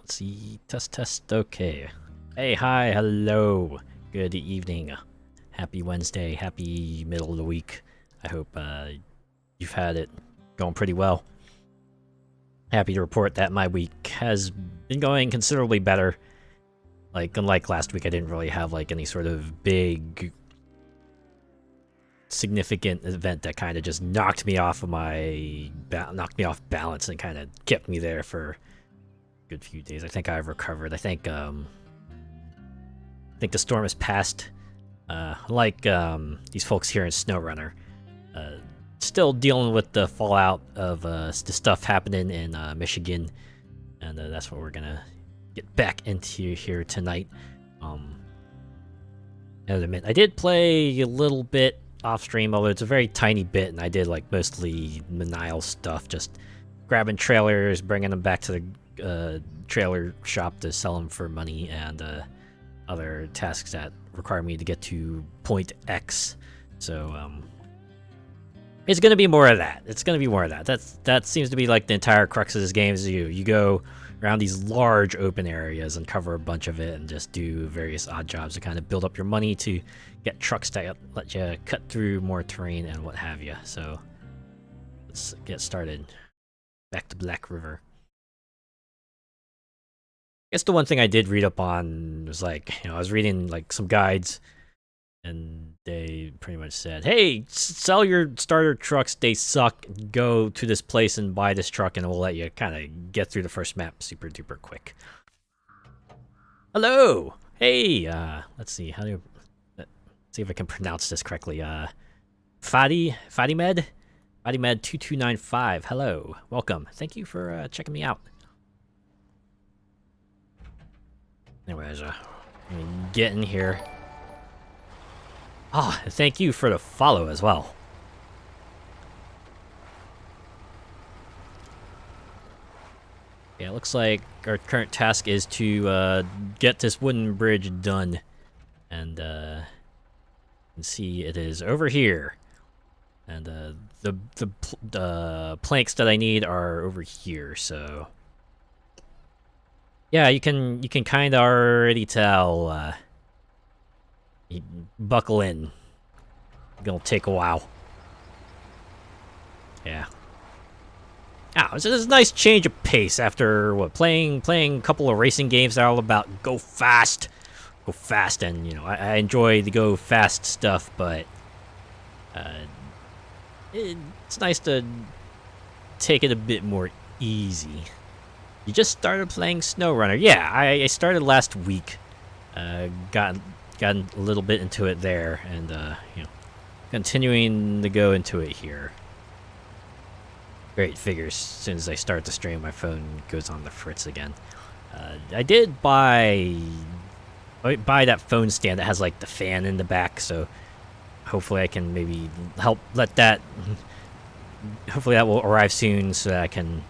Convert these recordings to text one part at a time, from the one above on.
Let's see. Test, test. Okay. Hey, hi, hello. Good evening. Happy Wednesday. Happy middle of the week. I hope you've had it going pretty well. Happy to report that my week has been going considerably better. Like, unlike last week, I didn't really have like any sort of big significant event that kind of just knocked me off balance and kind of kept me there for a good few days. I think I've recovered. I think the storm has passed. Like these folks here in SnowRunner, still dealing with the fallout of the stuff happening in Michigan, and that's what we're gonna get back into here tonight. I did play a little bit off stream, although it's a very tiny bit, and I did like mostly manial stuff, just grabbing trailers, bringing them back to the trailer shop to sell them for money, and other tasks that require me to get to point X. So it's gonna be more of that. That seems to be like the entire crux of this game. Is you go around these large open areas and cover a bunch of it and just do various odd jobs to kind of build up your money to get trucks to let you cut through more terrain and what have you. So let's get started. Back to Black River. I guess the one thing I did read up on was like, I was reading like some guides, and they pretty much said, hey, sell your starter trucks, they suck, go to this place and buy this truck, and it will let you kind of get through the first map super duper quick. Hello! Hey! Let's see, let's see if I can pronounce this correctly. Fadimed? Fadimed2295, hello, welcome. Thank you for checking me out. Anyways, get in here. Ah, oh, thank you for the follow as well. Yeah, it looks like our current task is to get this wooden bridge done, and you can see it is over here, and the planks that I need are over here. So yeah, you can kind of already tell. You buckle in. Gonna take a while. Yeah. It's a nice change of pace after playing a couple of racing games that are all about go fast, and I enjoy the go fast stuff, but it's nice to take it a bit more easy. You just started playing SnowRunner. Yeah, I started last week. Got a little bit into it there, and continuing to go into it here. Great figures. As soon as I start the stream, my phone goes on the fritz again. I did buy that phone stand that has like the fan in the back, so hopefully I can maybe help let that. Hopefully that will arrive soon, so that I can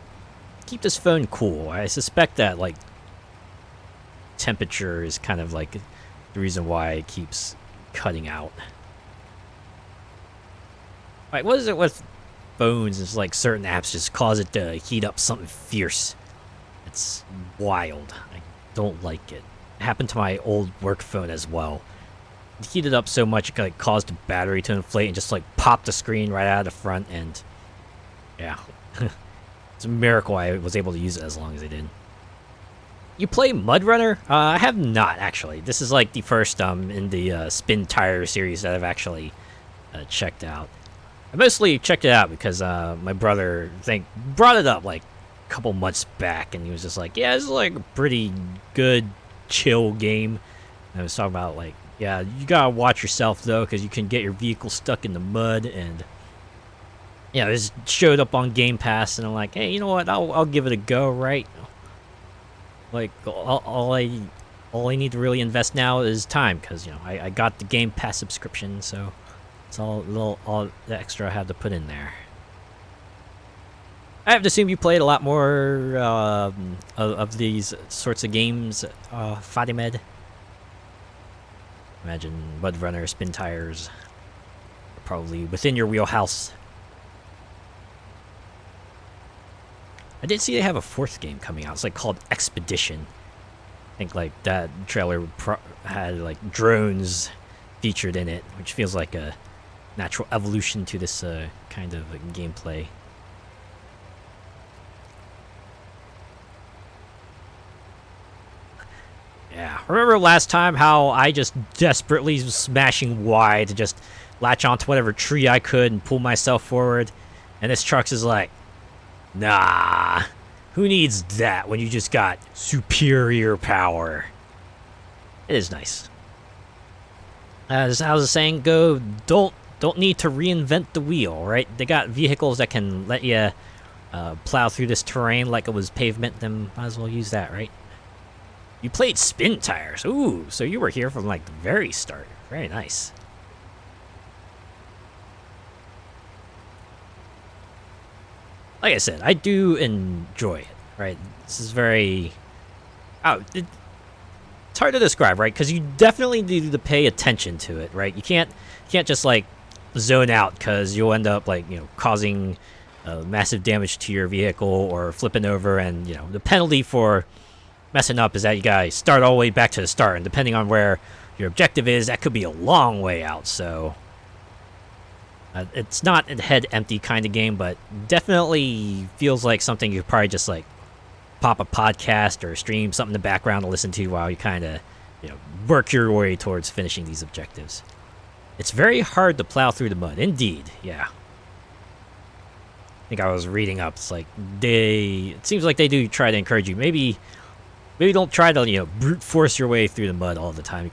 keep this phone cool. I suspect that like temperature is kind of like the reason why it keeps cutting out. Like, what is it with phones? It's like certain apps just cause it to heat up something fierce. It's wild. I don't like it. It happened to my old work phone as well. It heated up so much it like caused the battery to inflate and just like pop the screen right out of the front, and yeah. It's a miracle I was able to use it as long as I did. You play MudRunner? I have not, actually. This is like the first in the Spin Tire series that I've actually checked out. I mostly checked it out because my brother brought it up like a couple months back, and he was just like, yeah, this is like a pretty good, chill game. And I was talking about like, yeah, you gotta watch yourself though, because you can get your vehicle stuck in the mud, and yeah, this showed up on Game Pass, and I'm like, hey, you know what? I'll give it a go, right? Like all I need to really invest now is time, because I got the Game Pass subscription, so it's all the extra I have to put in there. I have to assume you played a lot more of these sorts of games, Fadimed. Imagine MudRunner, Spin Tires, probably within your wheelhouse. I did see they have a 4th game coming out. It's like called Expedition. I think like that trailer had like drones featured in it, which feels like a natural evolution to this kind of gameplay. Yeah, remember last time how I just desperately was smashing Y to just latch onto whatever tree I could and pull myself forward? And this truck's is like, nah, who needs that when you just got superior power? It is nice. As I was saying, don't need to reinvent the wheel, right? They got vehicles that can let you plow through this terrain like it was pavement, then might as well use that, right? You played spin tires. Ooh, so you were here from like the very start. Very nice. Like I said, I do enjoy it, right? This is very... Oh, it's hard to describe, right? Because you definitely need to pay attention to it, right? You can't just like zone out, because you'll end up like, you know, causing massive damage to your vehicle or flipping over, and you know the penalty for messing up is that you gotta start all the way back to the start, and depending on where your objective is, that could be a long way out. So it's not a head empty kind of game, but definitely feels like something you probably just like pop a podcast or stream something in the background to listen to while you kind of, you know, work your way towards finishing these objectives. It's very hard to plow through the mud. Indeed, yeah. I think I was reading up. It's like it seems like they do try to encourage you. Maybe don't try to, you know, brute force your way through the mud all the time.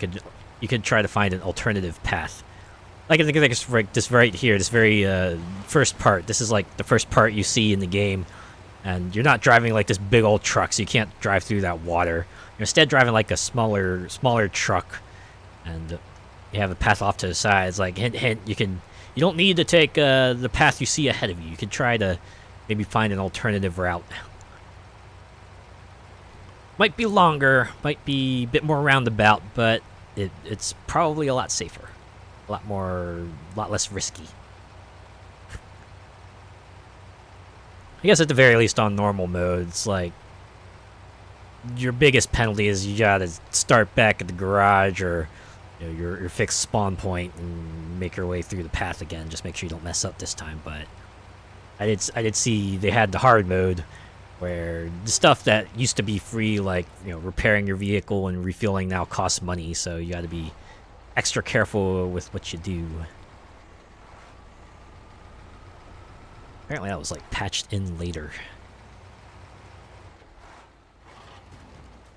You could try to find an alternative path. Like I think this right here, this very first part. This is like the first part you see in the game, and you're not driving like this big old truck, so you can't drive through that water. You're instead driving like a smaller truck, and you have a path off to the side. It's like hint, hint. You don't need to take the path you see ahead of you. You can try to maybe find an alternative route. Might be longer, might be a bit more roundabout, but it's probably a lot safer. A lot less risky. I guess at the very least on normal mode, it's like your biggest penalty is you gotta start back at the garage or, you know, your fixed spawn point and make your way through the path again. Just make sure you don't mess up this time. But I did see they had the hard mode where the stuff that used to be free, like, you know, repairing your vehicle and refueling, now costs money. So you got to be extra careful with what you do. Apparently that was like patched in later.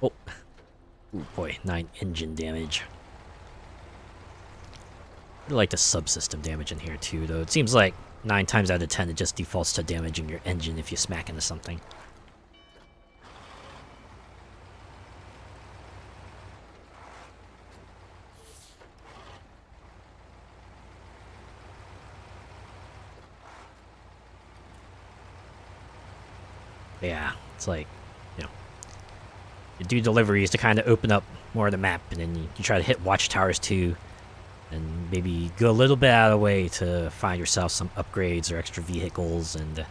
Oh, ooh boy, 9 engine damage. I like the subsystem damage in here too, though. It seems like 9 times out of 10 it just defaults to damaging your engine if you smack into something. Yeah, it's like, you know, you do deliveries to kind of open up more of the map, and then you try to hit watchtowers too, and maybe go a little bit out of the way to find yourself some upgrades or extra vehicles and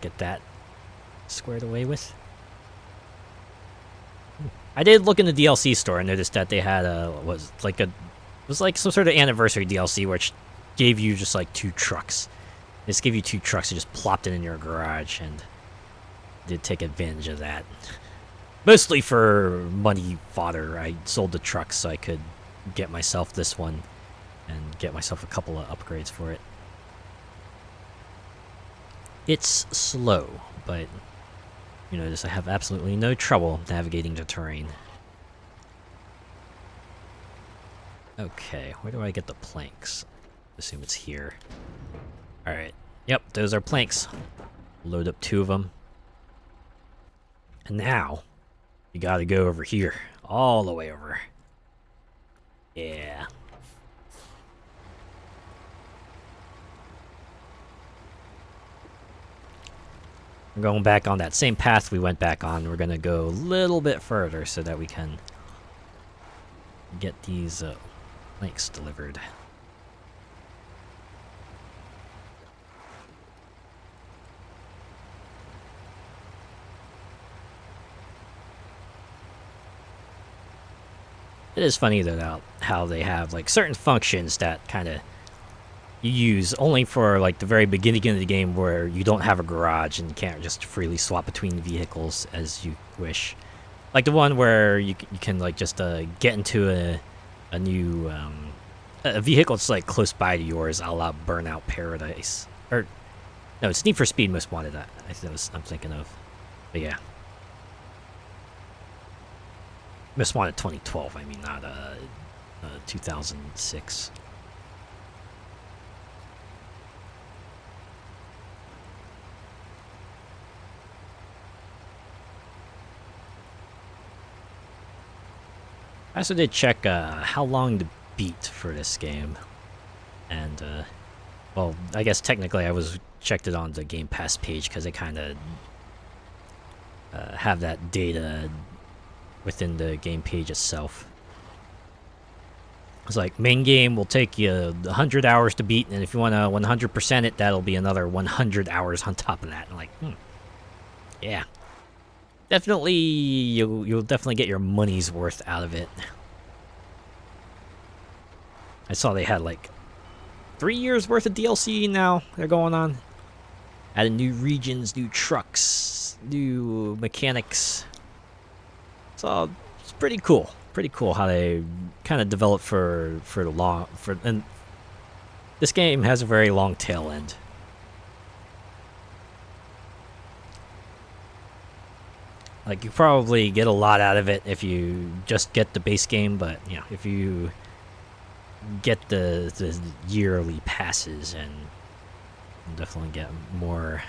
get that squared away with. I did look in the DLC store and noticed that they had was like some sort of anniversary DLC which gave you just like 2 trucks. They just gave you 2 trucks and just plopped it in your garage, and did take advantage of that. Mostly for money fodder. I sold the truck so I could get myself this one and get myself a couple of upgrades for it. It's slow, but you notice I have absolutely no trouble navigating the terrain. Okay, where do I get the planks? Assume it's here. Alright, yep, those are planks. Load up 2 of them. And now, you gotta go over here. All the way over. Yeah. We're going back on that same path we went back on. We're gonna go a little bit further so that we can get these links delivered. It is funny though how they have like certain functions that kind of you use only for like the very beginning of the game where you don't have a garage and you can't just freely swap between vehicles as you wish. Like the one where you can like just get into a new a vehicle that's like close by to yours, a la Burnout Paradise. Or no, it's Need for Speed Most Wanted. I think I'm thinking of. But yeah. Most Wanted 2012, I mean, not 2006. I also did check how long to beat for this game. And, well, I guess technically I checked it on the Game Pass page because they kind of have that data within the game page itself. It's like, main game will take you 100 hours to beat, and if you want to 100% it, that'll be another 100 hours on top of that. I'm like, yeah. Definitely, you'll definitely get your money's worth out of it. I saw they had like 3 years worth of DLC now they're going on. Added new regions, new trucks, new mechanics. So it's pretty cool. Pretty cool how they kind of develop for the long and this game has a very long tail end. Like you probably get a lot out of it if you just get the base game, but you know, if you get the yearly passes, and you'll definitely get more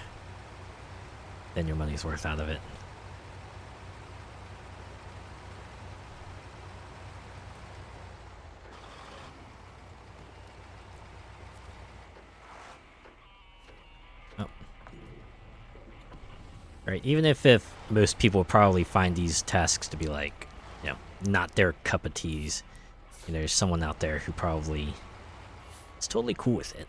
than your money's worth out of it. Right, even if most people probably find these tasks to be like, you know, not their cup of teas, you know, there's someone out there who probably is totally cool with it.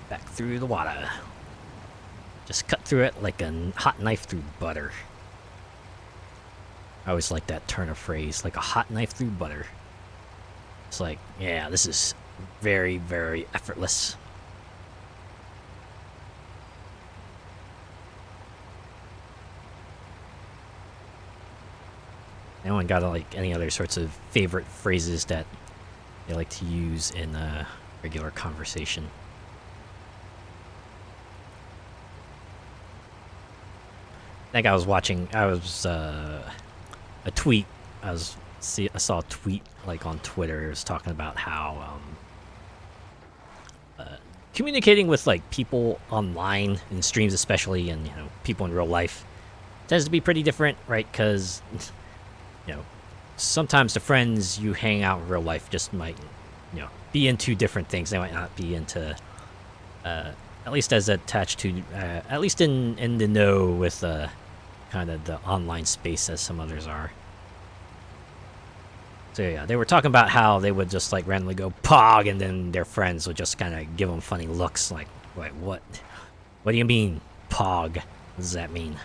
Back through the water. Just cut through it like a hot knife through butter. I always like that turn of phrase, like a hot knife through butter. It's like, yeah, this is very, very effortless. Anyone got like any other sorts of favorite phrases that they like to use in regular conversation? I think I was watching. A tweet. I saw a tweet like on Twitter. It was talking about how communicating with like people online in streams, especially, and you know, people in real life, tends to be pretty different, right? Because you know, sometimes the friends you hang out in real life just might, you know, be into different things. They might not be into, at least as attached to, at least in the know with kind of the online space as some others are. So yeah, they were talking about how they would just like randomly go pog, and then their friends would just kind of give them funny looks like, wait, what? What do you mean pog? What does that mean?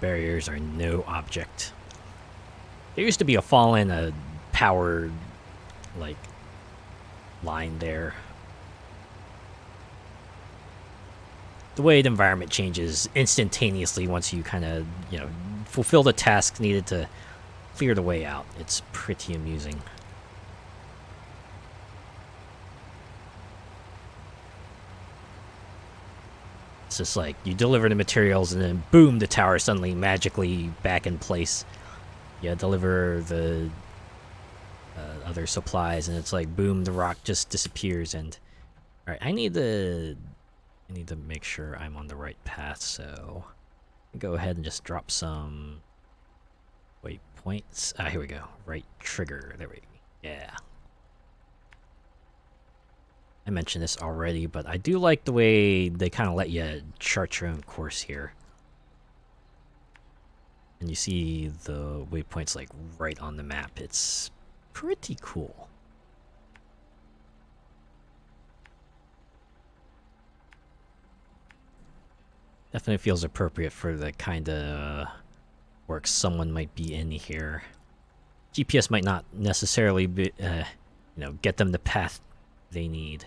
Barriers are no object. There used to be a fallen power like line there. The way the environment changes instantaneously once you kind of, you know, fulfill the tasks needed to clear the way out. It's pretty amusing. It's just like you deliver the materials and then boom, the tower is suddenly magically back in place. You deliver the other supplies and it's like boom, the rock just disappears, and Alright, I need to make sure I'm on the right path, so go ahead and just drop some waypoints. Ah, here we go. Right trigger. There we go. Yeah. I mentioned this already, but I do like the way they kind of let you chart your own course here. And you see the waypoints like right on the map. It's pretty cool. Definitely feels appropriate for the kind of work someone might be in here. GPS might not necessarily be, get them the path they need.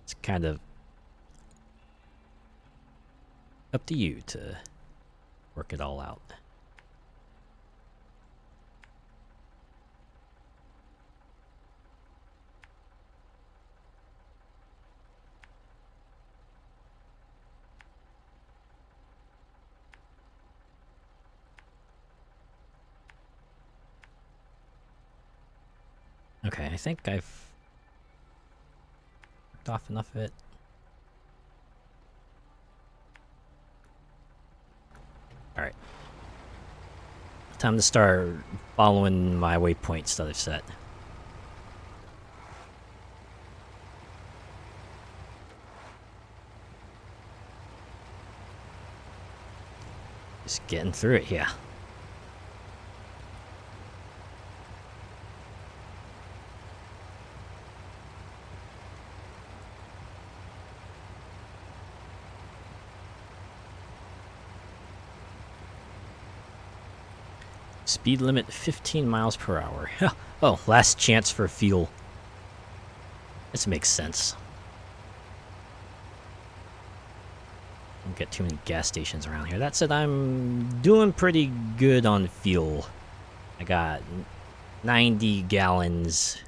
It's kind of up to you to work it all out. Okay, I think I've worked off enough of it. Alright. Time to start following my waypoints that I've set. Just getting through it, yeah. Speed limit 15 miles per hour. Oh, last chance for fuel. This makes sense. Don't get too many gas stations around here. That said, I'm doing pretty good on fuel. I got 90 gallons.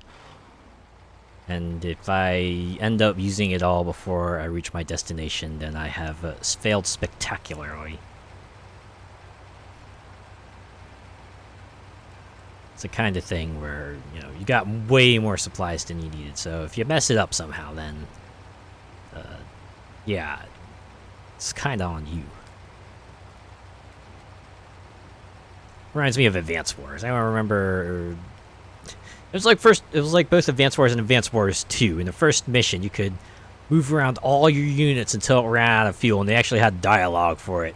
And if I end up using it all before I reach my destination, then I have failed spectacularly. It's the kind of thing where, you got way more supplies than you needed. So if you mess it up somehow, then, yeah, it's kind of on you. Reminds me of Advance Wars. I remember it was like both Advance Wars and Advance Wars 2. In the first mission, you could move around all your units until it ran out of fuel, and they actually had dialogue for it.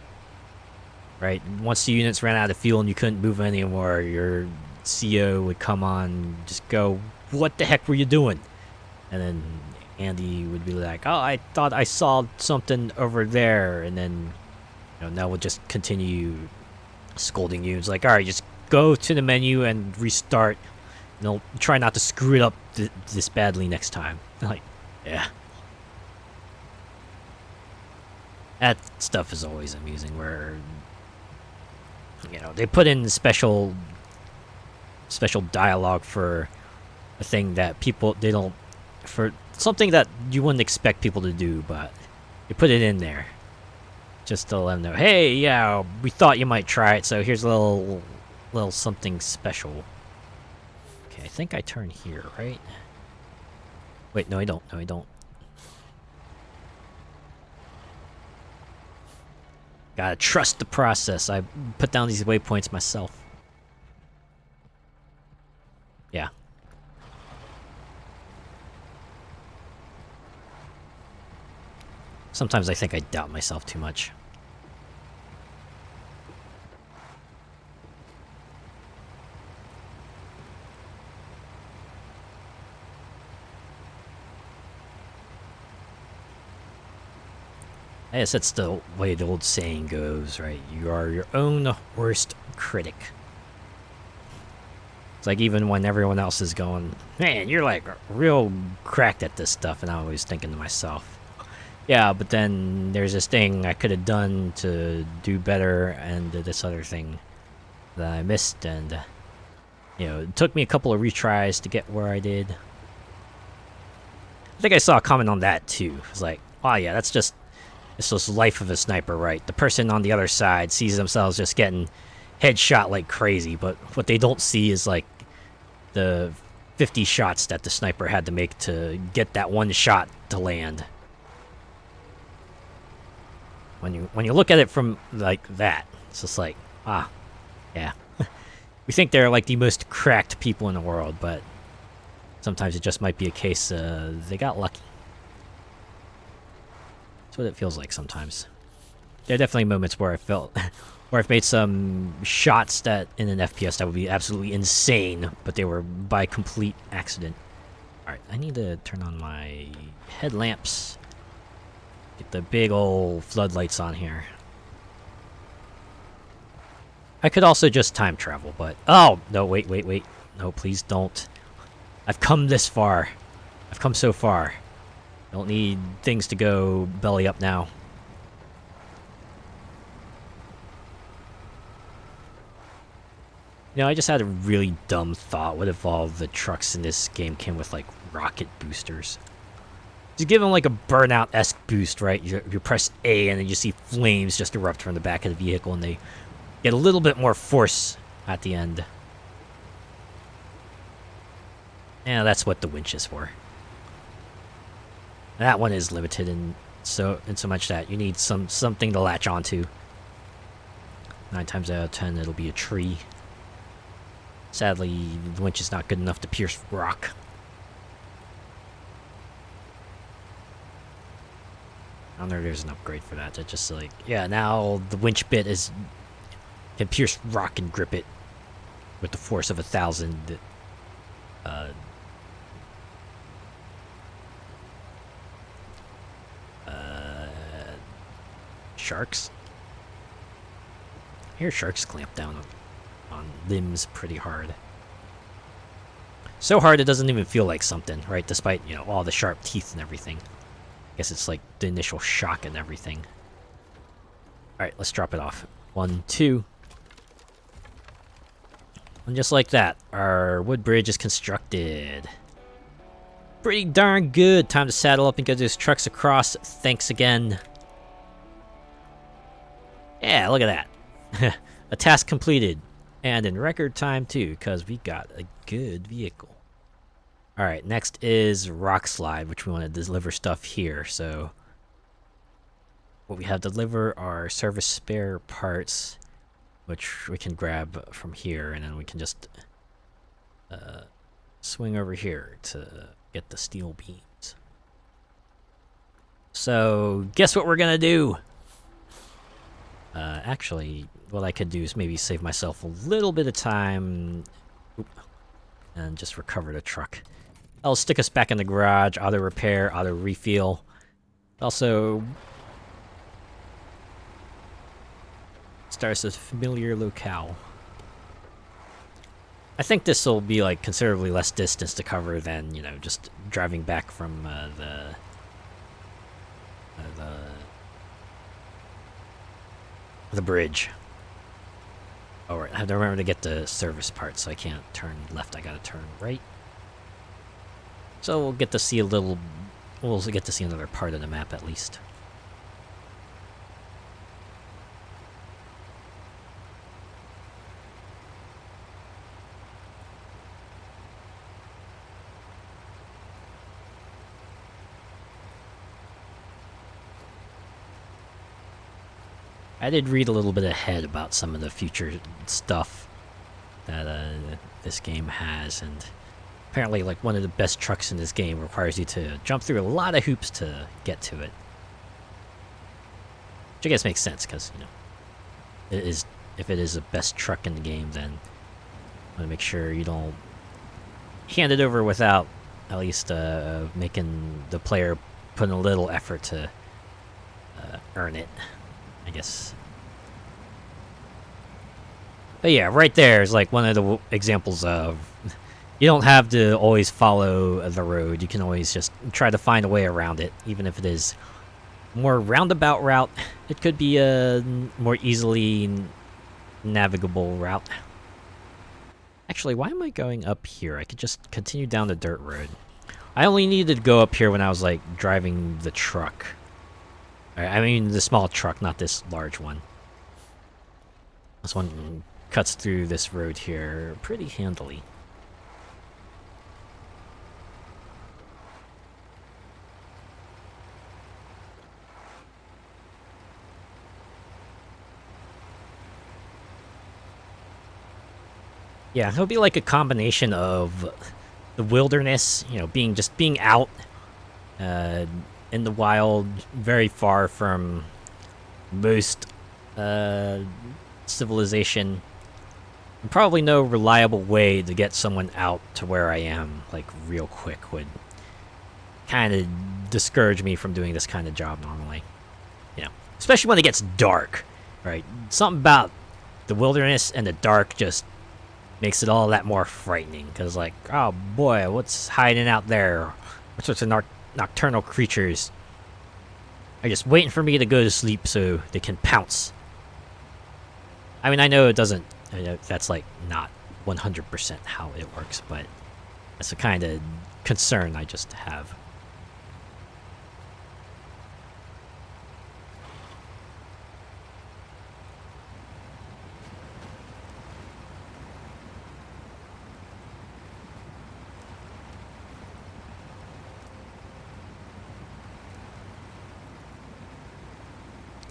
Right? Once the units ran out of fuel and you couldn't move anymore, your CO would come on, just go, "What the heck were you doing?" And then Andy would be like, "Oh, I thought I saw something over there." And then, Nell would just continue scolding you. It's like, "All right, just go to the menu and restart. Try not to screw it up this badly next time." Like, yeah. That stuff is always amusing, where, they put in special dialogue for a thing that for something that you wouldn't expect people to do, but you put it in there just to let them know, "Hey, yeah, we thought you might try it, so here's a little something special." Okay, I think I turn here, right? Wait, no, I don't. No, I don't. Gotta trust the process. I put down these waypoints myself. Yeah. Sometimes I think I doubt myself too much. I guess that's the way the old saying goes, right? You are your own worst critic. It's like, even when everyone else is going, "Man, you're like real cracked at this stuff," and I'm always thinking to myself, yeah, but then there's this thing I could have done to do better, and this other thing that I missed, and it took me a couple of retries to get where I did. I think I saw a comment on that too. It's like, "Oh yeah, it's just life of a sniper, right? The person on the other side sees themselves just getting headshot like crazy, but what they don't see is like the 50 shots that the sniper had to make to get that one shot to land. When you look at it from like that, it's just like, ah, yeah. We think they're like the most cracked people in the world, but sometimes it just might be a case they got lucky. That's what it feels like sometimes. There are definitely moments where I felt, where I've made some shots that in an FPS that would be absolutely insane, but they were by complete accident. Alright, I need to turn on my headlamps. Get the big old floodlights on here. I could also just time travel, but... Oh! No, wait. No, please don't. I've come this far. I've come so far. Don't need things to go belly up now. You know, I just had a really dumb thought. What if all the trucks in this game came with, like, rocket boosters? Just give them, like, a Burnout-esque boost, right? You press A, and then you see flames just erupt from the back of the vehicle, and they get a little bit more force at the end. Yeah, that's what the winch is for. That one is limited in so much that you need something to latch onto. 9 times out of 10, it'll be a tree. Sadly, the winch is not good enough to pierce rock. I don't know if there's an upgrade for that. It's just like, yeah, now the winch bit can pierce rock and grip it with the force of 1,000. Sharks. I hear sharks clamp down on limbs pretty hard. So hard it doesn't even feel like something, right? Despite, you know, all the sharp teeth and everything. I guess it's like the initial shock and everything. Alright, let's drop it off. 1, 2. And just like that, our wood bridge is constructed. Pretty darn good. Time to saddle up and get those trucks across. Thanks again. Yeah, look at that. A task completed. And in record time, too, because we got a good vehicle. Alright, next is Rock Slide, which we want to deliver stuff here. So, what we have to deliver are service spare parts, which we can grab from here, and then we can just swing over here to get the steel beams. So, guess what we're going to do? Actually, what I could do is maybe save myself a little bit of time and just recover the truck. That'll stick us back in the garage, auto repair, auto refuel. Also, starts a familiar locale. I think this will be like considerably less distance to cover than, you know, just driving back from the bridge. Oh, right. I have to remember to get the service part, so I can't turn left. I gotta turn right. So we'll get to see a little. We'll get to see another part of the map at least. I did read a little bit ahead about some of the future stuff that this game has, and apparently, like, one of the best trucks in this game requires you to jump through a lot of hoops to get to it. Which I guess makes sense, because, you know, if it is the best truck in the game, then you want to make sure you don't hand it over without at least making the player put in a little effort to earn it, I guess. But yeah, right there is like one of the examples of you don't have to always follow the road. You can always just try to find a way around it, even if it is more roundabout route. It could be a more easily navigable route. Actually, why am I going up here? I could just continue down the dirt road. I only needed to go up here when I was like driving the truck. I mean the small truck, not this large one. This one cuts through this road here pretty handily. Yeah, it'll be like a combination of the wilderness, you know, being out uh, in the wild, very far from most uh, civilization. And probably no reliable way to get someone out to where I am, like, real quick would kind of discourage me from doing this kind of job normally. You know, especially when it gets dark, right? Something about the wilderness and the dark just makes it all that more frightening. Because, like, oh boy, what's hiding out there? What sorts of nocturnal creatures are just waiting for me to go to sleep so they can pounce? I mean, I know it doesn't, that's like not 100% how it works, but that's the kind of concern I just have.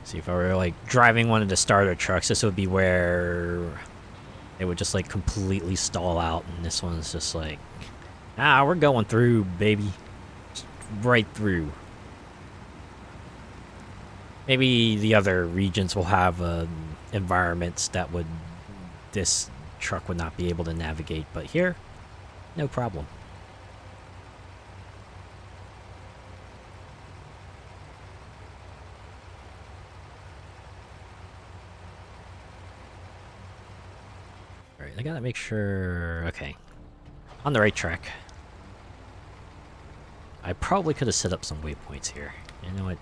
See, if I were like driving one of the starter trucks, this would be where it would just like completely stall out, and this one's just like, we're going through, baby, just right through. Maybe the other regions will have environments that would this truck would not be able to navigate, but here, no problem. Alright, I gotta make sure... Okay. On the right track. I probably could have set up some waypoints here. You know what?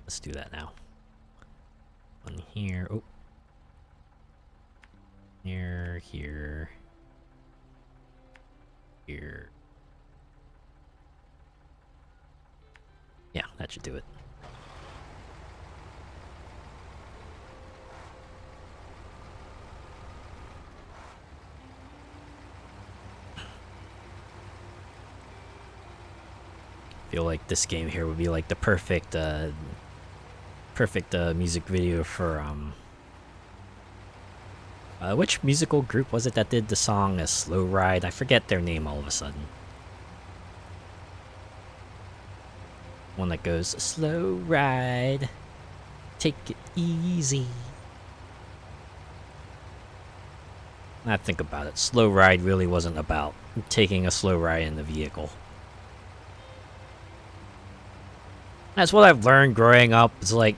Let's do that now. One here. Oh. Here, here. Here. Yeah, that should do it. Feel like this game here would be like the perfect music video for which musical group was it that did the song A Slow Ride? I forget their name all of a sudden. One that goes, slow ride, take it easy. Now think about it, slow ride really wasn't about taking a slow ride in the vehicle. That's what I've learned growing up. It's like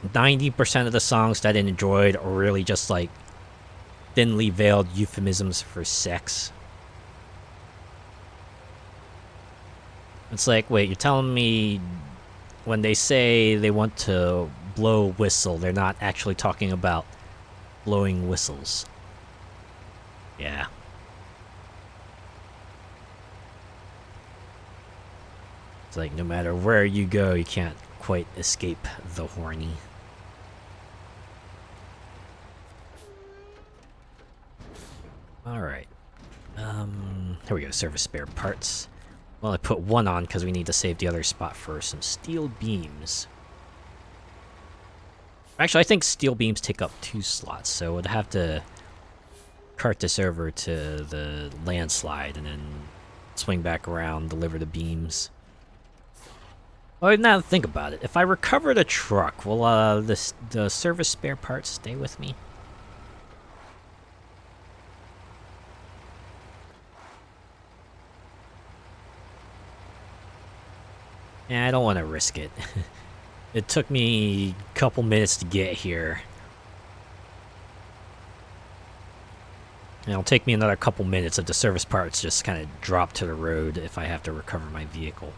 90% of the songs that I enjoyed are really just like thinly veiled euphemisms for sex. It's like, wait, you're telling me when they say they want to blow a whistle, they're not actually talking about blowing whistles? Yeah. It's like no matter where you go, you can't quite escape the horny. Alright. Here we go, service spare parts. Well, I put one on because we need to save the other spot for some steel beams. Actually, I think steel beams take up 2 slots, so I'd have to cart this over to the landslide and then swing back around, deliver the beams. Well, now think about it. If I recover the truck, will the service spare parts stay with me? Yeah, I don't want to risk it. It took me a couple minutes to get here. And it'll take me another couple minutes if the service parts just kind of drop to the road if I have to recover my vehicle.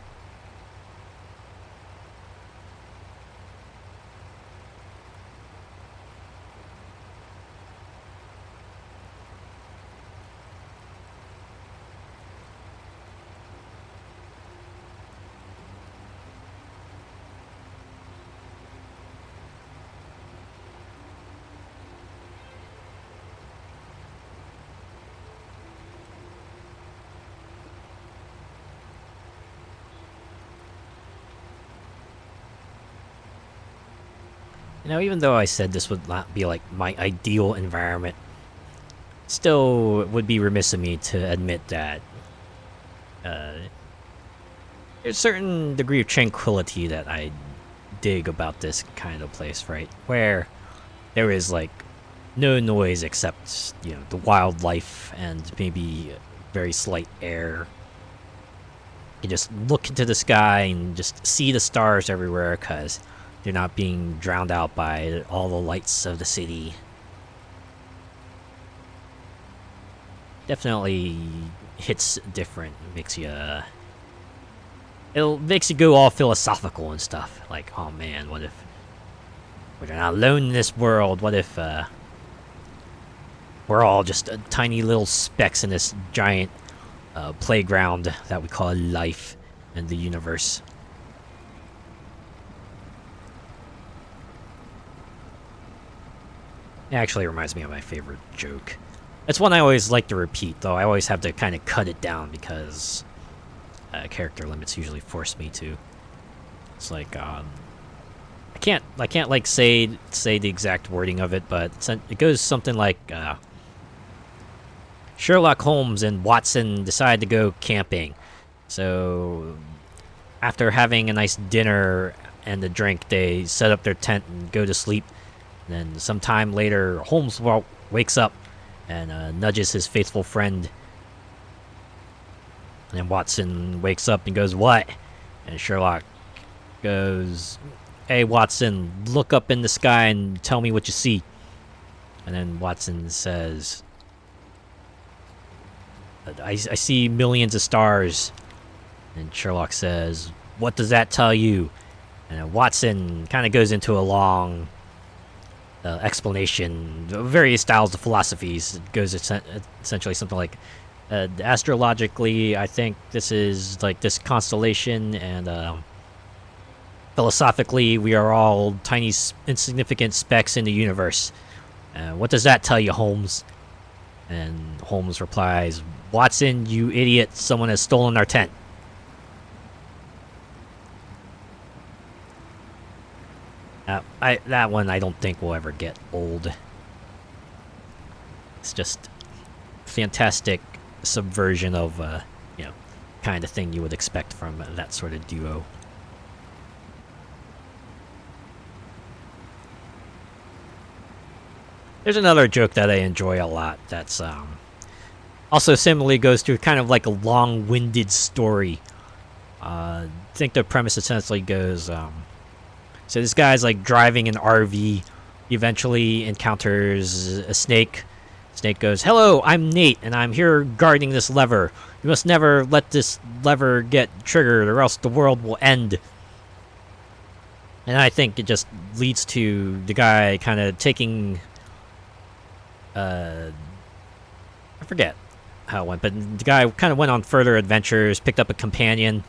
You know, even though I said this would not be like my ideal environment still would be remiss of me to admit that there's a certain degree of tranquility that I dig about this kind of place, right? Where there is like no noise except, you know, the wildlife and maybe very slight air. You just look into the sky and just see the stars everywhere because they're not being drowned out by all the lights of the city. Definitely hits different. Makes you it makes you go all philosophical and stuff. Like, oh man, what if we're not alone in this world? What if we're all just tiny little specks in this giant playground that we call life and the universe? It actually reminds me of my favorite joke. It's one I always like to repeat, though I always have to kind of cut it down because character limits usually force me to. It's like I can't like say the exact wording of it, but it goes something like Sherlock Holmes and Watson decide to go camping. So after having a nice dinner and a drink, they set up their tent and go to sleep. And then sometime later, Holmes wakes up and nudges his faithful friend. And then Watson wakes up and goes, "What?" And Sherlock goes, "Hey, Watson, look up in the sky and tell me what you see." And then Watson says, I see millions of stars." And Sherlock says, "What does that tell you?" And Watson kind of goes into a long explanation of various styles of philosophies. It goes essentially something like, astrologically, I think this is like this constellation, and philosophically, we are all tiny, insignificant specks in the universe. What does that tell you, Holmes? And Holmes replies, "Watson, you idiot, someone has stolen our tent." That one I don't think will ever get old. It's just fantastic subversion of, you know, kind of thing you would expect from that sort of duo. There's another joke that I enjoy a lot that's also similarly goes through kind of like a long-winded story. I think the premise essentially goes, so this guy's like driving an RV. He eventually encounters a snake. Snake goes, "Hello, I'm Nate, and I'm here guarding this lever. You must never let this lever get triggered, or else the world will end." And I think it just leads to the guy kind of taking, I forget how it went, but the guy kind of went on further adventures, picked up a companion,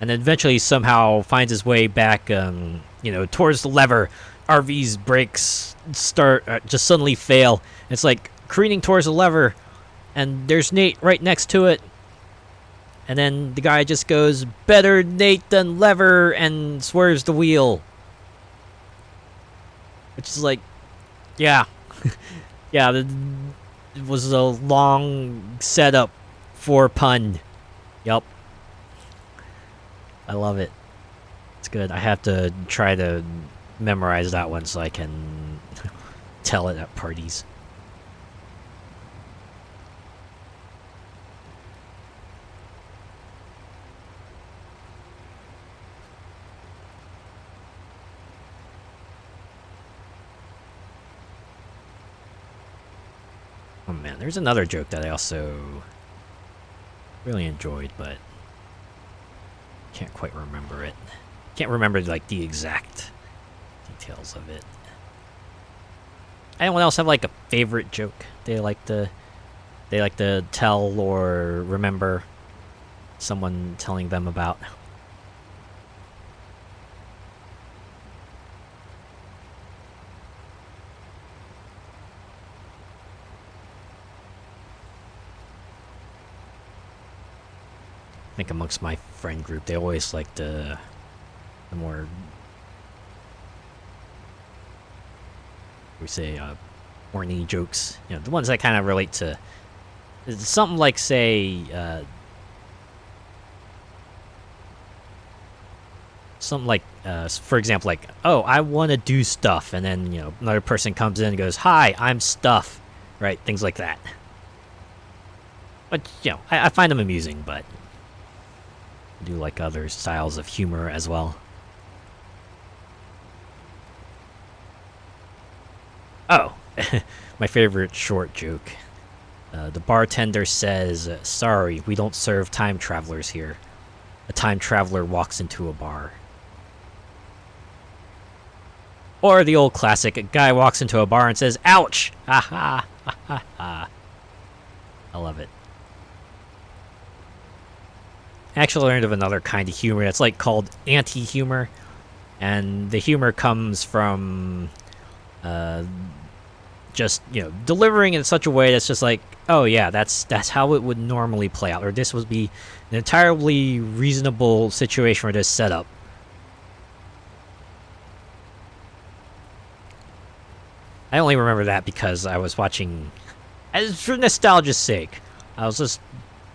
and then eventually somehow finds his way back, you know, towards the lever. RV's brakes just suddenly fail. It's like careening towards the lever, and there's Nate right next to it. And then the guy just goes, "Better Nate than lever," and swerves the wheel. Which is like, yeah. Yeah, it was a long setup for pun. Yup. I love it. It's good. I have to try to memorize that one so I can tell it at parties. Oh man, there's another joke that I also really enjoyed, but can't quite remember it. Can't remember like the exact details of it. Anyone else have like a favorite joke they like to tell or remember someone telling them about? I think amongst my friend group, they always like the more, we say, corny jokes. You know, the ones that kind of relate to something like, say, something like, for example, like, oh, I want to do stuff, and then, you know, another person comes in and goes, hi, I'm stuff, right? Things like that. But, you know, I find them amusing, but I do like other styles of humor as well. Oh, my favorite short joke. The bartender says, sorry, we don't serve time travelers here. A time traveler walks into a bar. Or the old classic, a guy walks into a bar and says, ouch! Ha ha ha ha ha. I love it. I actually learned of another kind of humor that's like called anti-humor. And the humor comes from just, you know, delivering in such a way that's just like, oh yeah, that's how it would normally play out. Or this would be an entirely reasonable situation for this setup. I only remember that because I was watching, as for nostalgia's sake, I was just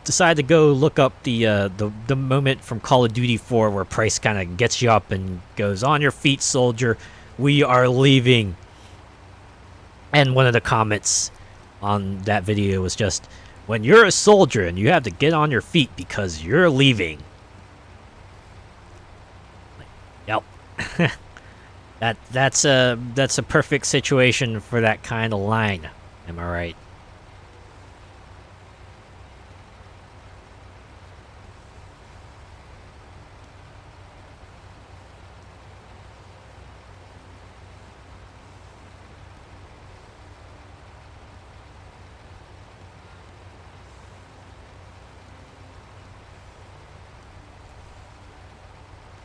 decided to go look up the moment from Call of Duty 4 where Price kind of gets you up and goes, on your feet, soldier, we are leaving. And one of the comments on that video was just, when you're a soldier and you have to get on your feet because you're leaving. Like, yep. That's a perfect situation for that kind of line. Am I right?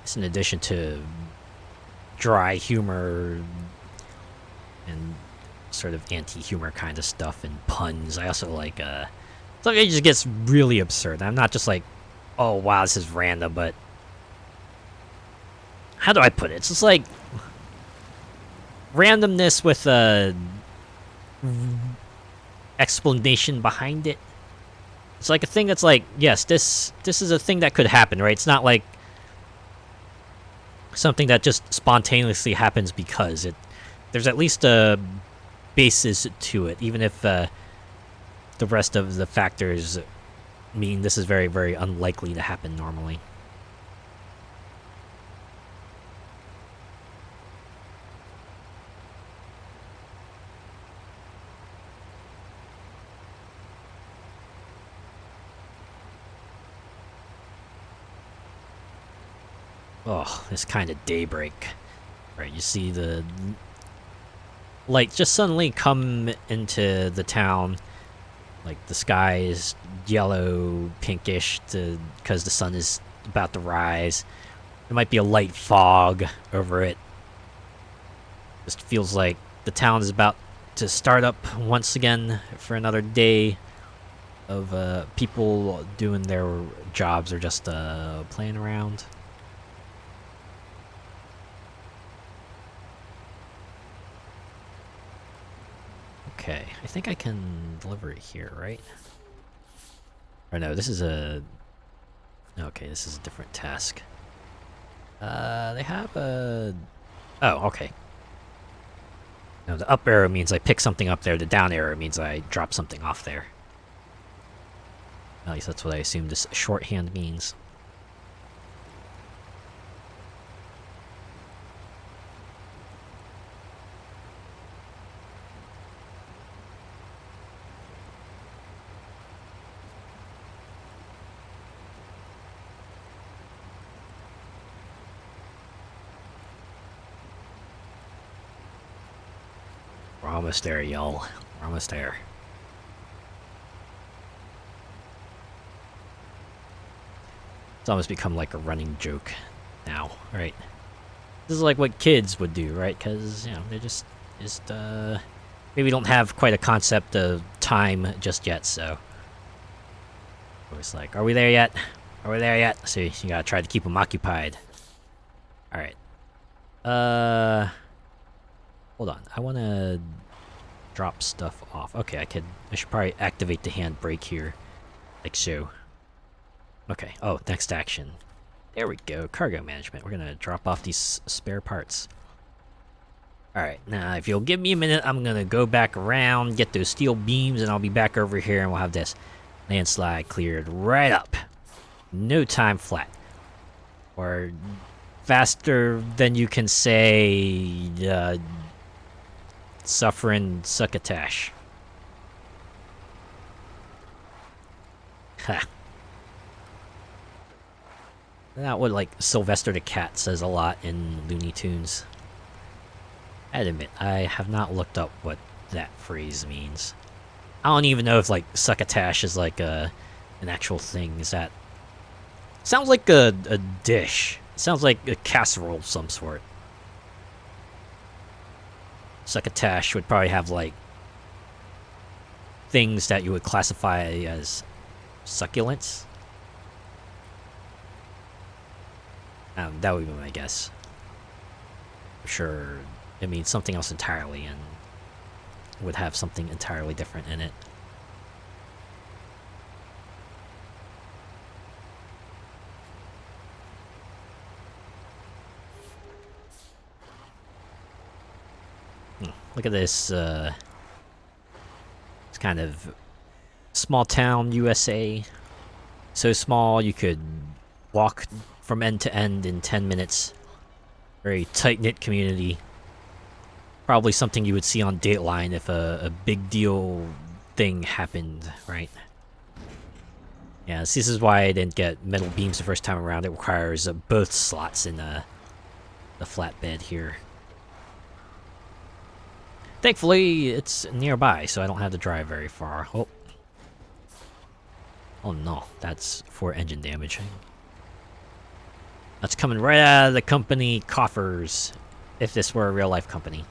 It's in addition to dry humor and sort of anti-humor kind of stuff and puns. I also like something that just gets really absurd. I'm not just like, oh wow, this is random, but how do I put it? It's just like randomness with a explanation behind it. It's like a thing that's like, yes, this is a thing that could happen, right? It's not like something that just spontaneously happens because there's at least a basis to it, even if the rest of the factors mean this is very, very unlikely to happen normally. Oh, this kind of daybreak. Right, you see the light just suddenly come into the town. Like, the sky is yellow, pinkish, because the sun is about to rise. There might be a light fog over it. Just feels like the town is about to start up once again for another day of people doing their jobs or just playing around. Okay, I think I can deliver it here, right? Or no, this is a... Okay, this is a different task. They have a... Oh, okay. No, the up arrow means I pick something up there. The down arrow means I drop something off there. At least that's what I assume this shorthand means. We're almost there, y'all. We're almost there. It's almost become like a running joke now, right? This is like what kids would do, right? Because, you know, they're just maybe don't have quite a concept of time just yet, so. Always like, are we there yet? Are we there yet? So you gotta try to keep them occupied. Alright. Hold on. I wanna drop stuff off. Okay, I should probably activate the handbrake here, like so. Okay. Oh, next action. There we go. Cargo management. We're gonna drop off these spare parts. All right. Now, if you'll give me a minute, I'm gonna go back around, get those steel beams, and I'll be back over here, and we'll have this landslide cleared right up. No time flat. Or faster than you can say, suffering succotash. Ha. That what, like, Sylvester the Cat says a lot in Looney Tunes. I'd admit, I have not looked up what that phrase means. I don't even know if, like, succotash is, like, an actual thing. Is that... Sounds like a dish. Sounds like a casserole of some sort. Succotash would probably have, like, things that you would classify as succulents. That would be my guess. I'm sure it means something else entirely and would have something entirely different in it. Look at this, it's kind of small town USA. So small you could walk from end to end in 10 minutes. Very tight-knit community. Probably something you would see on Dateline if a big deal thing happened, right? Yeah, this is why I didn't get metal beams the first time around. It requires both slots in the flatbed here. Thankfully, it's nearby, so I don't have to drive very far. Oh. Oh no, that's for engine damage. That's coming right out of the company coffers, if this were a real-life company.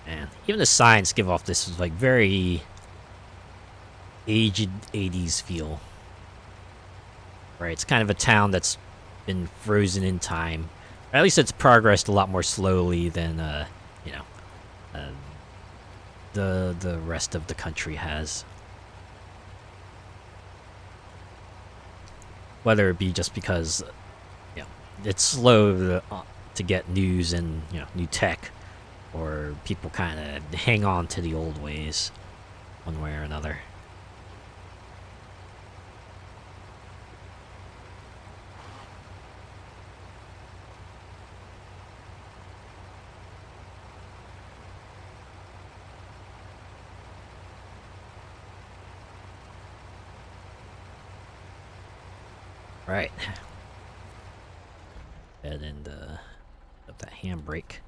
Man, even the signs give off this, like, very aged 80s feel. Right, it's kind of a town that's been frozen in time. Or at least it's progressed a lot more slowly than, you know, the rest of the country has. Whether it be just because, you know, it's slow to get news and, you know, new tech, or people kind of hang on to the old ways, one way or another. Right. And then up that handbrake.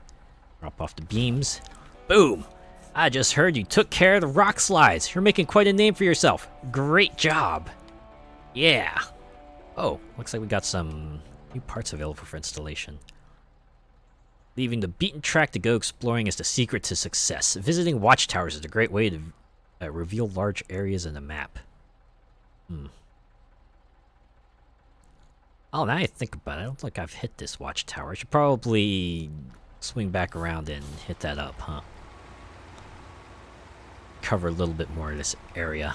Drop off the beams. Boom! I just heard you took care of the rock slides. You're making quite a name for yourself. Great job. Yeah. Oh, looks like we got some new parts available for installation. Leaving the beaten track to go exploring is the secret to success. Visiting watchtowers is a great way to reveal large areas in the map. Oh, now I think about it, I don't think I've hit this watchtower. I should probably swing back around and hit that up, huh? Cover a little bit more of this area.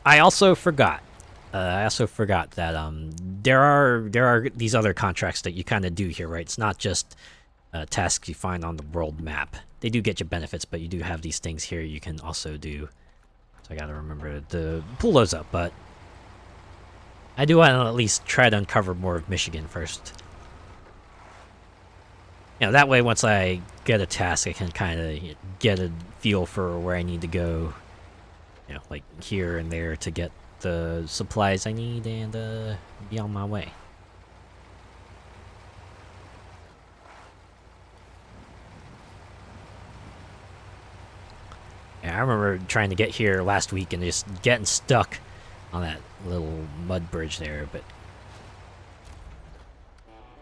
I also forgot that there are these other contracts that you kind of do here, right? It's not just tasks you find on the world map. They do get you benefits, but you do have these things here you can also do. So I gotta remember to pull those up, but I do want to at least try to uncover more of Michigan first. You know, that way once I get a task, I can kind of get a feel for where I need to go. You know, like here and there to get the supplies I need and be on my way. Yeah, I remember trying to get here last week and just getting stuck on that little mud bridge there, but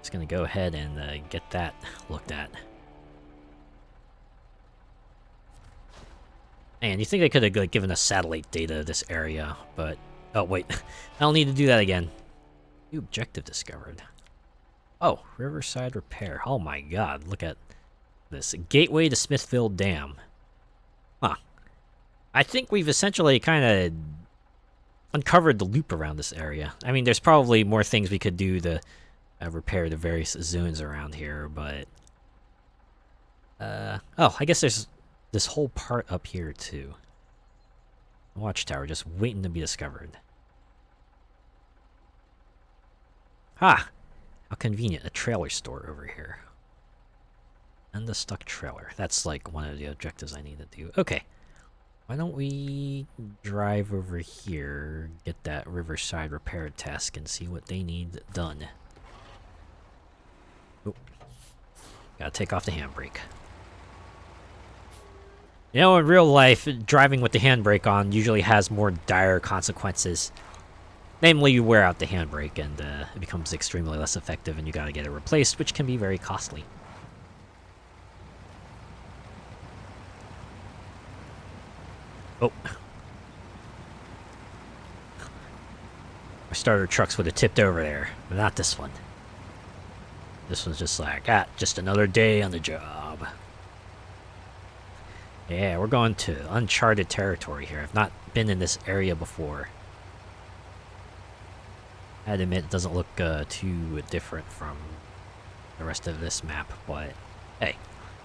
just gonna go ahead and get that looked at. Man, you think they could have like, given us satellite data of this area, but oh wait, I don't need to do that again. New objective discovered. Oh, Riverside Repair. Oh my god, look at this. Gateway to Smithville Dam. Huh. I think we've essentially kind of uncovered the loop around this area. I mean, there's probably more things we could do to repair the various zones around here, but... oh, I guess there's this whole part up here, too. Watchtower, just waiting to be discovered. Ha! How convenient, a trailer store over here. And the stuck trailer. That's like one of the objectives I need to do. Okay. Why don't we drive over here, get that Riverside repair task, and see what they need done. Oh. Gotta take off the handbrake. You know, in real life, driving with the handbrake on usually has more dire consequences. Namely, you wear out the handbrake and it becomes extremely less effective and you gotta get it replaced, which can be very costly. Oh. Our starter trucks would have tipped over there, but not this one. This one's just like, just another day on the job. Yeah, we're going to uncharted territory here. I've not been in this area before. I had to admit, it doesn't look too different from the rest of this map, but hey,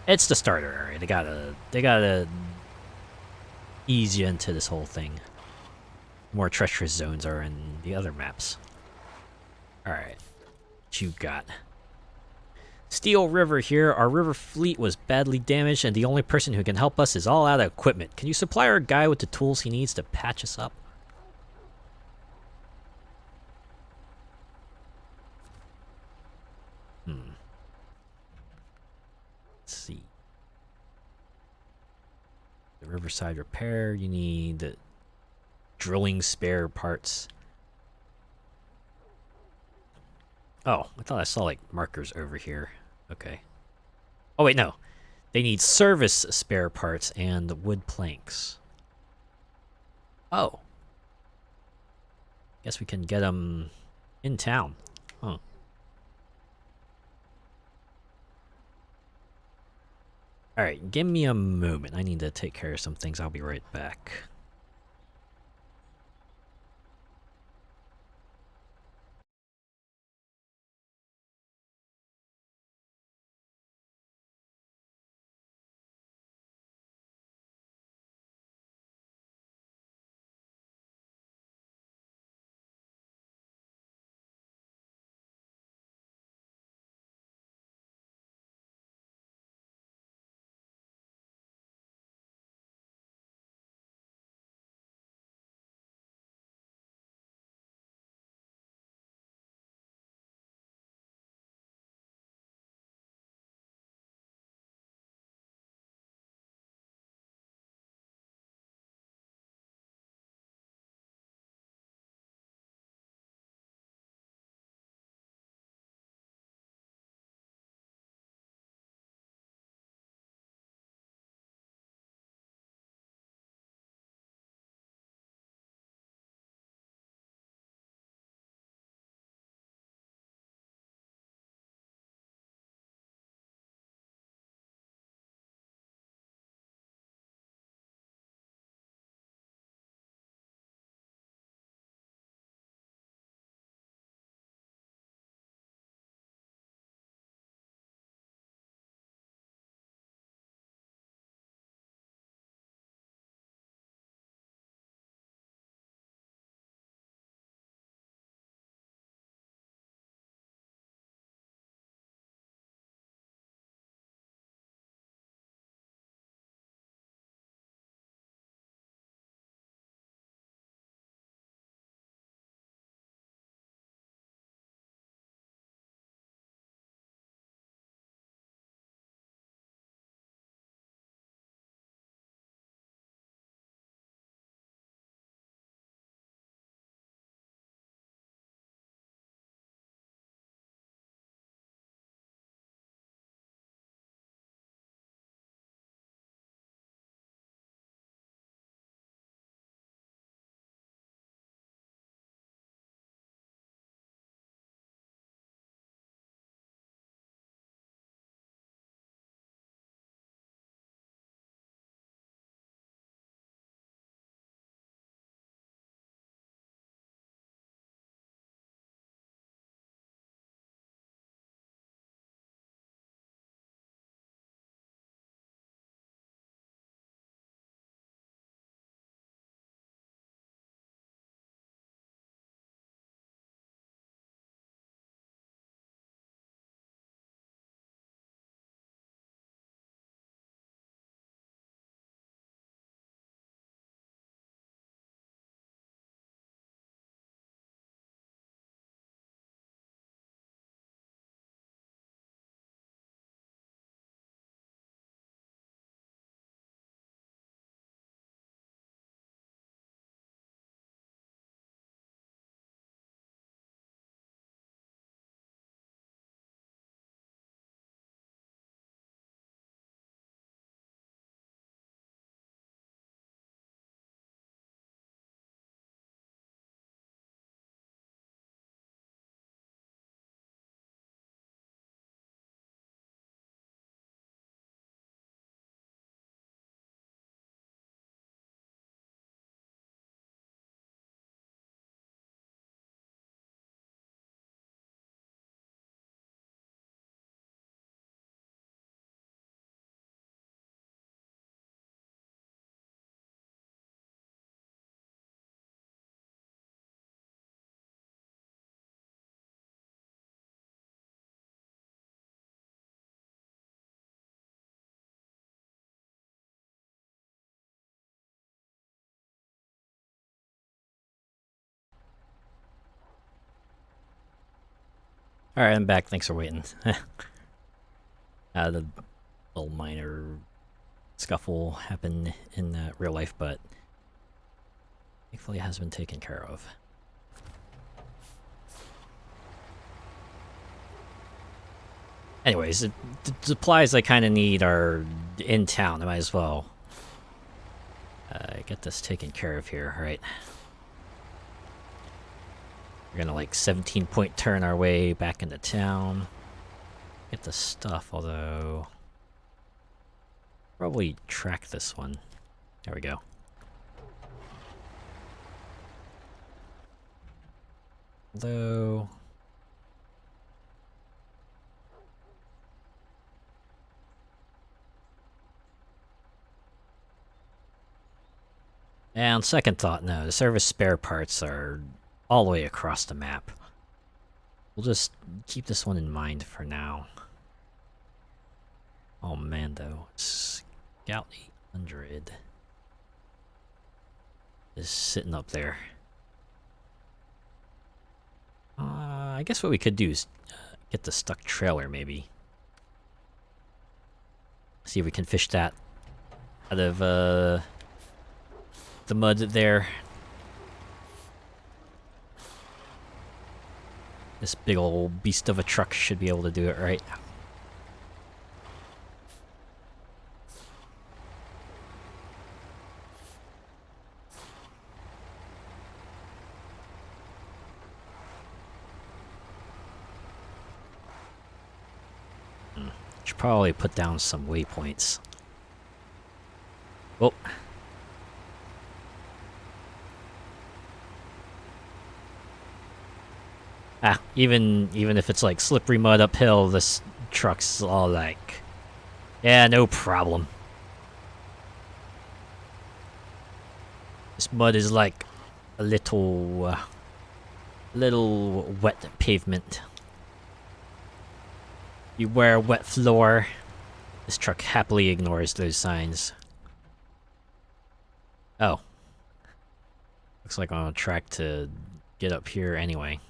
it's the starter area. They gotta ease you into this whole thing. More treacherous zones are in the other maps. Alright, what you got? Steel River here. Our river fleet was badly damaged and the only person who can help us is all out of equipment. Can you supply our guy with the tools he needs to patch us up? Let's see. The Riverside repair, you need drilling spare parts. Oh, I thought I saw like markers over here. Okay. Oh wait, no. They need service spare parts and wood planks. Oh. Guess we can get them in town. Huh. Alright, give me a moment. I need to take care of some things. I'll be right back. Alright, I'm back. Thanks for waiting. The little minor scuffle happened in real life, but thankfully it has been taken care of. Anyways, the supplies I kind of need are in town. I might as well get this taken care of here, right? We're gonna like 17-point turn our way back into town. Get the stuff, although probably track this one. There we go. Although and on second thought, no, the service spare parts are all the way across the map. We'll just keep this one in mind for now. Oh man, though, Scout 800 is sitting up there. I guess what we could do is get the stuck trailer, maybe. See if we can fish that out of the mud there. This big old beast of a truck should be able to do it, right? Should probably put down some waypoints. Oh. Even if it's like slippery mud uphill, this truck's all like, yeah, no problem. This mud is like a little wet pavement. You wear a wet floor. This truck happily ignores those signs. Oh. Looks like I'm on track to get up here anyway.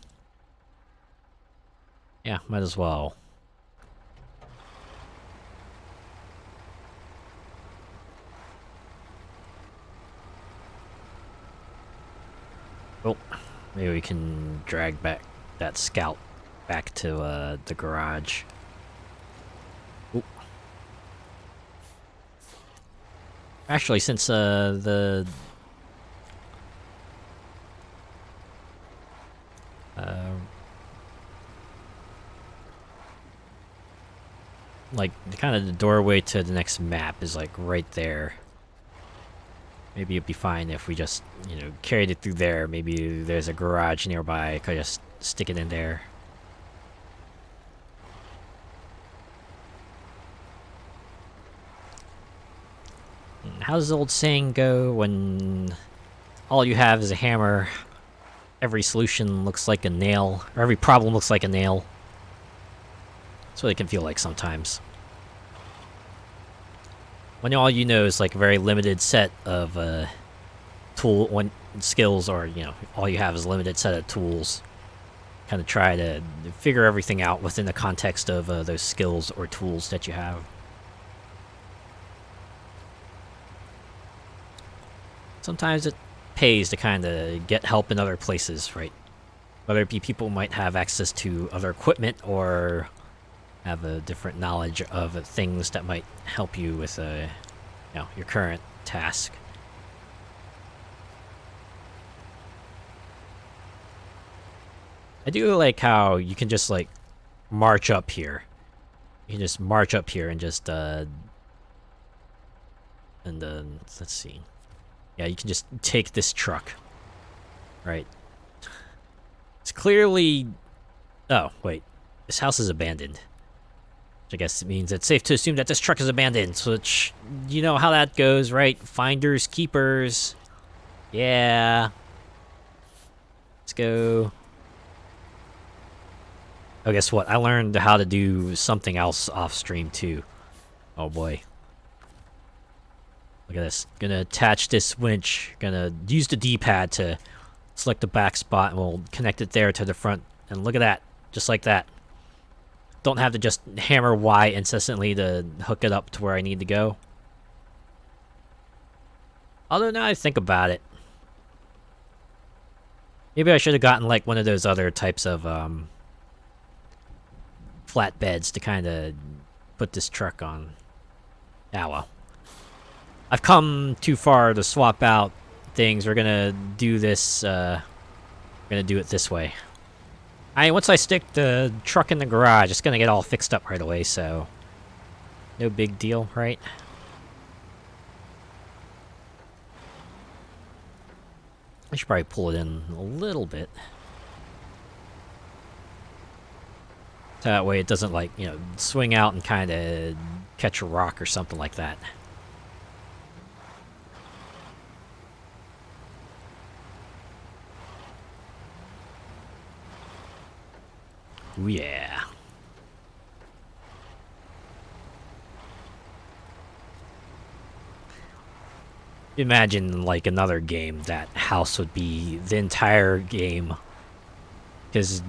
Yeah, might as well. Oh, maybe we can drag back that scout back to the garage. Oop. Actually, since like, kind of the doorway to the next map is like right there. Maybe it'd be fine if we just, you know, carried it through there. Maybe there's a garage nearby. I could just stick it in there. How does the old saying go? When all you have is a hammer, every solution looks like a nail, or every problem looks like a nail. That's what it can feel like sometimes. When all you know is like a very limited set of skills, or, you know, all you have is a limited set of tools. Kind of try to figure everything out within the context of those skills or tools that you have. Sometimes it pays to kind of get help in other places, right? Whether it be people might have access to other equipment or have a different knowledge of things that might help you with you know, your current task. I do like how you can just like march up here. You can just march up here and just let's see. Yeah, you can just take this truck. Right. It's clearly... Oh, wait. This house is abandoned. Which I guess it means it's safe to assume that this truck is abandoned. Which, you know how that goes, right? Finders, keepers. Yeah. Let's go. Oh, guess what? I learned how to do something else off stream, too. Oh, boy. Look at this. Gonna attach this winch. Gonna use the D-pad to select the back spot, and we'll connect it there to the front. And look at that. Just like that. don't have to just hammer Y incessantly to hook it up to where I need to go. Although now I think about it, maybe I should have gotten like one of those other types of flatbeds to kind of put this truck on. Ah, well. I've come too far to swap out things. We're gonna do this, we're gonna do it this way. Once I stick the truck in the garage, it's gonna get all fixed up right away, so... no big deal, right? I should probably pull it in a little bit. So that way it doesn't, like, you know, swing out and kind of catch a rock or something like that. Ooh, yeah. Imagine, like, another game, that house would be the entire game. Because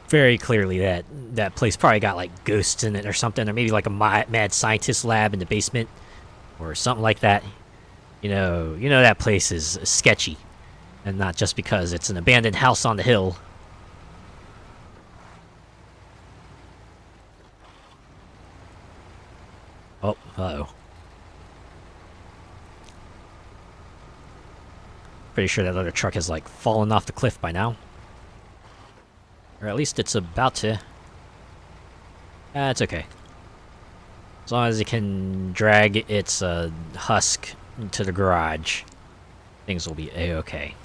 very clearly that place probably got, like, ghosts in it or something. Or maybe, like, a mad scientist lab in the basement. Or something like that. You know that place is sketchy. And not just because it's an abandoned house on the hill. Oh, uh-oh. Pretty sure that other truck has, like, fallen off the cliff by now. Or at least it's about to. It's okay. As long as it can drag its husk into the garage, things will be a-okay.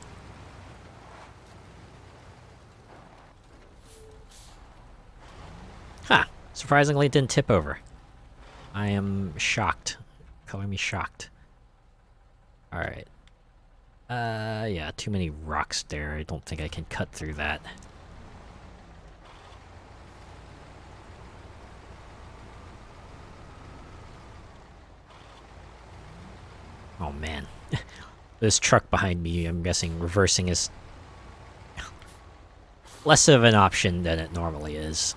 Huh. Surprisingly, it didn't tip over. I am shocked. Color me shocked. Alright. Yeah, too many rocks there. I don't think I can cut through that. Oh, man. This truck behind me, I'm guessing reversing is less of an option than it normally is.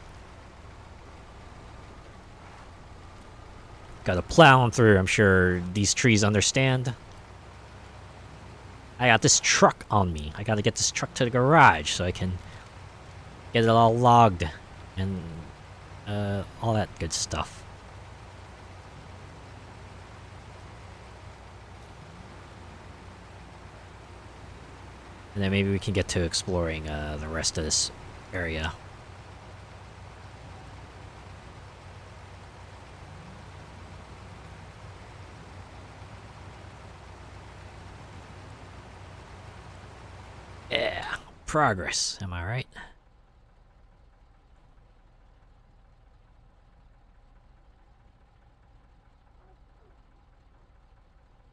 Gotta plow them through. I'm sure these trees understand. I got this truck on me. I gotta get this truck to the garage so I can get it all logged and all that good stuff. And then maybe we can get to exploring the rest of this area. Yeah, progress, am I right?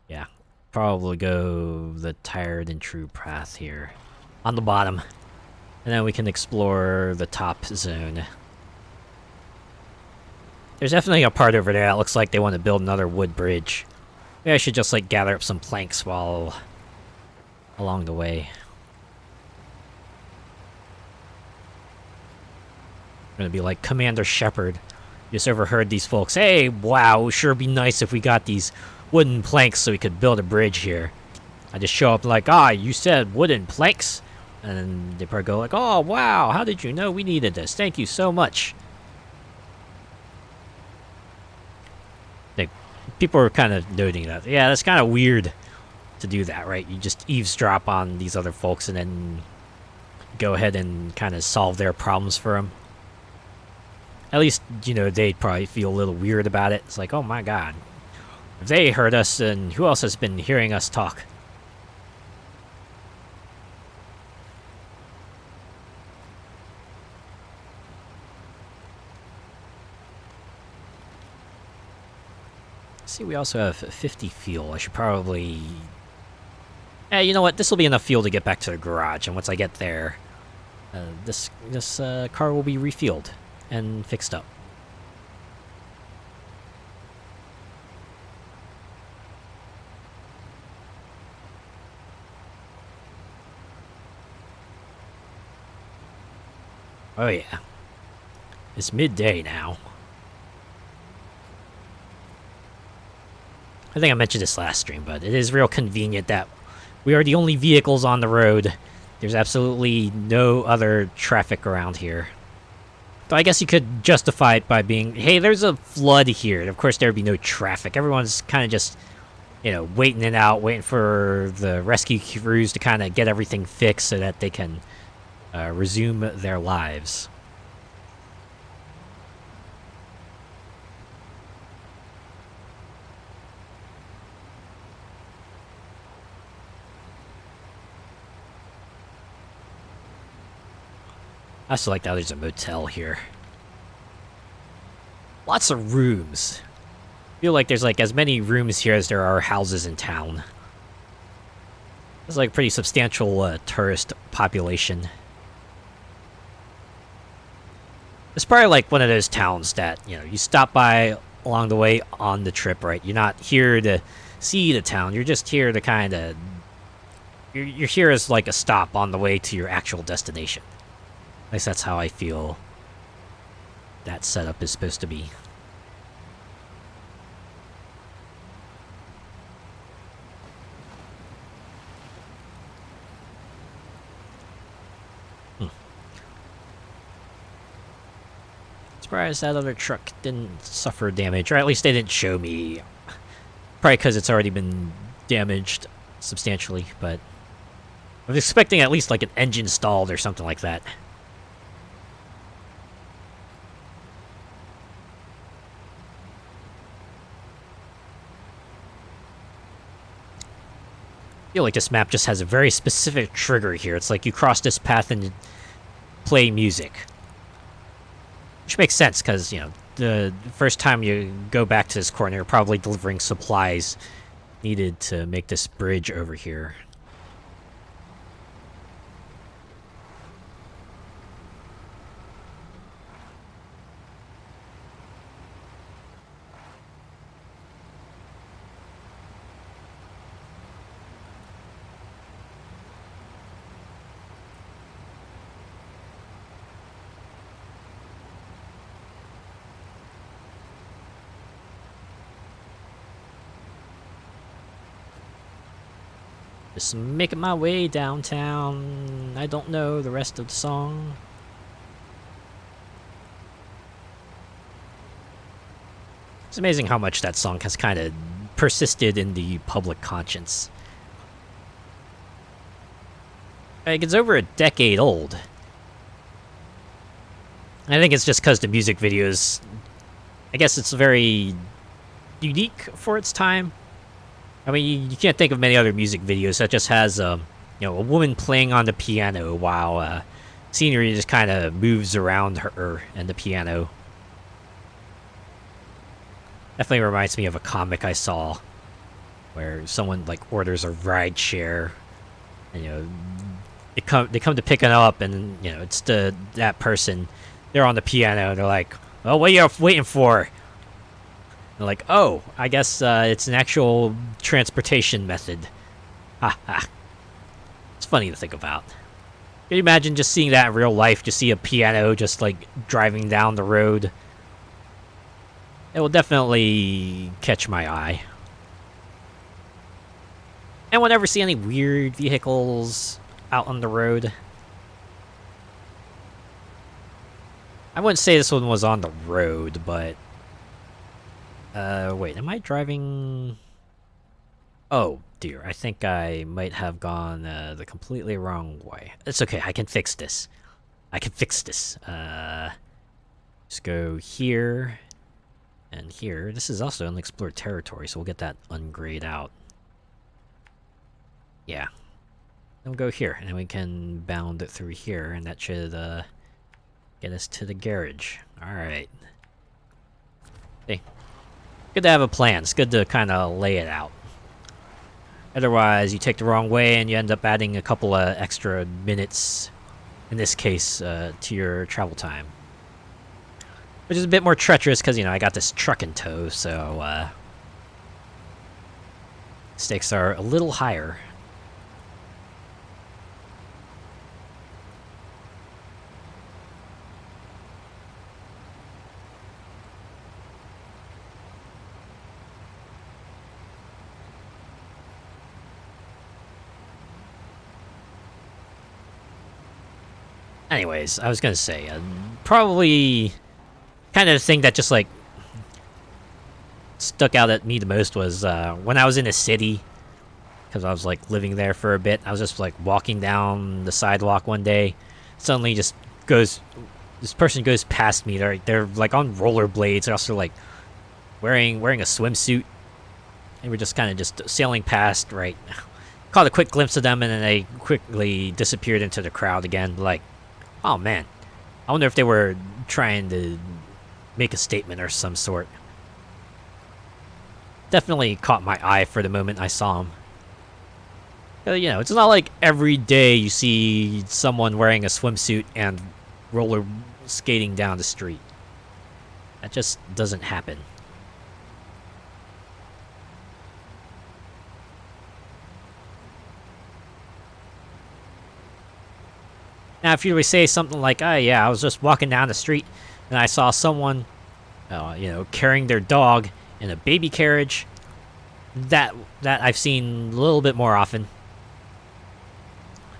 Yeah, probably go the tired and true path here. On the bottom. And then we can explore the top zone. There's definitely a part over there that looks like they want to build another wood bridge. Maybe I should just, like, gather up some planks while along the way. I'm gonna be like Commander Shepard. Just overheard these folks. Hey, wow, it would sure be nice if we got these wooden planks so we could build a bridge here. I just show up like, you said wooden planks? And then they probably go like, oh, wow, how did you know we needed this? Thank you so much. Like, people are kind of noting that. Yeah, that's kind of weird to do that, right? You just eavesdrop on these other folks and then go ahead and kind of solve their problems for them. At least, you know, they'd probably feel a little weird about it. It's like, oh my god. If they heard us, then who else has been hearing us talk? See, we also have 50 fuel. I should probably... you know what? This will be enough fuel to get back to the garage. And once I get there, this car will be refueled and fixed up. Oh yeah. It's midday now. I think I mentioned this last stream, but it is real convenient that we are the only vehicles on the road. There's absolutely no other traffic around here. So I guess you could justify it by being, hey, there's a flood here. And of course, there'd be no traffic. Everyone's kind of just, waiting it out, waiting for the rescue crews to kind of get everything fixed so that they can resume their lives. I also like that there's a motel here. Lots of rooms. I feel like there's like as many rooms here as there are houses in town. It's like a pretty substantial tourist population. It's probably like one of those towns that, you stop by along the way on the trip, right? You're not here to see the town. You're just here to kind of... You're here as like a stop on the way to your actual destination. At least that's how I feel that setup is supposed to be. Surprised that other truck didn't suffer damage, or at least they didn't show me. Probably because it's already been damaged substantially, but I was expecting at least like an engine stalled or something like that. I feel like this map just has a very specific trigger here. It's like you cross this path and play music. Which makes sense, because, the first time you go back to this corner, you're probably delivering supplies needed to make this bridge over here. Just making my way downtown. I don't know the rest of the song. It's amazing how much that song has kind of persisted in the public conscience. Like, it's over a decade old. I think it's just because the music videos... I guess it's very unique for its time. I mean, you can't think of many other music videos that just has, a woman playing on the piano while scenery just kind of moves around her and the piano. Definitely reminds me of a comic I saw where someone like orders a ride share, and they come to pick it up, and it's that person. They're on the piano, and they're like, "Oh, what are you waiting for?" They're like, oh, I guess it's an actual transportation method. Ha ha. It's funny to think about. Can you imagine just seeing that in real life? Just see a piano just like driving down the road. It will definitely catch my eye. Anyone ever see any weird vehicles out on the road? I wouldn't say this one was on the road, but... wait, am I driving... Oh, dear, I think I might have gone the completely wrong way. It's okay, I can fix this. Just go here, and here. This is also unexplored territory, so we'll get that ungrayed out. Yeah. Then we'll go here, and then we can bound it through here, and that should, get us to the garage. Alright. Hey. Good to have a plan. It's good to kind of lay it out. Otherwise, you take the wrong way and you end up adding a couple of extra minutes, in this case, to your travel time. Which is a bit more treacherous because, I got this truck in tow, so, stakes are a little higher. Anyways, I was gonna say, probably kind of the thing that just like stuck out at me the most was when I was in a city, because I was like living there for a bit. I was just like walking down the sidewalk one day. Suddenly, just this person goes past me. They're like on rollerblades. They're also like wearing a swimsuit, and we're just kind of just sailing past. Right, caught a quick glimpse of them, and then they quickly disappeared into the crowd again. Like, oh man, I wonder if they were trying to make a statement or some sort. Definitely caught my eye for the moment I saw him. You know, it's not like every day you see someone wearing a swimsuit and roller skating down the street. That just doesn't happen. Now, if you would say something like, "Oh yeah, I was just walking down the street and I saw someone, you know, carrying their dog in a baby carriage," that I've seen a little bit more often.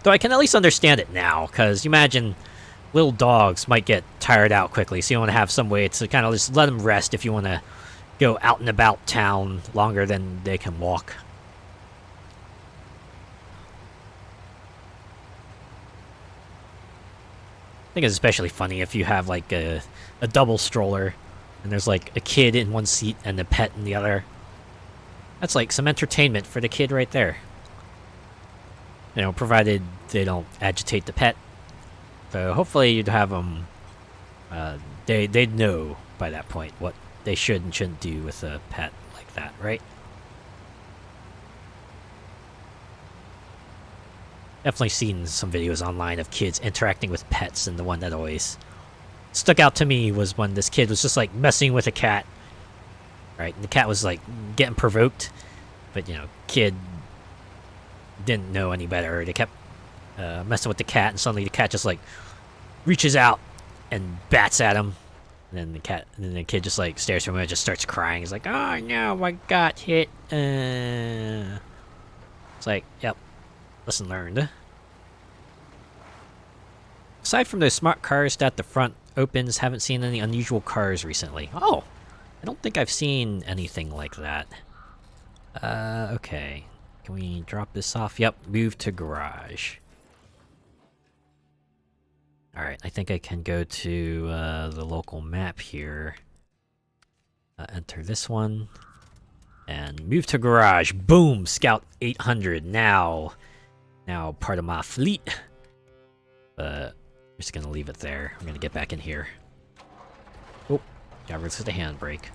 Though I can at least understand it now, because you imagine little dogs might get tired out quickly, so you want to have some way to kind of just let them rest if you want to go out and about town longer than they can walk. I think it's especially funny if you have like a double stroller and there's like a kid in one seat and a pet in the other. That's like some entertainment for the kid right there. You know, provided they don't agitate the pet. So hopefully you'd have them, they'd know by that point what they should and shouldn't do with a pet like that, right? Definitely seen some videos online of kids interacting with pets, and the one that always stuck out to me was when this kid was just like messing with a cat, right? And the cat was like getting provoked, but you know, kid didn't know any better. They kept messing with the cat, and suddenly the cat just like reaches out and bats at him, and then the kid just like stares from him and just starts crying. He's like, "Oh no, I got hit." It's like, yep, lesson learned. Aside from those smart cars that the front opens, haven't seen any unusual cars recently. Oh, I don't think I've seen anything like that. Okay. Can we drop this off? Yep, move to garage. Alright, I think I can go to the local map here. Enter this one. And move to garage. Boom! Scout 800. Now part of my fleet. I'm just gonna leave it there. I'm gonna get back in here. Oh, got rid of the handbrake.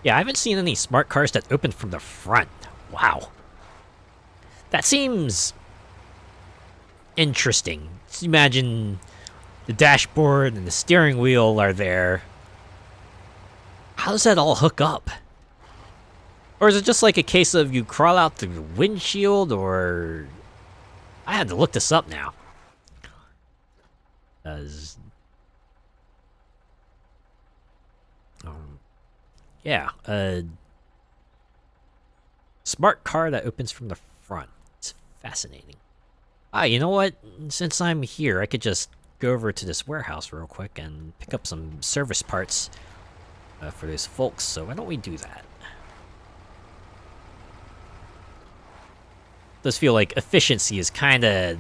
Yeah, I haven't seen any smart cars that open from the front. Wow. That seems interesting. Just imagine the dashboard and the steering wheel are there. How does that all hook up? Or is it just like a case of you crawl out through the windshield, or... I had to look this up now. Yeah, smart car that opens from the front. It's fascinating. You know what? Since I'm here, I could just go over to this warehouse real quick and pick up some service parts for those folks, so why don't we do that? Does feel like efficiency is kind of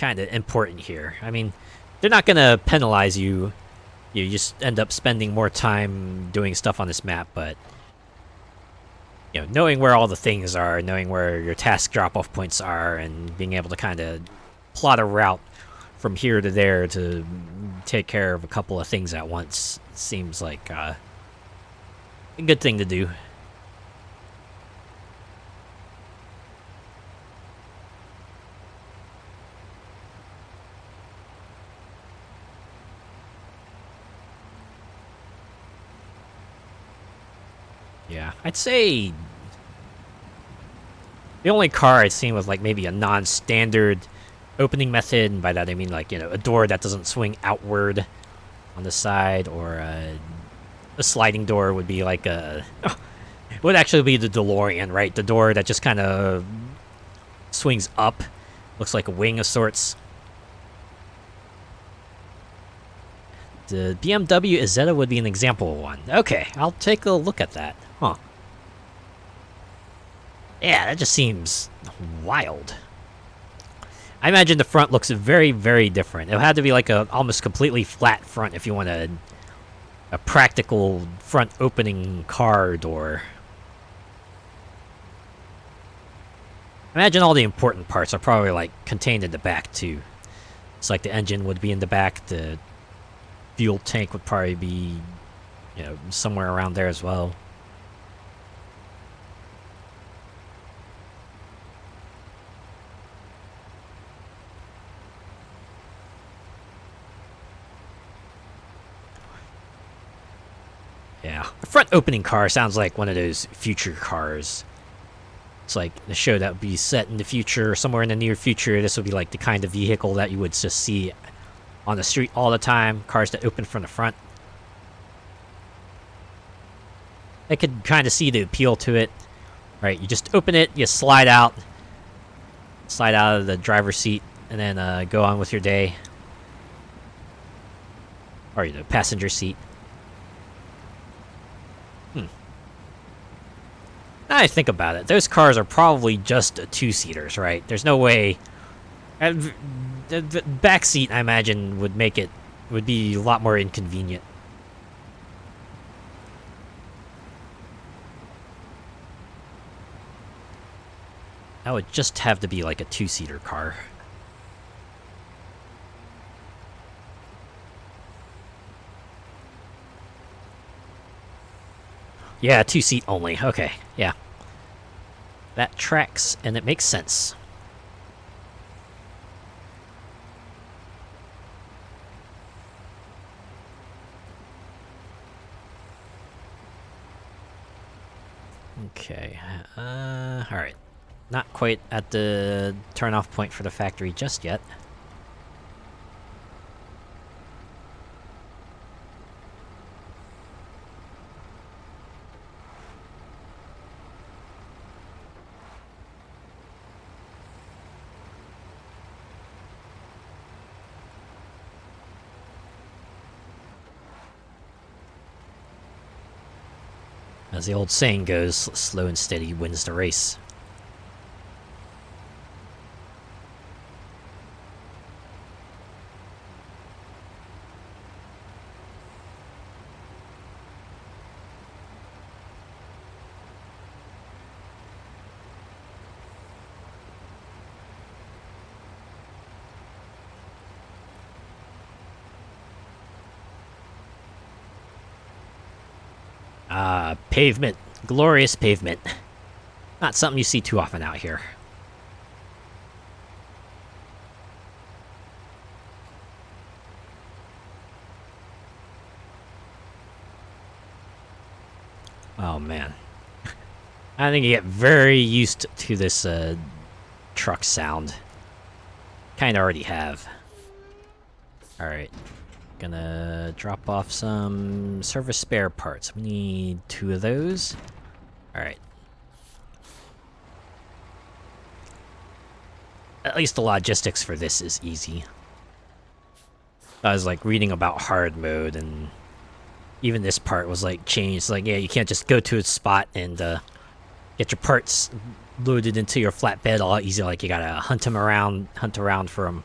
important here. I mean, they're not gonna penalize you. You just end up spending more time doing stuff on this map, but you know, knowing where all the things are, knowing where your task drop-off points are, and being able to kind of plot a route from here to there to take care of a couple of things at once seems like a good thing to do. Yeah, I'd say the only car I'd seen was like maybe a non-standard opening method, and by that I mean like, you know, a door that doesn't swing outward on the side, or a sliding door would be like a... it would actually be the DeLorean, right? The door that just kind of swings up, looks like a wing of sorts. The BMW Isetta would be an example of one. Okay, I'll take a look at that. Huh. Yeah, that just seems wild. I imagine the front looks very, very different. It'll have to be like a almost completely flat front if you want a practical front opening car door. Imagine all the important parts are probably like contained in the back too. It's like the engine would be in the back, the fuel tank would probably be, you know, somewhere around there as well. Yeah, the front opening car sounds like one of those future cars. It's like the show that would be set in the future, somewhere in the near future. This would be like the kind of vehicle that you would just see on the street all the time. Cars that open from the front. I could kind of see the appeal to it. Right, you just open it, you slide out of the driver's seat, and then go on with your day. Or the passenger seat. Now I think about it, those cars are probably just two-seaters, right? There's no way. The back seat, I imagine, would be a lot more inconvenient. That would just have to be like a two-seater car. Yeah, two-seat only. Okay, yeah. That tracks, and it makes sense. Okay, alright. Not quite at the turn-off point for the factory just yet. As the old saying goes, slow and steady wins the race. Pavement. Glorious pavement. Not something you see too often out here. Oh, man. I think you get very used to this truck sound. Kind of already have. Alright. Gonna drop off some service spare parts. We need 2 of those. Alright. At least the logistics for this is easy. I was like reading about hard mode, and even this part was like changed. Like, yeah, you can't just go to a spot and get your parts loaded into your flatbed all easy. Like, you gotta hunt around for them.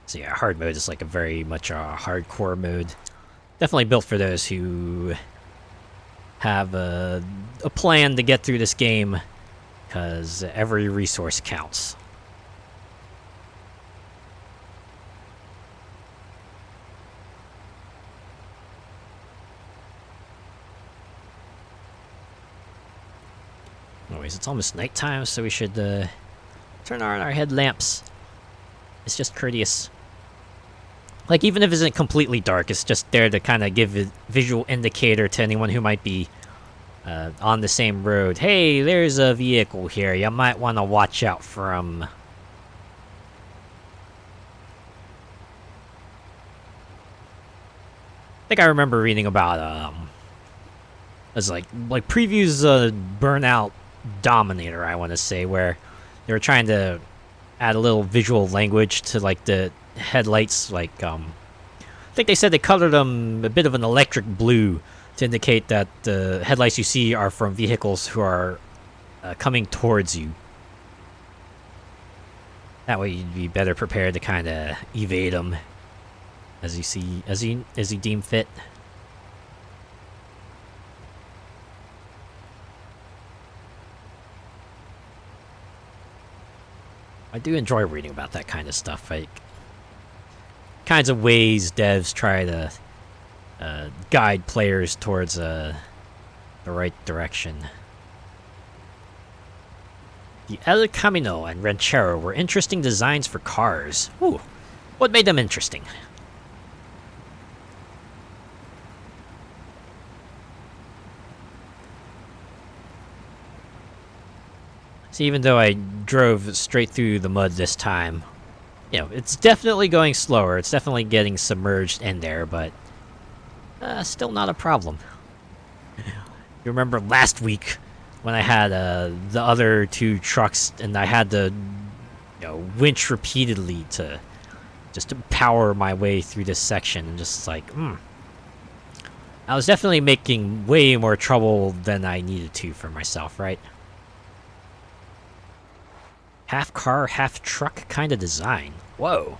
So yeah, hard mode is like a very much a hardcore mode. Definitely built for those who have a plan to get through this game, because every resource counts. Anyways, it's almost nighttime, so we should turn on our headlamps. It's just courteous. Like, even if it isn't completely dark, it's just there to kind of give a visual indicator to anyone who might be on the same road. Hey, there's a vehicle here you might want to watch out from. I think I remember reading about as like previews Burnout Dominator, I want to say, where they were trying to add a little visual language to like the headlights. Like I think they said they colored them a bit of an electric blue to indicate that the headlights you see are from vehicles who are coming towards you. That way you'd be better prepared to kind of evade them as you deem fit. I do enjoy reading about that kind of stuff, like kinds of ways devs try to guide players towards the right direction. The El Camino and Ranchero were interesting designs for cars. Ooh, what made them interesting? See, even though I drove straight through the mud this time, you know, it's definitely going slower. It's definitely getting submerged in there, but still not a problem. You remember last week when I had the other two trucks and I had to, you know, winch repeatedly to just to power my way through this section, and just like, I was definitely making way more trouble than I needed to for myself, right? Half car, half truck kind of design. Whoa.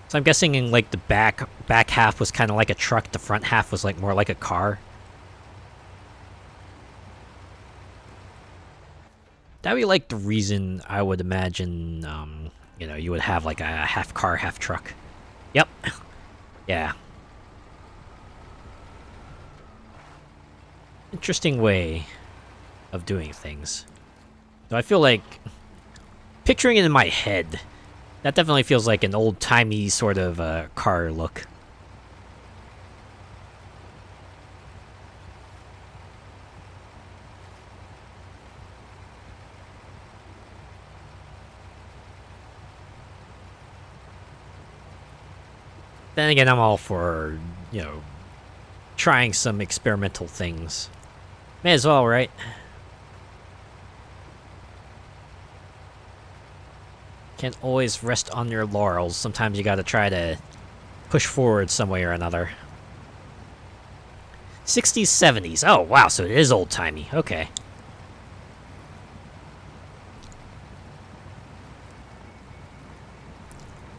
So I'm guessing in like the back half was kind of like a truck, the front half was like more like a car. That'd be like the reason I would imagine, you know, you would have like a half car, half truck. Yep. Yeah. Interesting way of doing things. So I feel like, picturing it in my head, that definitely feels like an old-timey sort of car look. Then again, I'm all for, you know, trying some experimental things. May as well, right? Can't always rest on your laurels. Sometimes you gotta try to push forward some way or another. 60s, 70s. Oh, wow, so it is old-timey. Okay.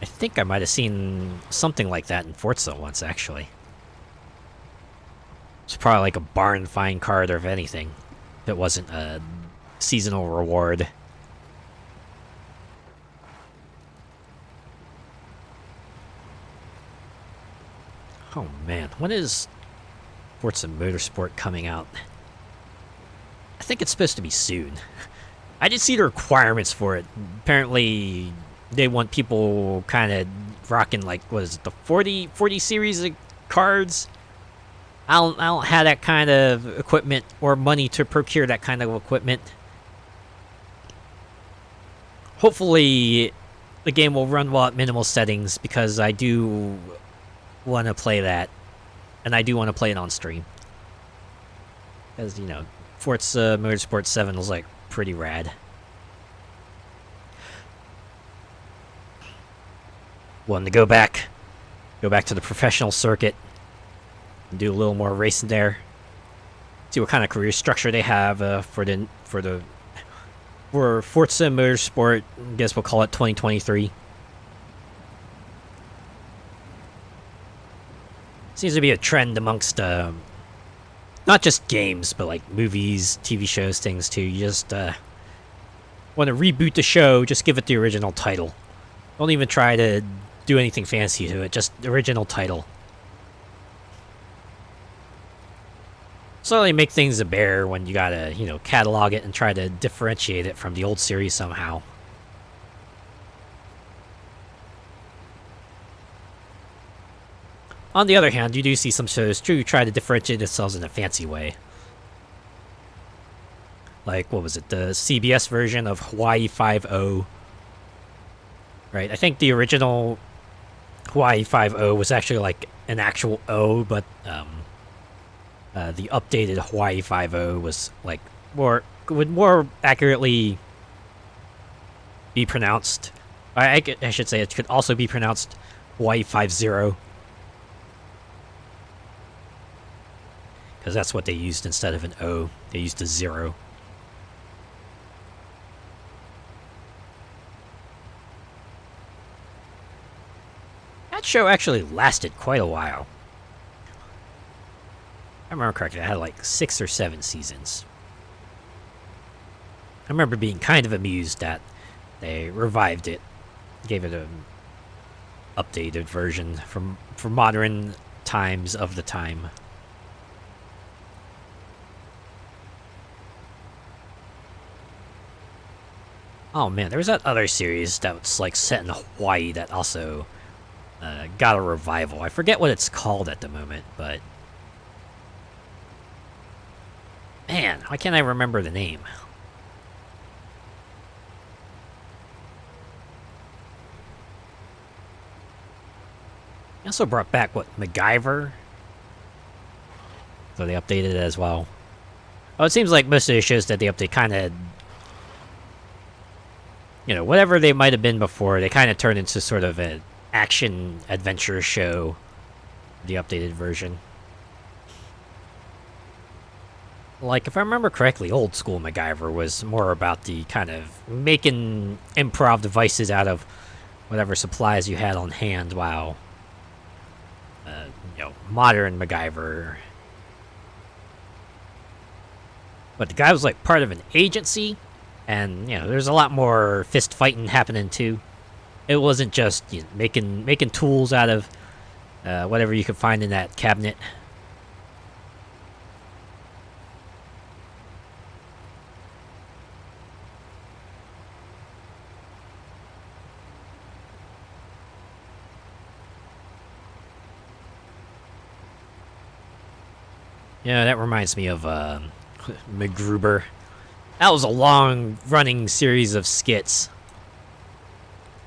I think I might have seen something like that in Forza once, actually. It's probably like a barn find card or if anything. If it wasn't a seasonal reward. Oh man, when is Forza Motorsport coming out? I think it's supposed to be soon. I did see the requirements for it. Apparently, they want people kind of rocking like, what is it, the 40 series of cards? I don't have that kind of equipment or money to procure that kind of equipment. Hopefully, the game will run well at minimal settings because I do want to play that, and I do want to play it on stream. Because, you know, Forza Motorsport 7 was like pretty rad. Wanted to go back to the professional circuit and do a little more racing there. See what kind of career structure they have for Forza Motorsport. I guess we'll call it 2023. Seems to be a trend amongst not just games, but like movies, TV shows, things too. You just want to reboot the show, just give it the original title. Don't even try to do anything fancy to it, just the original title. Slowly make things a bear when you gotta, you know, catalog it and try to differentiate it from the old series somehow. On the other hand, you do see some shows too try to differentiate themselves in a fancy way. Like, what was it, the CBS version of Hawaii 5-0. Right, I think the original Hawaii 5-0 was actually like an actual O, but the updated Hawaii 5-0 was like would more accurately be pronounced. I should say it could also be pronounced Y50. Because that's what they used instead of an O. They used a 0. That show actually lasted quite a while. I remember correctly, it had like 6 or 7 seasons. I remember being kind of amused that they revived it, gave it an updated version for modern times of the time. Oh man, there was that other series that was like set in Hawaii that also got a revival. I forget what it's called at the moment, but man, why can't I remember the name? They also brought back, what, MacGyver? So they updated it as well. Oh, it seems like most of the shows that they update kind of, you know, whatever they might have been before, they kind of turn into sort of an action adventure show, the updated version. Like, if I remember correctly, old school MacGyver was more about the kind of making improv devices out of whatever supplies you had on hand, while you know, modern MacGyver. But the guy was like part of an agency, and you know, there's a lot more fist fighting happening too. It wasn't just, you know, making tools out of whatever you could find in that cabinet. Yeah, that reminds me of MacGruber. That was a long-running series of skits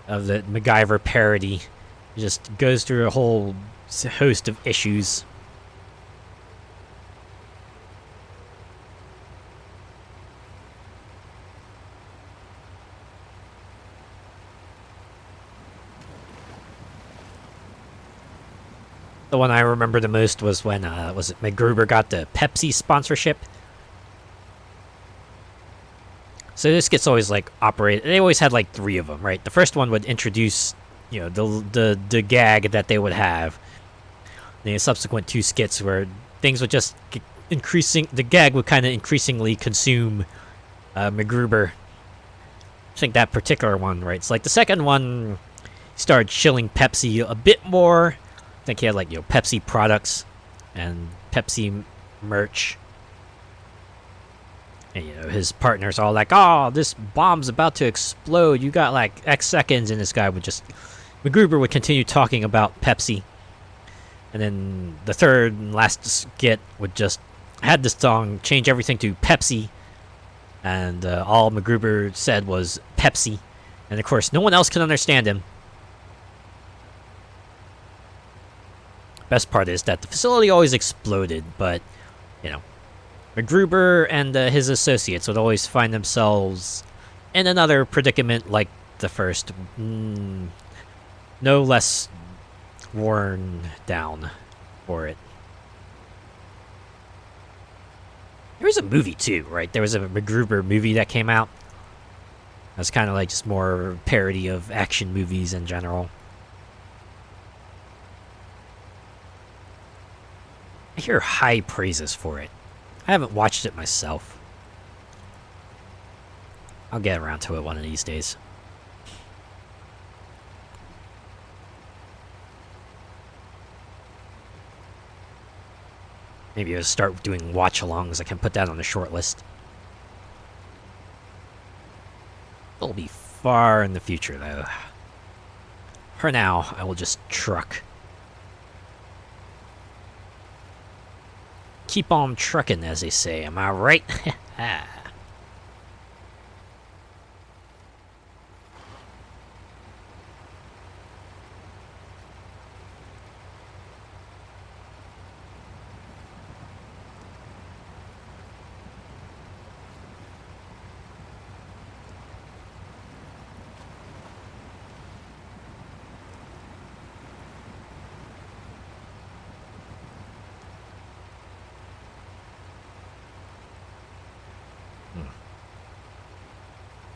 of the MacGyver parody. It just goes through a whole host of issues. The one I remember the most was when, was it MacGruber got the Pepsi sponsorship? So this gets always, like, operated. They always had, like, 3 of them, right? The first one would introduce, you know, the gag that they would have. The subsequent 2 skits where things would just the gag would kind of increasingly consume MacGruber. I think that particular one, right? It's like the second one started shilling Pepsi a bit more. I think he had, like, you know, Pepsi products and Pepsi merch. And, you know, his partner's all like, oh, this bomb's about to explode. You got, like, X seconds. And this guy would just... MacGruber would continue talking about Pepsi. And then the third and last skit would just... had this song change everything to Pepsi. And all MacGruber said was Pepsi. And, of course, no one else could understand him. Best part is that the facility always exploded, but, you know, MacGruber and his associates would always find themselves in another predicament like the first. No less worn down for it. There was a movie too, right? There was a MacGruber movie that came out. It was kind of like just more parody of action movies in general. I hear high praises for it. I haven't watched it myself. I'll get around to it one of these days. Maybe I'll start doing watch-alongs. I can put that on the short list. It'll be far in the future, though. For now, I will just truck. Keep on trucking, as they say. Am I right?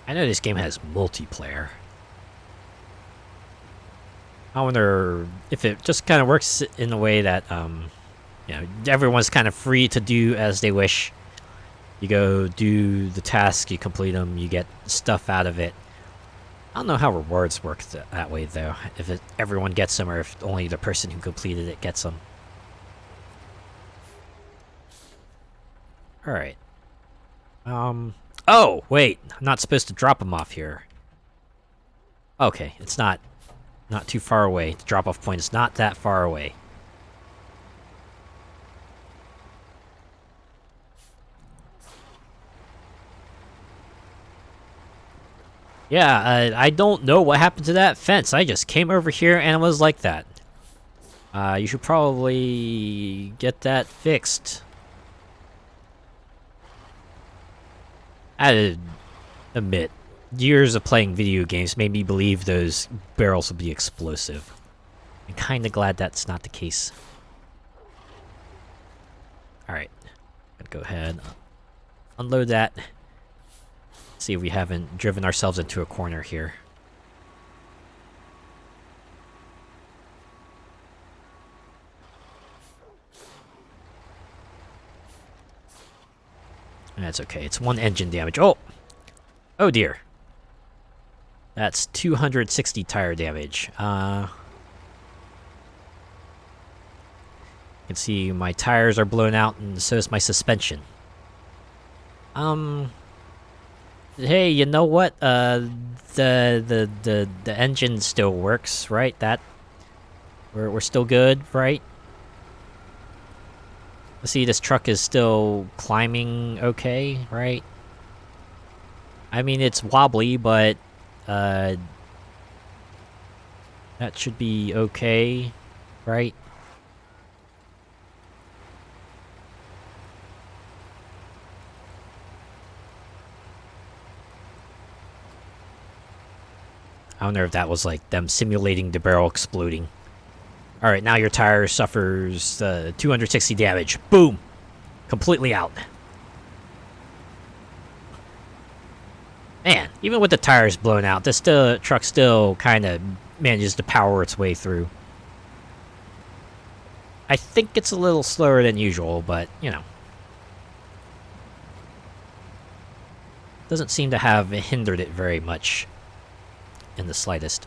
I know this game has multiplayer. I wonder if it just kind of works in a way that, you know, everyone's kind of free to do as they wish. You go do the task, you complete them, you get stuff out of it. I don't know how rewards work that way, though. If everyone gets them, or if only the person who completed it gets them. Alright. Oh, wait. I'm not supposed to drop them off here. Okay, it's not too far away. The drop-off point is not that far away. Yeah, I don't know what happened to that fence. I just came over here and it was like that. You should probably get that fixed. I admit, years of playing video games made me believe those barrels would be explosive. I'm kinda glad that's not the case. Alright. Gotta go ahead, unload that. See if we haven't driven ourselves into a corner here. That's okay, it's one engine damage. Oh! Oh dear. That's 260 tire damage. You can see my tires are blown out, and so is my suspension. Hey, you know what? The engine still works, right? We're still good, right? Let's see, this truck is still climbing okay, right? I mean, it's wobbly, but that should be okay, right? I wonder if that was like them simulating the barrel exploding. Alright, now your tire suffers 260 damage. Boom! Completely out. Man, even with the tires blown out, this truck still kind of manages to power its way through. I think it's a little slower than usual, but, you know. Doesn't seem to have hindered it very much in the slightest.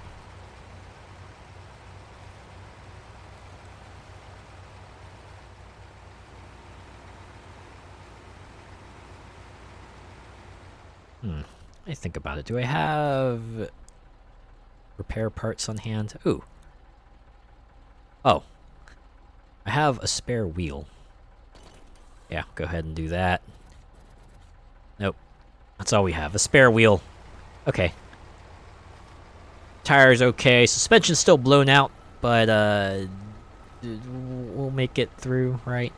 I think about it. Do I have repair parts on hand? Ooh. Oh. I have a spare wheel. Yeah, go ahead and do that. Nope. That's all we have. A spare wheel. Okay. Tire's okay. Suspension's still blown out, but we'll make it through, right?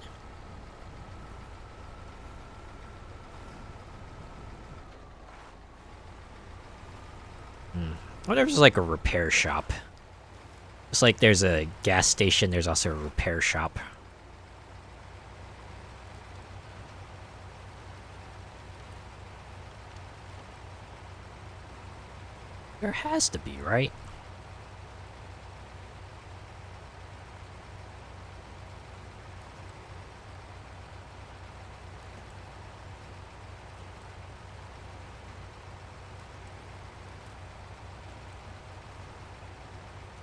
I wonder if there's like a repair shop. It's like there's a gas station, there's also a repair shop. There has to be, right?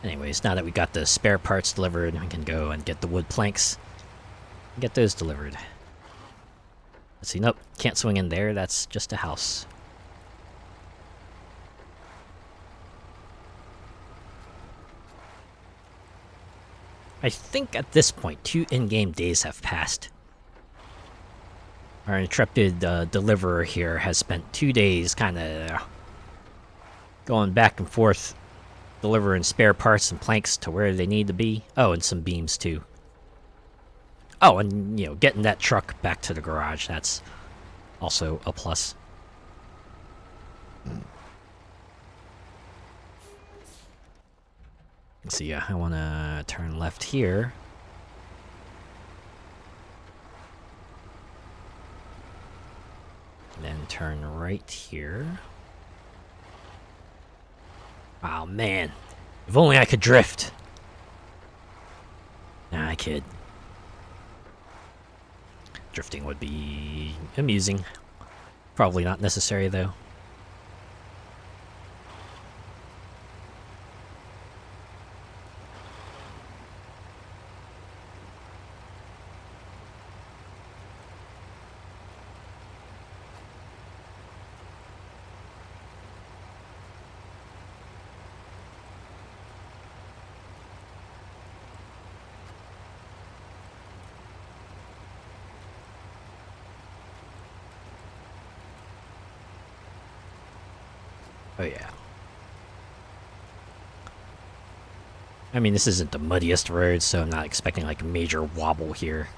Anyways, now that we got the spare parts delivered, we can go and get the wood planks. Get those delivered. Let's see, nope, can't swing in there, that's just a house. I think at this point, 2 in-game days have passed. Our intrepid deliverer here has spent 2 days kind of going back and forth, delivering spare parts and planks to where they need to be. Oh, and some beams too. Oh, and, you know, getting that truck back to the garage, that's also a plus. So yeah, I want to turn left here. Then turn right here. Oh man, if only I could drift. Nah, I kid. Drifting would be amusing. Probably not necessary though. Oh yeah. I mean, this isn't the muddiest road, so I'm not expecting like a major wobble here.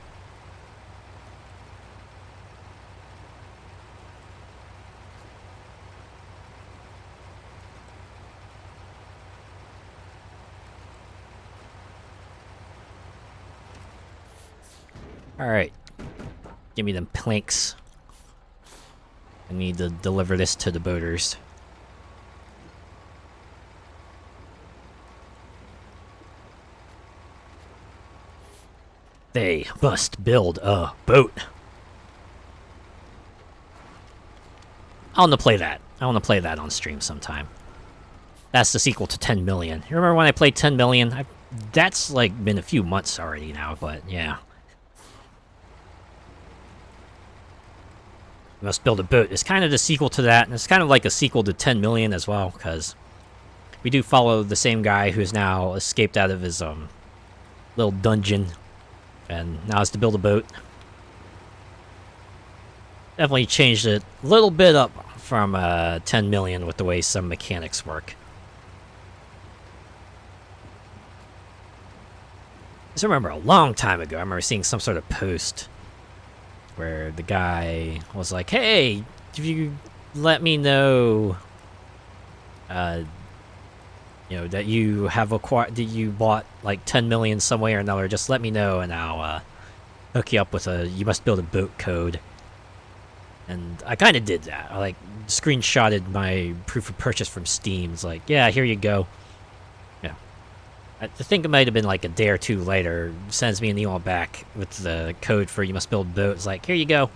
Alright. Give me them planks. I need to deliver this to the boaters. They must build a boat. I want to play that. I want to play that on stream sometime. That's the sequel to 10 million. You remember when I played 10 million? That's like been a few months already now, but yeah. We must build a boat. It's kind of the sequel to that, and it's kind of like a sequel to 10 million as well, because we do follow the same guy who's now escaped out of his little dungeon, and now has to build a boat. Definitely changed it a little bit up from 10 million with the way some mechanics work. I remember a long time ago, I remember seeing some sort of post where the guy was like, hey, if you let me know, you know, that you have acquired, that you bought like 10 million some way or another, just let me know and I'll hook you up with a, you must build a boat code. And I kind of did that. I like screenshotted my proof of purchase from Steam. It's like, yeah, here you go. Yeah. I think it might have been like a day or two later, sends me an email back with the code for you must build a boat. It's like, here you go.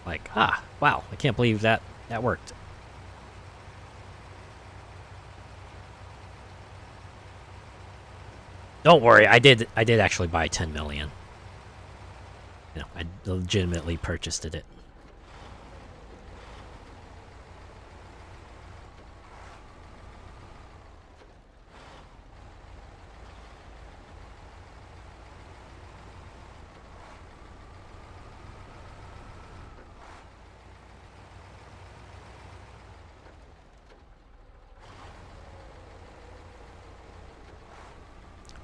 Like, ah, wow, I can't believe that worked. Don't worry, I did actually buy 10 million. You know, I legitimately purchased it.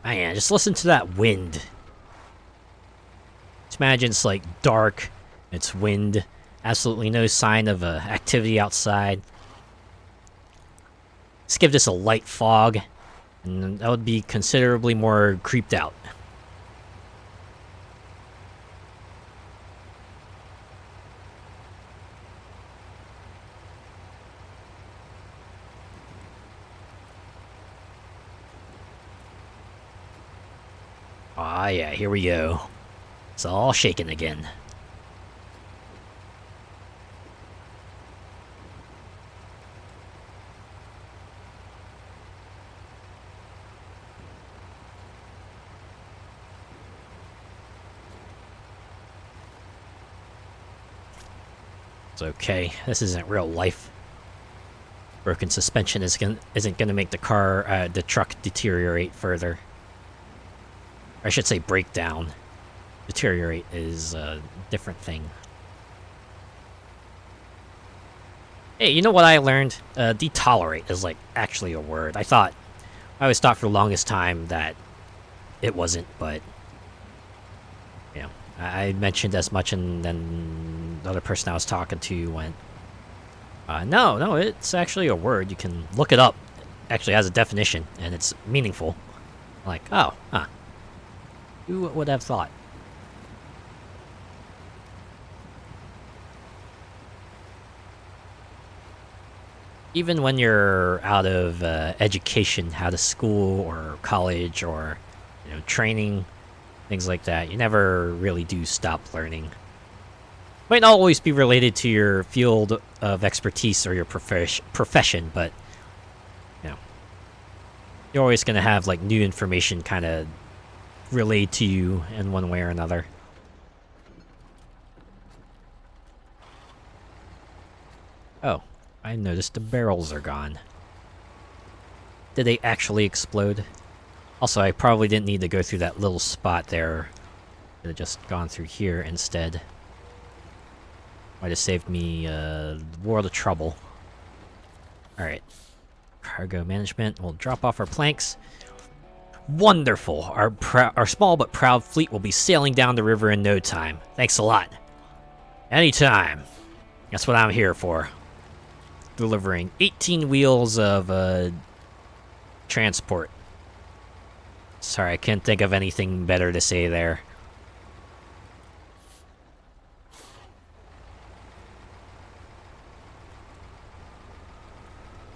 Man, just listen to that wind. Just imagine it's like dark, it's wind, absolutely no sign of activity outside. Let's give this a light fog, and that would be considerably more creeped out. Ah, yeah, here we go. It's all shaking again. It's okay. This isn't real life. Broken suspension isn't gonna make the truck deteriorate further. I should say break down. Deteriorate is a different thing. Hey, you know what I learned? Detolerate is like actually a word. I always thought for the longest time that it wasn't, but you know, I mentioned as much, and then the other person I was talking to went, no, it's actually a word. You can look it up. It actually has a definition, and it's meaningful. I'm like, oh, huh. Who would have thought? even when you're out of education, out of school or college or training, things like that, you never really do stop learning. Might not always be related to your field of expertise or your profession, but you're always gonna have like new information kind of relayed to you in one way or another. Oh, I noticed the barrels are gone. Did they actually explode? Also, I probably didn't need to go through that little spot there. Could have just gone through here instead. Might have saved me a world of trouble. Alright. Cargo management. We'll drop off our planks. Wonderful! Our small but proud fleet will be sailing down the river in no time. Thanks a lot. Anytime. That's what I'm here for. Delivering 18 wheels of transport. Sorry, I can't think of anything better to say there.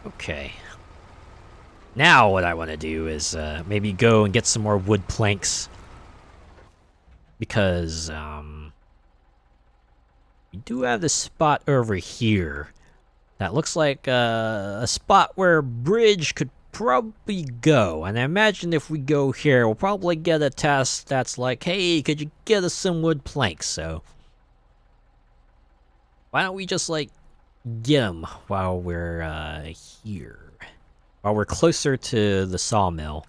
Okay. Now what I want to do is maybe go and get some more wood planks. Because we do have this spot over here that looks like a spot where a bridge could probably go. And I imagine if we go here, we'll probably get a task that's like, hey, could you get us some wood planks? So why don't we just like get them while we're here? While we're closer to the sawmill.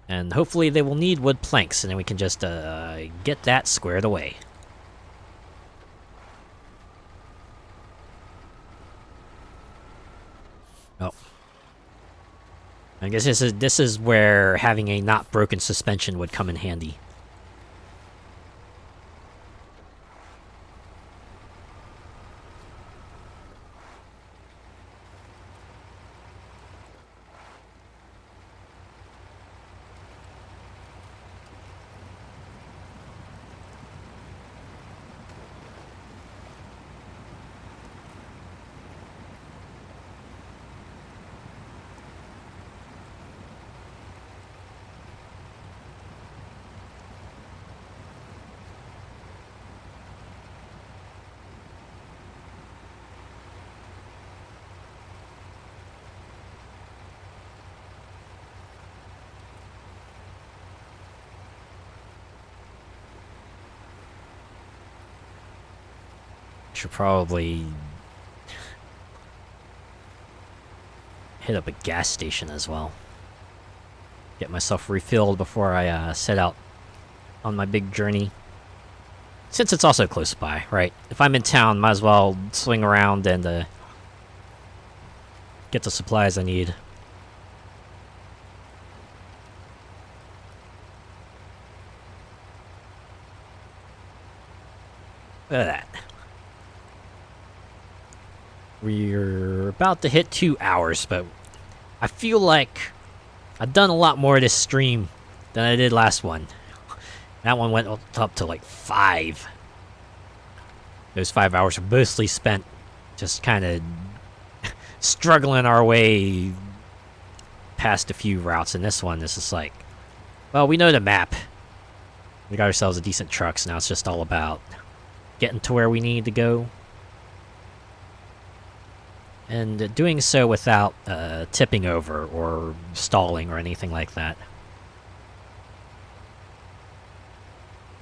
And hopefully they will need wood planks, and then we can just get that squared away. Oh. I guess this is where having a not broken suspension would come in handy. Should probably hit up a gas station as well. Get myself refilled before I set out on my big journey. Since it's also close by, right? If I'm in town, might as well swing around and get the supplies I need. Look at that. We're about to hit 2 hours, but I feel like I've done a lot more this stream than I did last one. That one went up to like 5. Those 5 hours are mostly spent just kind of struggling our way past a few routes, and this one is just like, well, we know the map. We got ourselves a decent truck, so now it's just all about getting to where we need to go. And doing so without tipping over or stalling or anything like that.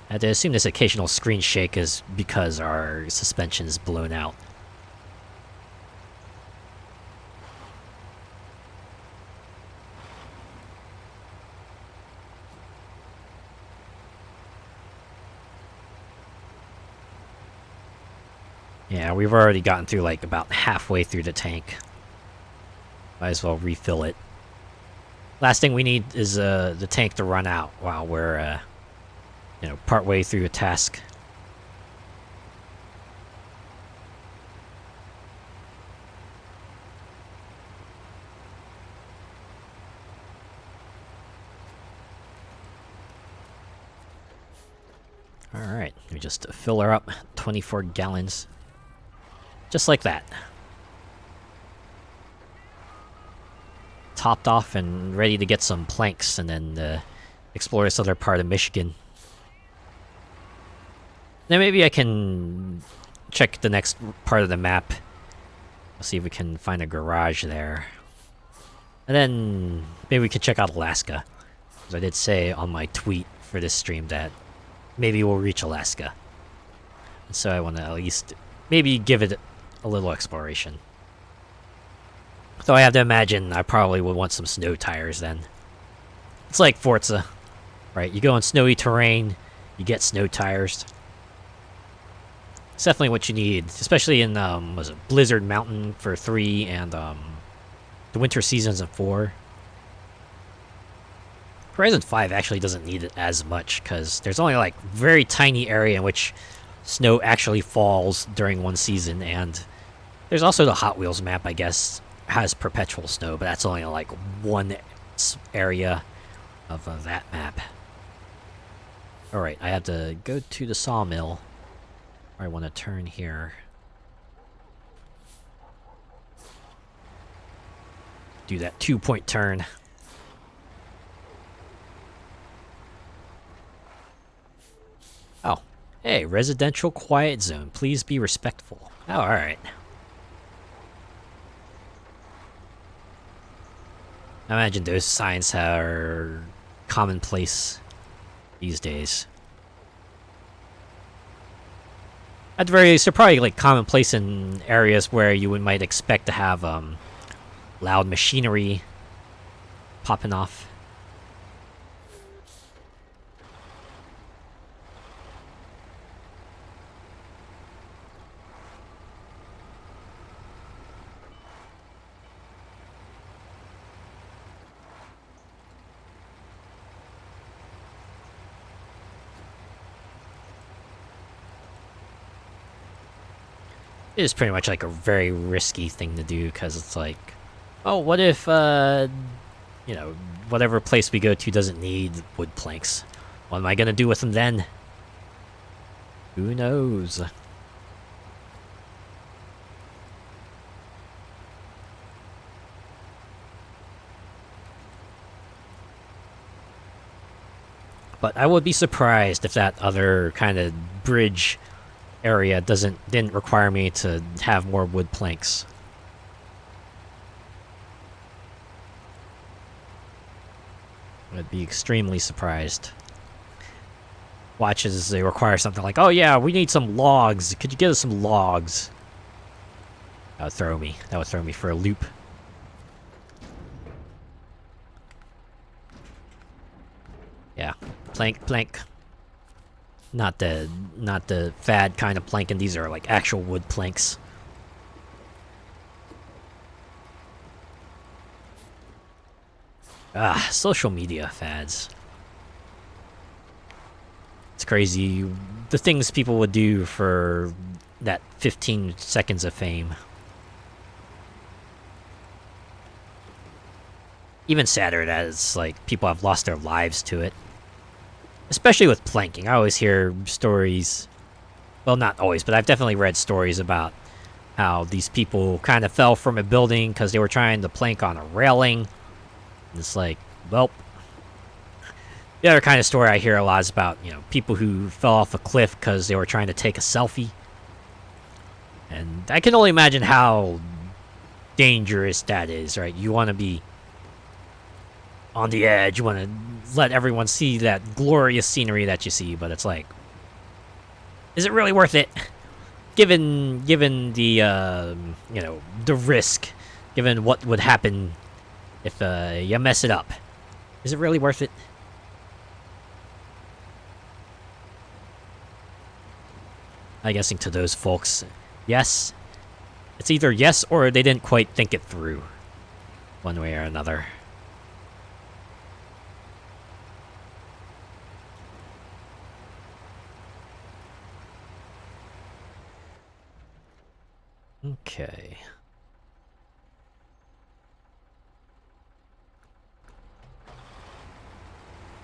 I had to assume this occasional screen shake is because our suspension is blown out. Yeah, we've already gotten through like about halfway through the tank. Might as well refill it. Last thing we need is the tank to run out while we're partway through a task. Alright, we just fill her up, 24 gallons. Just like that. topped off and ready to get some planks and then explore this other part of Michigan. Then maybe I can check the next part of the map. We'll see if we can find a garage there. And then maybe we can check out Alaska. Because I did say on my tweet for this stream that maybe we'll reach Alaska. And so I want to at least maybe give it a little exploration. Though I have to imagine I probably would want some snow tires then. It's like Forza, right? You go on snowy terrain, you get snow tires. It's definitely what you need, especially in was it Blizzard Mountain for 3 and the winter seasons in 4. Horizon 5 actually doesn't need it as much because there's only like very tiny area in which snow actually falls during one season, and there's also the Hot Wheels map, I guess, has perpetual snow, but that's only like one area of that map. Alright, I have to go to the sawmill. I want to turn here. Do that 2-point turn. Oh. Hey, residential quiet zone. Please be respectful. Oh, alright. I imagine those signs are commonplace these days. At the very least, they're probably like commonplace in areas where you might expect to have loud machinery popping off. It is pretty much like a very risky thing to do, because it's like, oh, what if, you know, whatever place we go to doesn't need wood planks? What am I gonna do with them then? Who knows? But I would be surprised if that other kind of bridge area didn't require me to have more wood planks. I'd be extremely surprised. Watch as they require something like, oh yeah, we need some logs. Could you get us some logs? That would throw me. That would throw me for a loop. Yeah, plank. Not the fad kind of planking. These are like actual wood planks. Ah, social media fads. It's crazy the things people would do for that 15 seconds of fame. Even sadder that it's like people have lost their lives to it. Especially with planking. I always hear stories, well, not always, but I've definitely read stories about how these people kind of fell from a building because they were trying to plank on a railing. And it's like, well, the other kind of story I hear a lot is about, you know, people who fell off a cliff because they were trying to take a selfie. And I can only imagine how dangerous that is, right? You want to be on the edge, you want to let everyone see that glorious scenery that you see, but it's like, is it really worth it? Given the, you know, the risk, given what would happen if you mess it up. Is it really worth it? I'm guessing to those folks, yes. It's either yes or they didn't quite think it through, one way or another. Okay.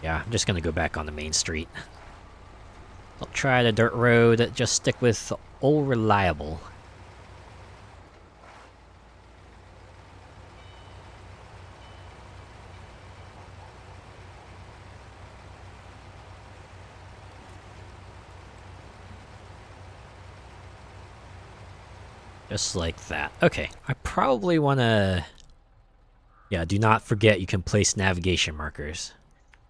Yeah, I'm just gonna go back on the main street. Don't try the dirt road, just stick with Old Reliable. Just like that. Okay, I probably want to... Yeah, do not forget you can place navigation markers.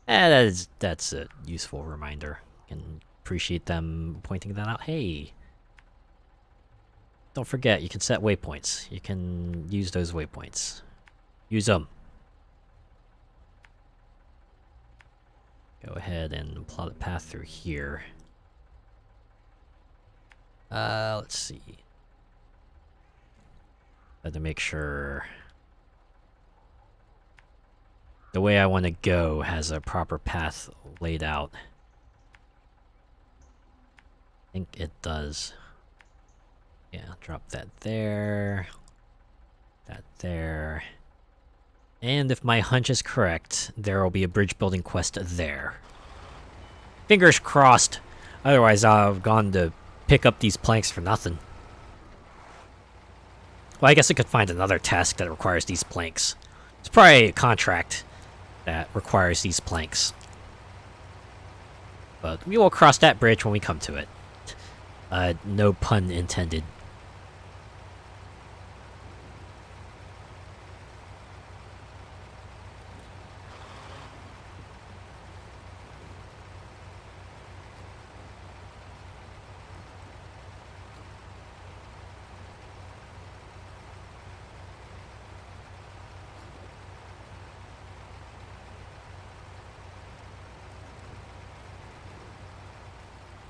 That's a useful reminder. Can appreciate them pointing that out. Hey, don't forget you can set waypoints. You can use those waypoints. Use them. Go ahead and plot a path through here. Let's see. Had to make sure the way I want to go has a proper path laid out. I think it does. Yeah, drop that there. That there. And if my hunch is correct, there will be a bridge building quest there. Fingers crossed. Otherwise, I've gone to pick up these planks for nothing. Well, I guess I could find another task that requires these planks. It's probably a contract that requires these planks. But we will cross that bridge when we come to it. No pun intended.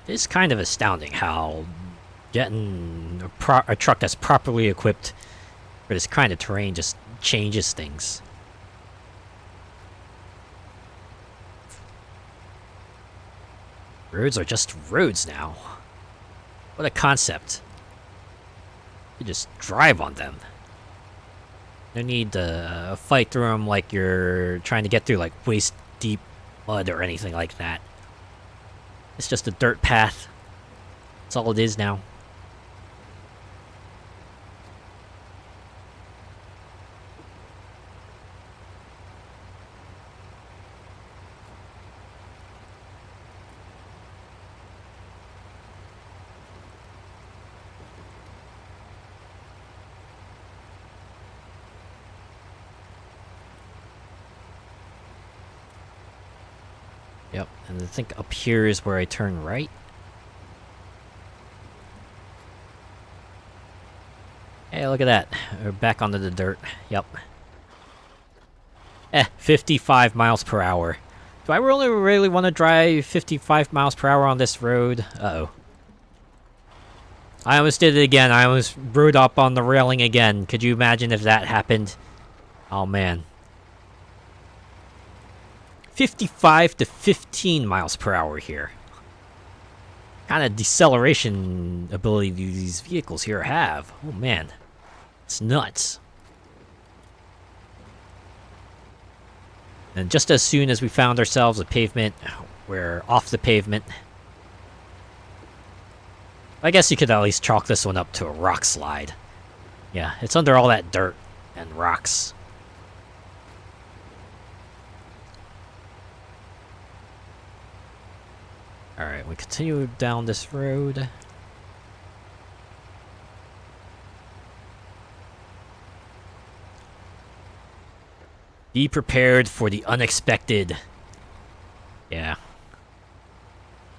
It's kind of astounding how getting a truck that's properly equipped for this kind of terrain just changes things. Roads are just roads now. What a concept. You just drive on them. No need to fight through them like you're trying to get through like waist-deep mud or anything like that. It's just a dirt path. That's all it is now. Yep, and I think up here is where I turn right. Hey, look at that. We're back onto the dirt. Yep. 55 miles per hour. Do I really want to drive 55 miles per hour on this road? Uh-oh. I almost did it again. I almost rode up on the railing again. Could you imagine if that happened? Oh, man. 55 to 15 miles per hour here. Kind of deceleration ability do these vehicles here have? Oh man, it's nuts. And just as soon as we found ourselves a pavement, we're off the pavement. I guess you could at least chalk this one up to a rock slide. Yeah, it's under all that dirt and rocks. Alright, we continue down this road. Be prepared for the unexpected. Yeah.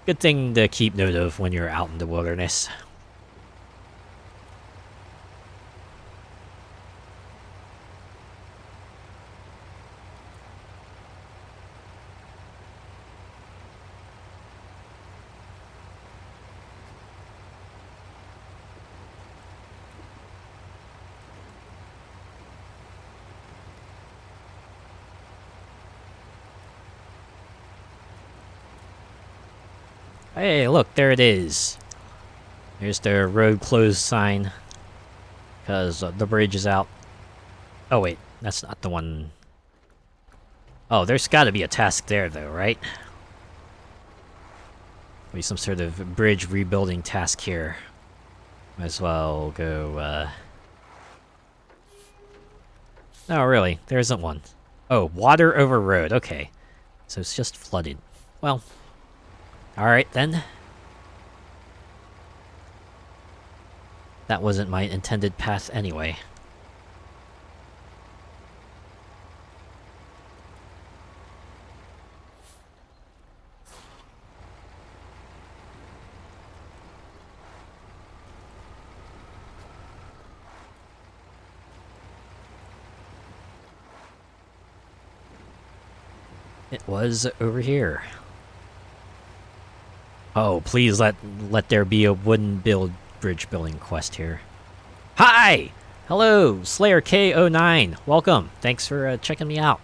Good thing to keep note of when you're out in the wilderness. Hey, look, there it is. There's the road closed sign. Because the bridge is out. Oh, wait, that's not the one. Oh, there's gotta be a task there, though, right? Maybe some sort of bridge rebuilding task here. Might as well go, No, really, there isn't one. Oh, water over road, okay. So it's just flooded. Well... Alright, then. That wasn't my intended path anyway. It was over here. Oh, please let there be a wooden bridge building quest here. Hi! Hello, Slayer K09. Welcome. Thanks for checking me out.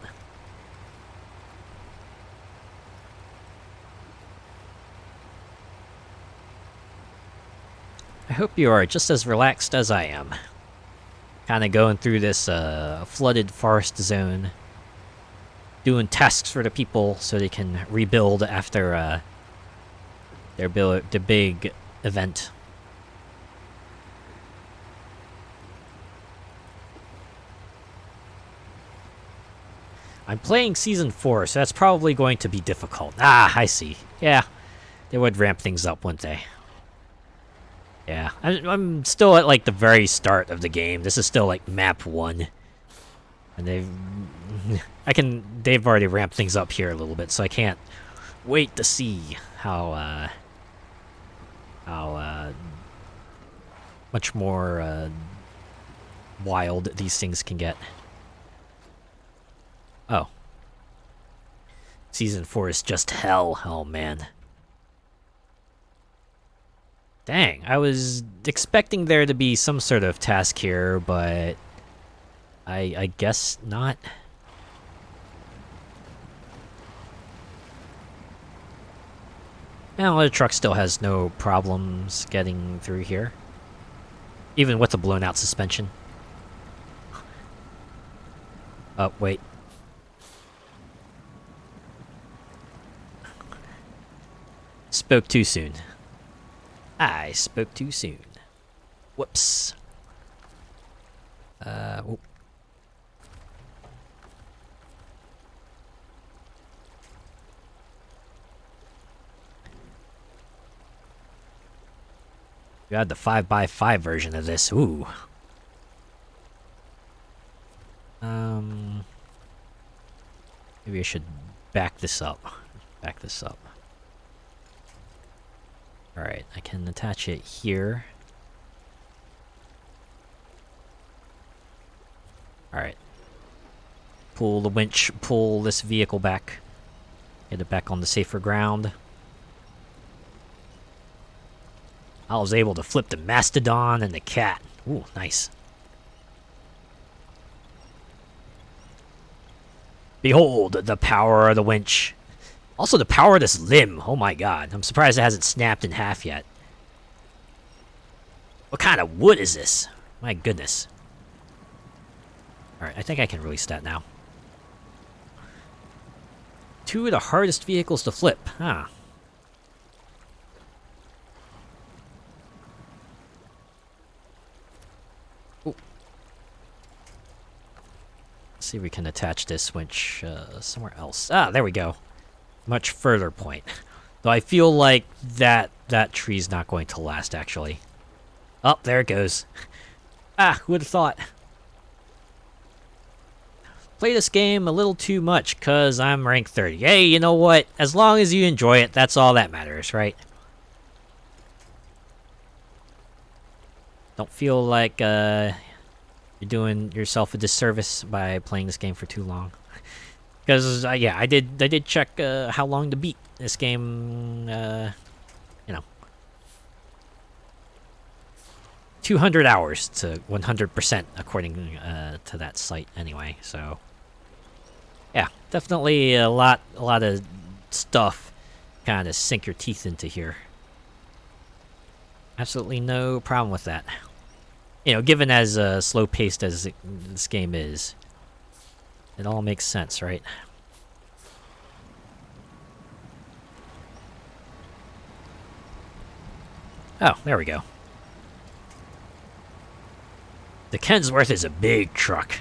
I hope you are just as relaxed as I am. Kind of going through this flooded forest zone. Doing tasks for the people so they can rebuild after the big event. I'm playing Season 4, so that's probably going to be difficult. Ah, I see. Yeah, they would ramp things up, wouldn't they? Yeah, I'm still at, like, the very start of the game. This is still, like, map 1. And they've already ramped things up here a little bit, so I can't wait to see how much more wild these things can get. Oh. Season 4 is just hell. Oh, man. Dang, I was expecting there to be some sort of task here, but I guess not. Well, the truck still has no problems getting through here. Even with the blown out suspension. Oh, wait. Spoke too soon. I spoke too soon. Whoops. Oh. You had the 5x5 version of this. Ooh. Maybe I should back this up. Back this up. Alright, I can attach it here. Alright. Pull the winch, pull this vehicle back. Get it back on the safer ground. I was able to flip the mastodon and the cat. Ooh, nice. Behold the power of the winch. Also the power of this limb. Oh my god. I'm surprised it hasn't snapped in half yet. What kind of wood is this? My goodness. Alright, I think I can release that now. 2 of the hardest vehicles to flip. Huh. Ooh. Let's see if we can attach this winch somewhere else. Ah, there we go. Much further point. Though I feel like that tree's not going to last, actually. Oh, there it goes. Ah, who would have thought? Play this game a little too much, cause I'm rank 30. Hey, you know what? As long as you enjoy it, that's all that matters, right? Don't feel like you're doing yourself a disservice by playing this game for too long. Because yeah, I did check how long to beat this game. You know, 200 hours to 100% according to that site. Anyway, so yeah, definitely a lot of stuff kind of sink your teeth into here. Absolutely no problem with that. You know, given as slow-paced as this game is. It all makes sense, right? Oh, there we go. The Kensworth is a big truck.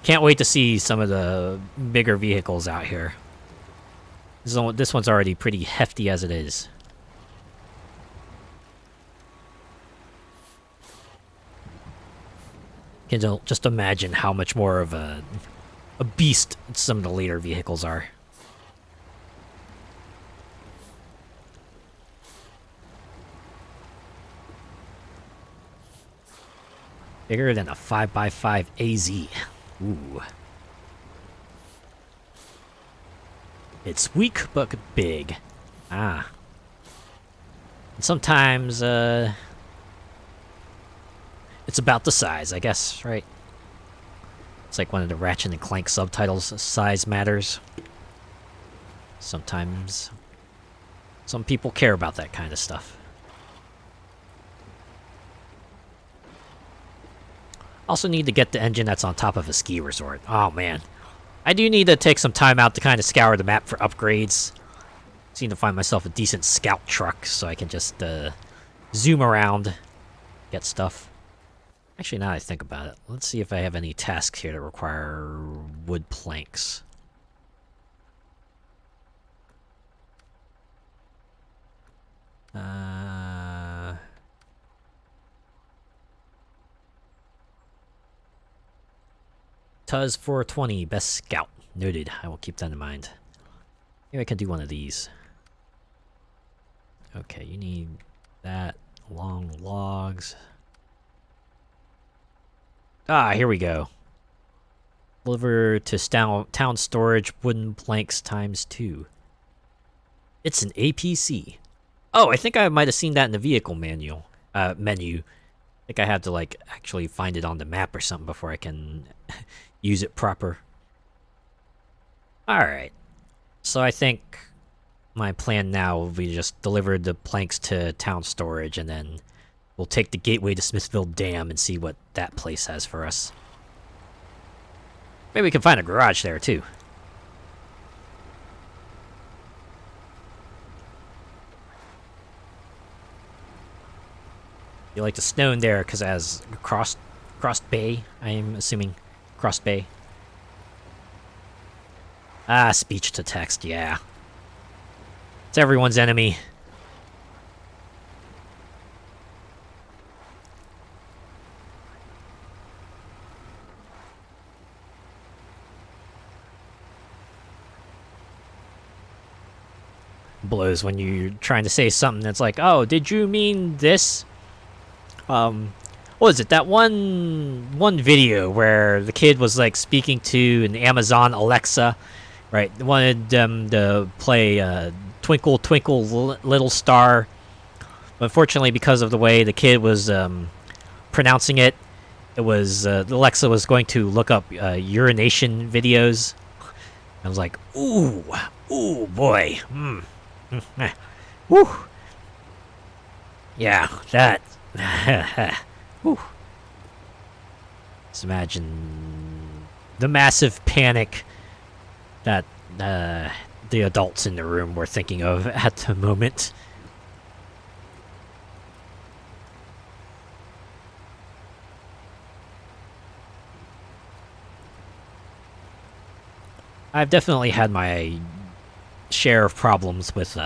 Can't wait to see some of the bigger vehicles out here. This one's already pretty hefty as it is. Can just imagine how much more of a beast some of the later vehicles are. Bigger than a 5x5 AZ. Ooh. It's weak, but big. Ah. And sometimes, it's about the size, I guess, right? It's like one of the Ratchet and Clank subtitles, size matters. Sometimes, some people care about that kind of stuff. Also need to get the engine that's on top of a ski resort. Oh man. I do need to take some time out to kind of scour the map for upgrades. Just need to find myself a decent scout truck so I can just zoom around, get stuff. Actually, now that I think about it, let's see if I have any tasks here that require wood planks. Tuz 420, best scout. Noted. I will keep that in mind. Maybe I can do one of these. Okay, you need that. Long logs. Ah, here we go. Deliver to town storage wooden planks ×2. It's an APC. Oh, I think I might have seen that in the vehicle menu. I think I have to like actually find it on the map or something before I can use it proper. Alright. So I think my plan now will be just deliver the planks to town storage and then we'll take the gateway to Smithville Dam and see what that place has for us. Maybe we can find a garage there too. You like the snow in there because it has crossed bay, I'm assuming. Crossed bay. Ah, speech to text, yeah. It's everyone's enemy. Blows when you're trying to say something that's like, oh, did you mean this? What was it? That one video where the kid was like speaking to an Amazon Alexa, right? Wanted them to play Twinkle Twinkle Little Star. But unfortunately, because of the way the kid was pronouncing it, it was Alexa was going to look up urination videos. I was like, ooh boy, woo, yeah, that. Whew. Just imagine the massive panic that the adults in the room were thinking of at the moment. I've definitely had my share of problems with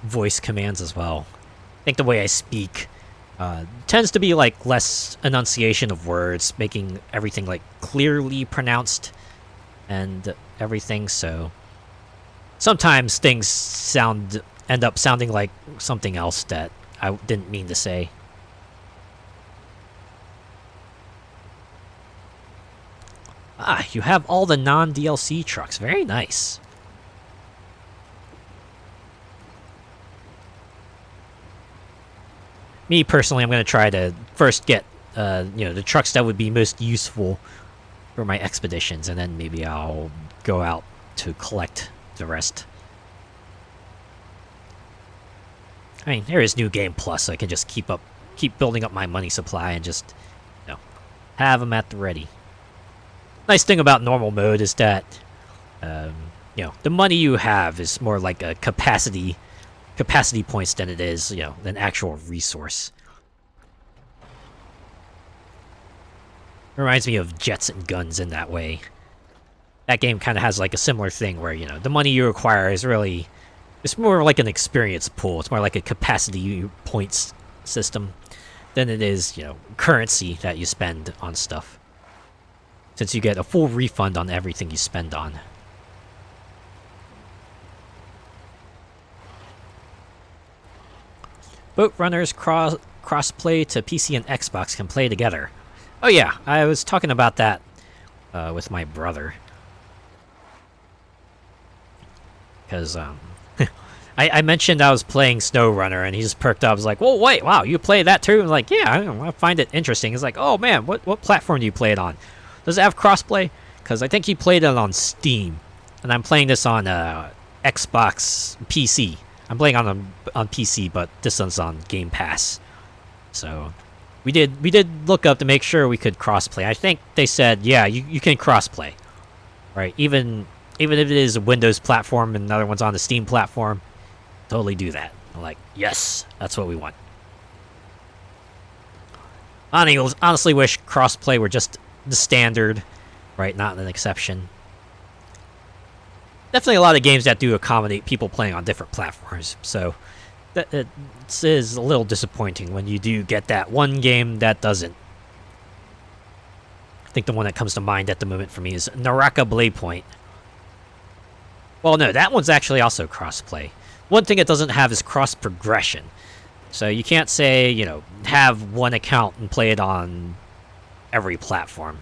voice commands as well. I think the way I speak tends to be like less enunciation of words, making everything like clearly pronounced and everything, so sometimes things end up sounding like something else that I didn't mean to say. Ah, you have all the non-DLC trucks. Very nice. Me personally, I'm going to try to first get, the trucks that would be most useful for my expeditions, and then maybe I'll go out to collect the rest. I mean, there is New Game Plus, so I can just keep building up my money supply and just, have them at the ready. Nice thing about normal mode is that, the money you have is more like a capacity points than it is, an actual resource. Reminds me of Jets and Guns in that way. That game kind of has like a similar thing where, the money you acquire is really, it's more like an experience pool. It's more like a capacity points system. than it is, currency that you spend on stuff. Since you get a full refund on everything you spend on. Boat runners cross-play to PC and Xbox can play together. Oh yeah, I was talking about that with my brother. Because I mentioned I was playing SnowRunner, and he just perked up. I was like, "Whoa, wait, wow, you play that too?" I was like, "Yeah, I find it interesting." He's like, "Oh man, what platform do you play it on? Does it have crossplay?" Because I think he played it on Steam, and I'm playing this on Xbox PC. I'm playing on PC, but this one's on Game Pass. So we did look up to make sure we could crossplay. I think they said, yeah, you can crossplay, right? Even if it is a Windows platform and another one's on the Steam platform, totally do that. I'm like, yes, that's what we want. I honestly wish crossplay were just the standard, right? Not an exception. Definitely a lot of games that do accommodate people playing on different platforms, so it is a little disappointing when you do get that one game that doesn't. I think the one that comes to mind at the moment for me is Naraka Blade Point. Well, no, that one's actually also cross-play. One thing it doesn't have is cross-progression. So you can't say, have one account and play it on every platform.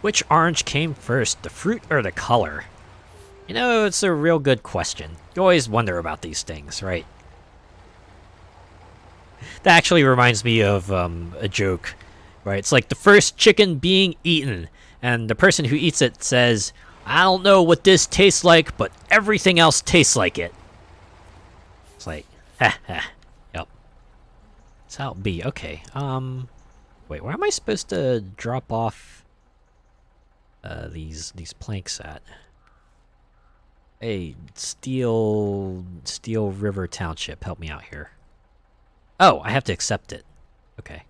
Which orange came first, the fruit or the color? It's a real good question. You always wonder about these things, right? That actually reminds me of a joke, right? It's like the first chicken being eaten, and the person who eats it says, "I don't know what this tastes like, but everything else tastes like it." It's like, ha ha, yep. That's how it be. Okay, wait, where am I supposed to drop off these planks at? Hey, Steel River Township, help me out here. Oh, I have to accept it. Okay.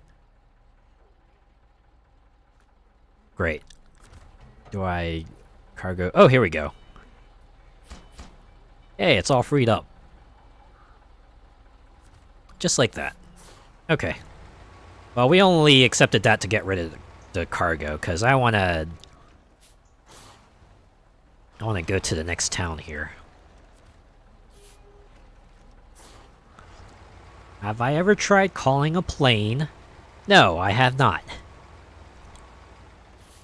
Great. Do I cargo? Oh, here we go. Hey, it's all freed up. Just like that. Okay. Well, we only accepted that to get rid of the cargo, because I want to go to the next town here. Have I ever tried calling a plane? No, I have not.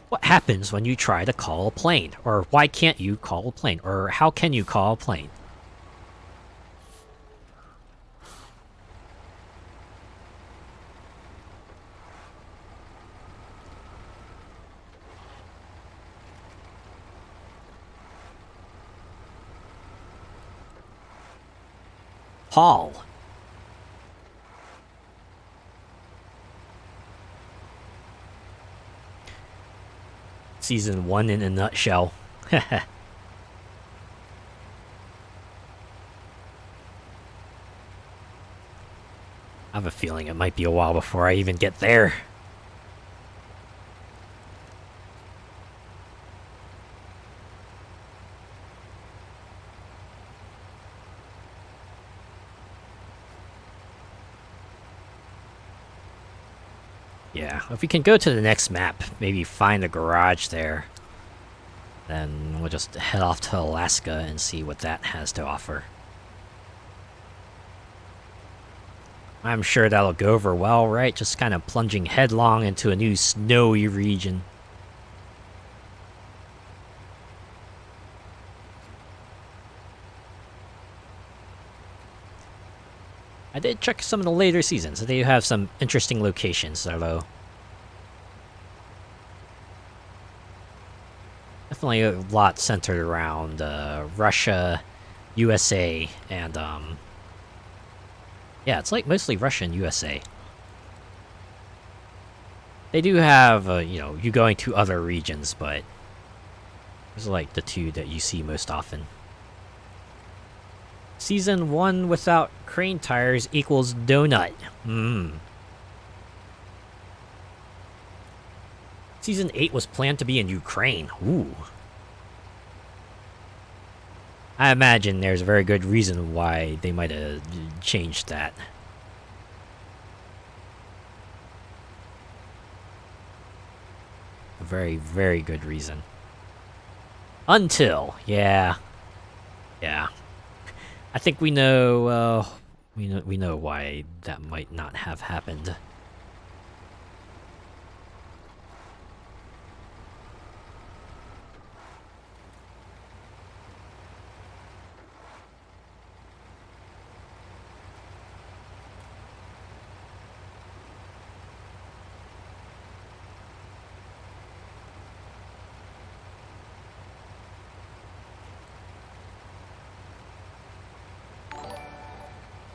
What happens when you try to call a plane? Or why can't you call a plane? Or how can you call a plane? Paul. Season 1 in a nutshell. I have a feeling it might be a while before I even get there. Yeah, if we can go to the next map, maybe find a garage there, then we'll just head off to Alaska and see what that has to offer. I'm sure that'll go over well, right? Just kind of plunging headlong into a new snowy region. I did check some of the later seasons. They do have some interesting locations, although definitely a lot centered around Russia, USA, and yeah, it's like mostly Russia and USA. They do have you going to other regions, but those are like the two that you see most often. Season 1 without crane tires equals donut. Season 8 was planned to be in Ukraine. Ooh. I imagine there's a very good reason why they might have changed that. A very, very good reason. Until, yeah. I think we know, we know why that might not have happened.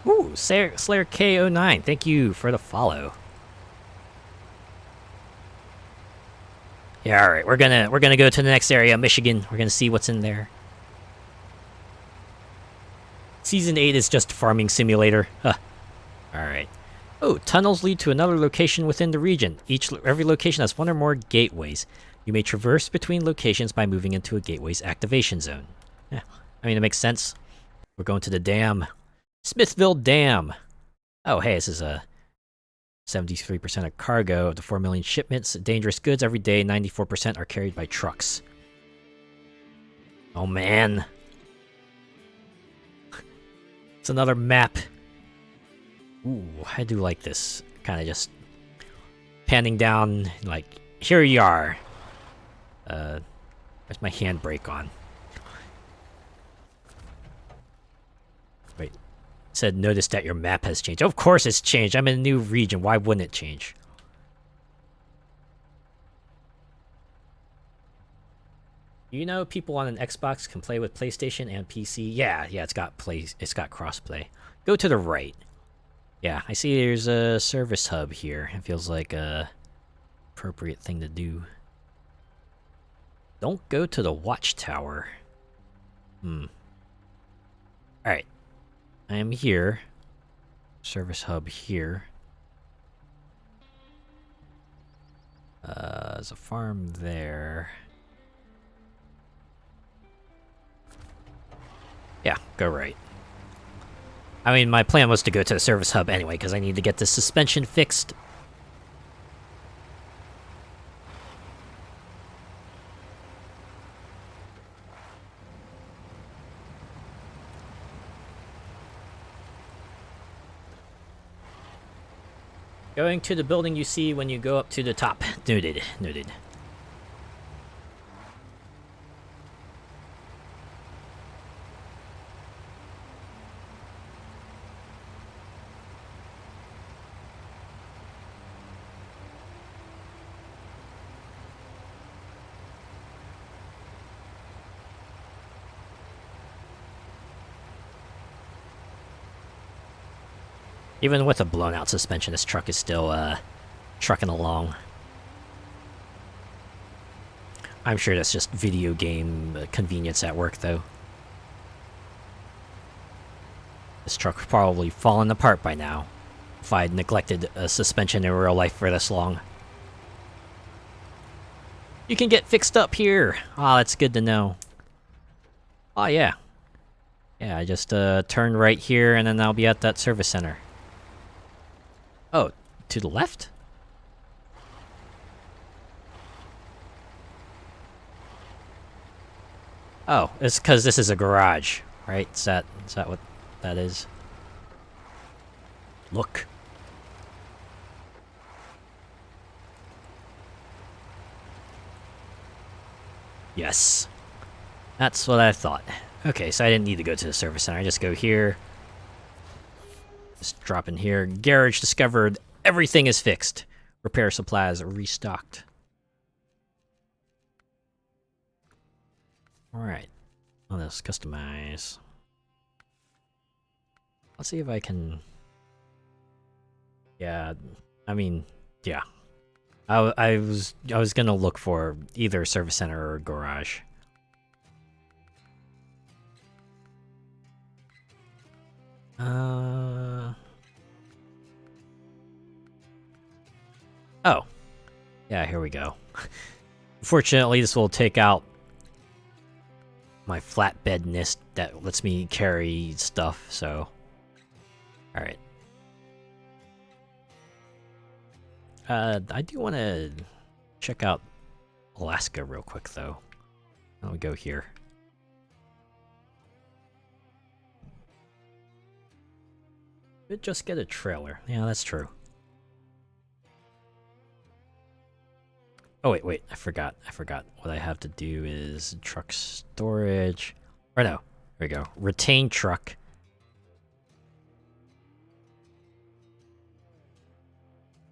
Ooh, Slayer K09, thank you for the follow. Yeah, all right, we're gonna go to the next area, Michigan. We're gonna see what's in there. Season 8 is just farming simulator. Huh. All right. Oh, tunnels lead to another location within the region. Every location has one or more gateways. You may traverse between locations by moving into a gateway's activation zone. Yeah, I mean, it makes sense. We're going to the dam. Smithville Dam. Oh, hey, this is a 73% of cargo of the 4 million shipments. Dangerous goods every day, 94% are carried by trucks. Oh, man. It's another map. Ooh, I do like this. Kind of just panning down, like, here you are. There's my handbrake on. Wait. It said, notice that your map has changed. Of course it's changed. I'm in a new region. Why wouldn't it change? You know, people on an Xbox can play with PlayStation and PC. Yeah, it's got crossplay. Go to the right. Yeah, I see there's a service hub here. It feels like a appropriate thing to do. Don't go to the watchtower. Alright. I am here. Service hub here. There's a farm there. Yeah, go right. I mean, my plan was to go to the service hub anyway, because I need to get the suspension fixed. Going to the building you see when you go up to the top. Noted. Even with a blown out suspension, this truck is still, trucking along. I'm sure that's just video game convenience at work, though. This truck would probably fallen apart by now if I had neglected a suspension in real life for this long. You can get fixed up here! Ah, that's good to know. Oh, yeah. Yeah, I just, turn right here, and then I'll be at that service center. Oh, to the left? Oh, it's because this is a garage, right? Is that what that is? Look. Yes. That's what I thought. Okay, so I didn't need to go to the service center. I just go here. Just drop in here. Garage discovered. Everything is fixed. Repair supplies restocked. Alright. Let's customize. Let's see if I can... Yeah, I mean, yeah. I was gonna look for either service center or garage. Oh. Yeah, here we go. Unfortunately, this will take out my flatbedness that lets me carry stuff. So, all right. I do want to check out Alaska real quick, though. I'll go here. Could just get a trailer. Yeah, that's true. Oh, wait, I forgot. What I have to do is truck storage. Or no, there we go. Retain truck.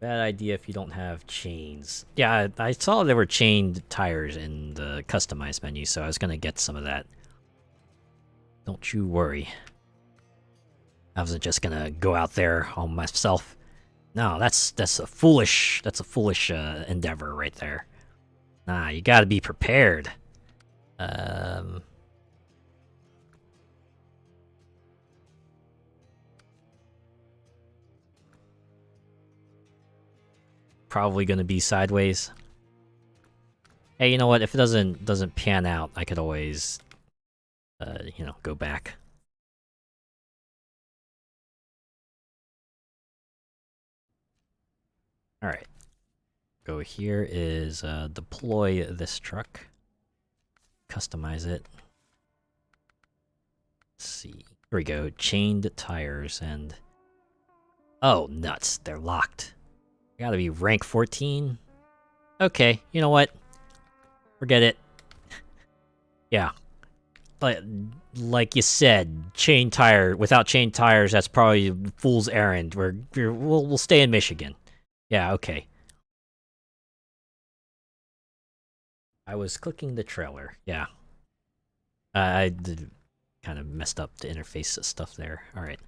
Bad idea if you don't have chains. Yeah, I saw there were chained tires in the customized menu, so I was gonna get some of that. Don't you worry. I wasn't just gonna go out there on myself. No, that's a foolish endeavor right there. Nah, you gotta be prepared. Probably gonna be sideways. Hey, you know what? If it doesn't pan out, I could always, you know, go back. All right. Go here is deploy this truck. Customize it. Let's see. Here we go. Chained tires and... Oh, nuts. They're locked. Gotta be rank 14. Okay, you know what? Forget it. Yeah. Like you said, chain tire. Without chain tires, that's probably a fool's errand. We'll stay in Michigan. Yeah, okay. I was clicking the trailer. Yeah. I did kind of messed up the interface stuff there. All right.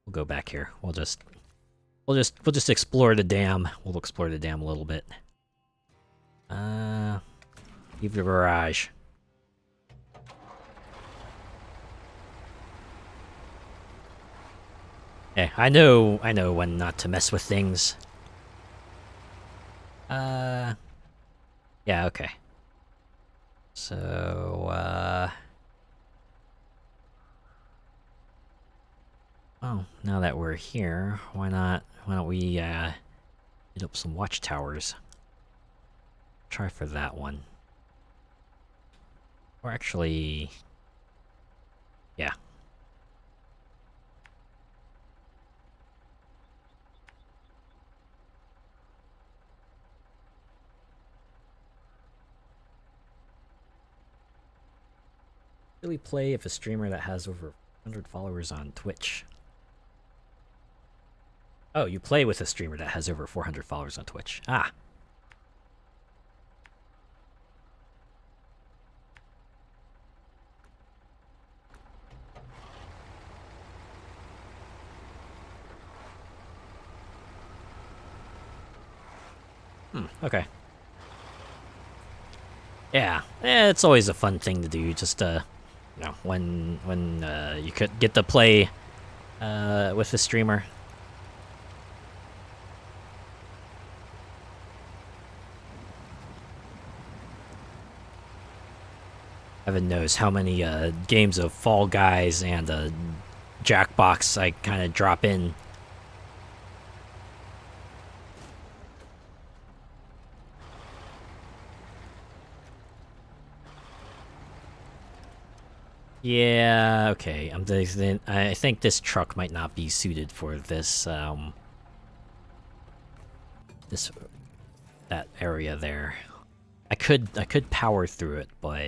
We'll go back here. We'll just explore the dam. We'll explore the dam a little bit. Leave the barrage. Hey, I know when not to mess with things. Yeah, okay. So, oh, now that we're here, why don't we, hit up some watchtowers? Try for that one. Or actually... Yeah. Really play if a streamer that has over 100 followers on Twitch. Oh, you play with a streamer that has over 400 followers on Twitch. Ah. Okay. Yeah, it's always a fun thing to do, just, you know, when you could get to play, with a streamer. Heaven knows how many, games of Fall Guys and, Jackbox I kind of drop in. Yeah, okay. I think this truck might not be suited for this, that area there. I could power through it, but...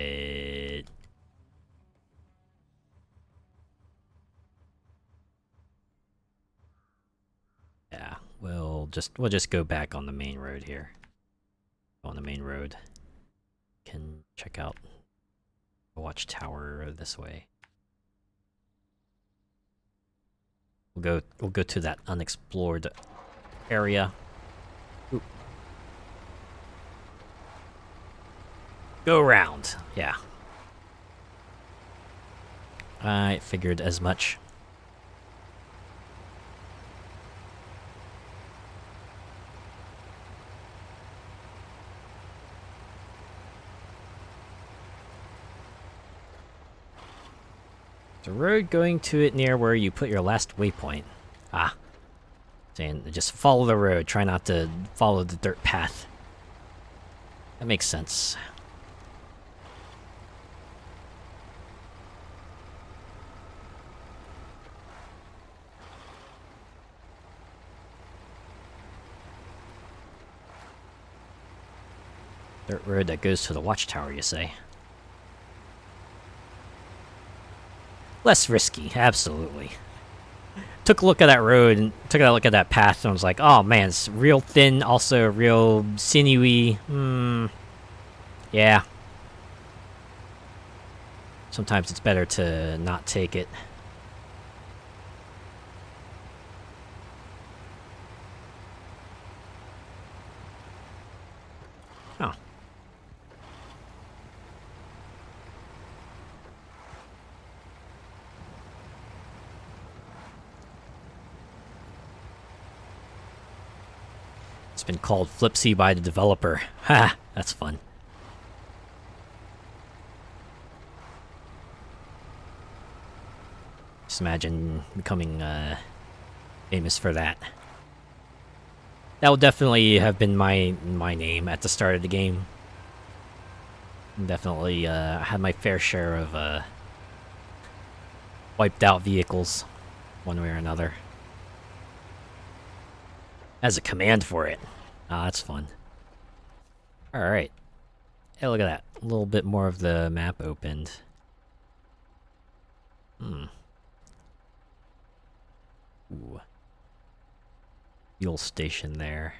Yeah, we'll just go back on the main road here. On the main road. Can check out the watchtower this way. We'll go to that unexplored area. Ooh. Go around. Yeah. I figured as much. The road going to it near where you put your last waypoint. Ah. Saying just follow the road, try not to follow the dirt path. That makes sense. Dirt road that goes to the watchtower, you say? Less risky, absolutely. Took a look at that road and took a look at that path and was like, oh man, it's real thin, also real sinewy. Yeah. Sometimes it's better to not take it. Oh. It's been called Flipsy by the developer. Ha! That's fun. Just imagine becoming famous for that. That would definitely have been my name at the start of the game. Definitely had my fair share of wiped out vehicles, one way or another. As a command for it. Ah, that's fun. Alright. Hey, look at that. A little bit more of the map opened. Ooh. Fuel station there.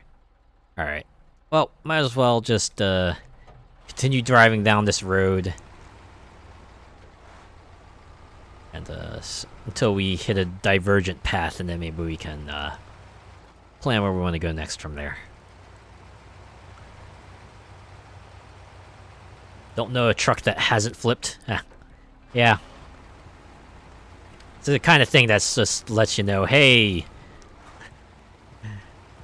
Alright. Well, might as well just continue driving down this road. And until we hit a divergent path, and then maybe we can plan where we want to go next from there. Don't know a truck that hasn't flipped. Yeah. It's the kind of thing that's just lets you know, hey,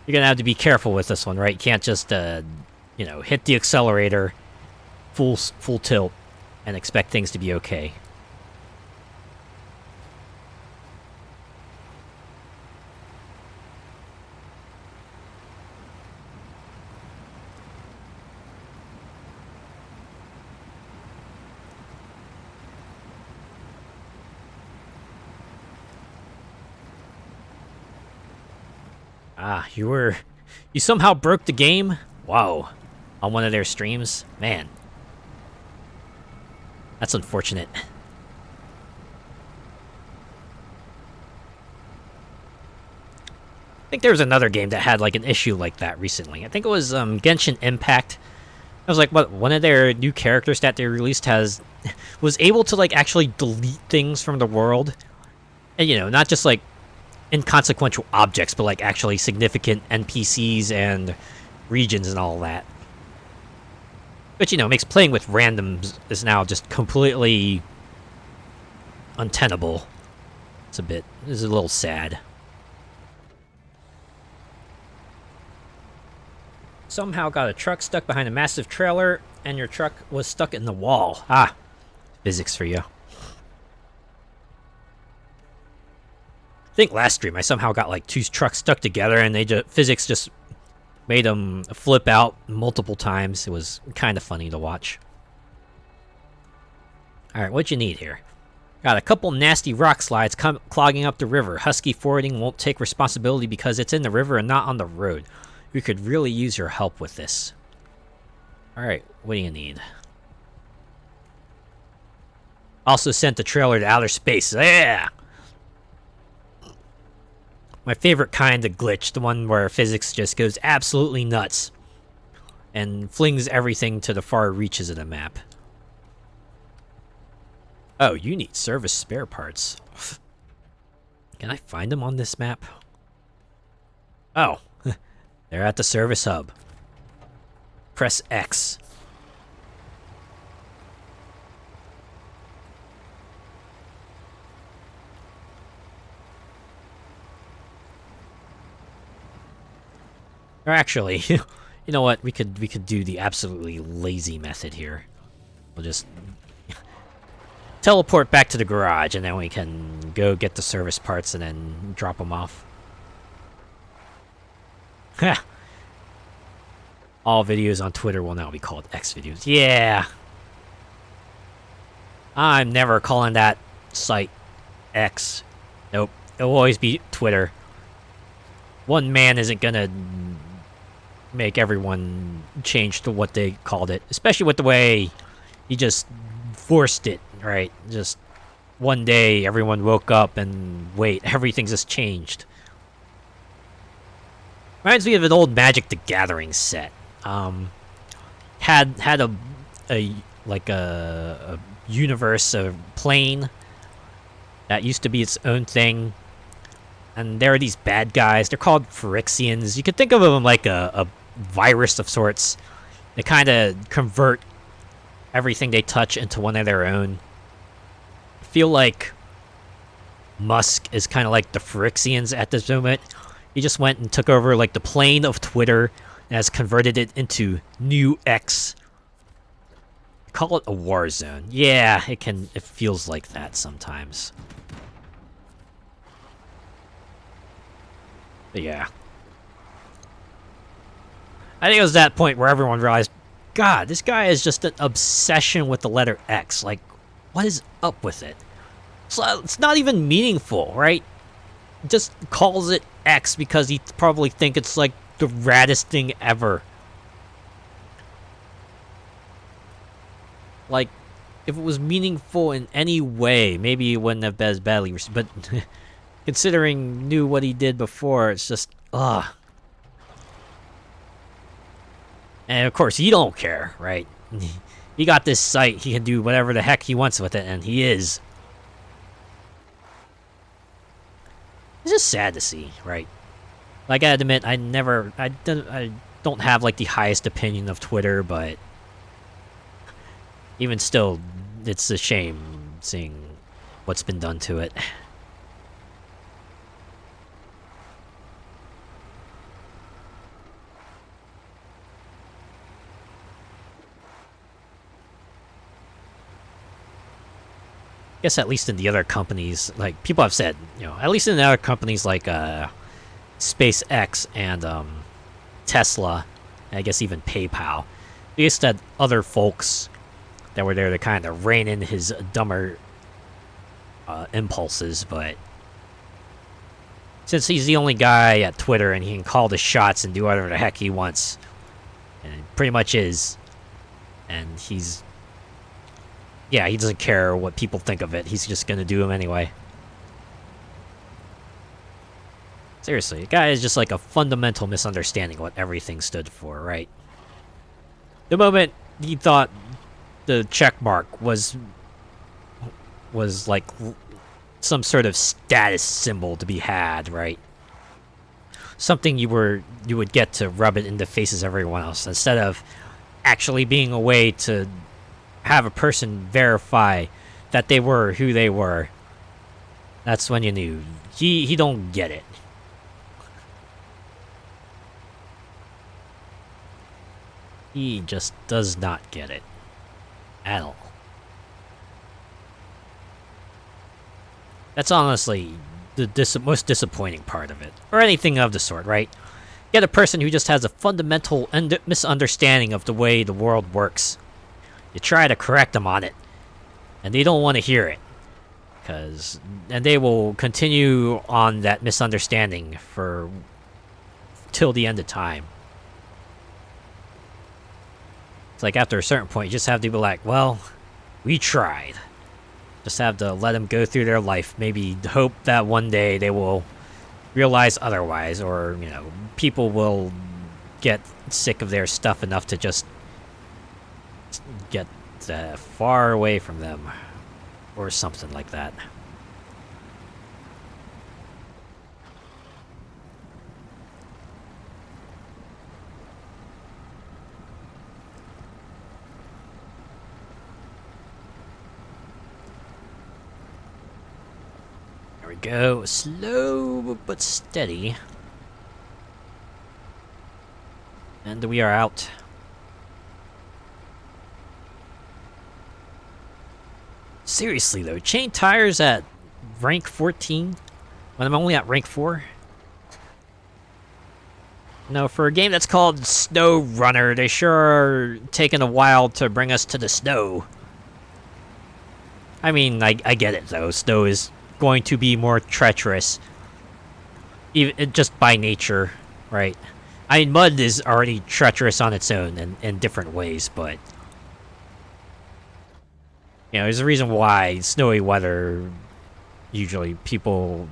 you're gonna have to be careful with this one, right? You can't just, you know, hit the accelerator full tilt and expect things to be okay. Ah, you somehow broke the game? Wow. On one of their streams? Man. That's unfortunate. I think there was another game that had like an issue like that recently. I think it was Genshin Impact. I was like, what, one of their new characters that they released was able to like actually delete things from the world. And you know, not just like inconsequential objects, but like actually significant NPCs and regions and all that. But you know, makes playing with randoms is now just completely untenable. It's a little sad. Somehow got a truck stuck behind a massive trailer, and your truck was stuck in the wall. Ah, physics for you. I think last stream I somehow got like two trucks stuck together, and physics just made them flip out multiple times. It was kind of funny to watch. Alright, what you need here? Got a couple nasty rock slides clogging up the river. Husky Forwarding won't take responsibility because it's in the river and not on the road. We could really use your help with this. Alright, what do you need? Also sent the trailer to outer space. Yeah! My favorite kind of glitch, the one where physics just goes absolutely nuts and flings everything to the far reaches of the map. Oh, you need service spare parts. Can I find them on this map? Oh, they're at the service hub. Press X. Or actually, you know what? We could do the absolutely lazy method here. We'll just teleport back to the garage, and then we can go get the service parts and then drop them off. Ha! All videos on Twitter will now be called X videos. Yeah! I'm never calling that site X. Nope. It'll always be Twitter. One man isn't gonna make everyone change to what they called it. Especially with the way he just forced it, right? Just one day everyone woke up and wait, everything just changed. Reminds me of an old Magic the Gathering set. Had a universe, a plane that used to be its own thing, and there are these bad guys. They're called Phyrexians. You could think of them like a virus of sorts. They kind of convert everything they touch into one of their own. I feel like Musk is kind of like the Phyrexians at this moment. He just went and took over like the plane of Twitter and has converted it into New X. Call it a war zone. Yeah, it feels like that sometimes. But yeah. I think it was that point where everyone realized, God, this guy is just an obsession with the letter X. Like, what is up with it? It's not even meaningful, right? He just calls it X because he probably think it's like the raddest thing ever. Like, if it was meaningful in any way, maybe it wouldn't have been as badly received. But considering knew what he did before, it's just, ugh. And of course, he don't care, right? He got this site, he can do whatever the heck he wants with it, and he is. It's just sad to see, right? Like, I admit, I don't have like the highest opinion of Twitter, but even still, it's a shame seeing what's been done to it. I guess at least in the other companies, like, people have said, you know, at least in the other companies like SpaceX and Tesla, and I guess even PayPal, they just had other folks that were there to kind of rein in his dumber impulses, but since he's the only guy at Twitter and he can call the shots and do whatever the heck he wants, and it pretty much is, and he's, yeah, he doesn't care what people think of it. He's just gonna do them anyway. Seriously, the guy is just like a fundamental misunderstanding of what everything stood for, right? The moment he thought the check mark was like some sort of status symbol to be had, right? Something you would get to rub it in the faces of everyone else, instead of actually being a way to have a person verify that they were who they were. That's when you knew he don't get it. He just does not get it at all. That's honestly the most disappointing part of it, or anything of the sort, right? You get a person who just has a fundamental misunderstanding of the way the world works. You try to correct them on it, and they don't want to hear it, and they will continue on that misunderstanding till the end of time. It's like after a certain point, you just have to be like, well, we tried. Just have to let them go through their life. Maybe hope that one day they will realize otherwise, or, you know, people will get sick of their stuff enough to just get far away from them, or something like that. There we go. Slow but steady. And we are out. Seriously though, chain tires at rank 14 when I'm only at rank 4? No, for a game that's called SnowRunner, they sure are taking a while to bring us to the snow. I mean, I get it though. Snow is going to be more treacherous, even just by nature, right? I mean, mud is already treacherous on its own in different ways, but you know, there's a reason why snowy weather usually people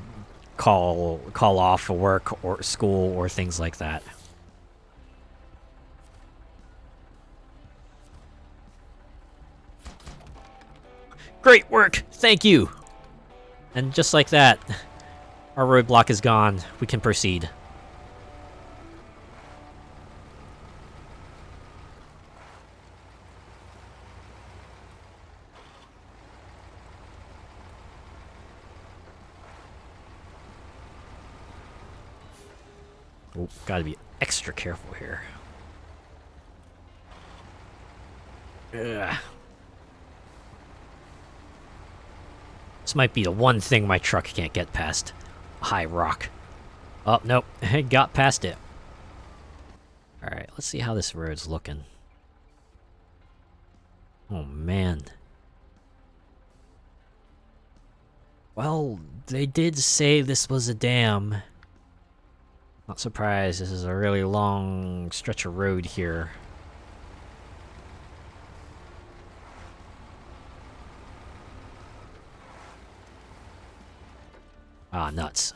call off for work or school or things like that. Great work, thank you. And just like that, our roadblock is gone. We can proceed. Oh, gotta be extra careful here. Ugh. This might be the one thing my truck can't get past. A high rock. Oh, nope. It got past it. Alright, let's see how this road's looking. Oh, man. Well, they did say this was a dam. Not surprised, this is a really long stretch of road here. Ah, nuts.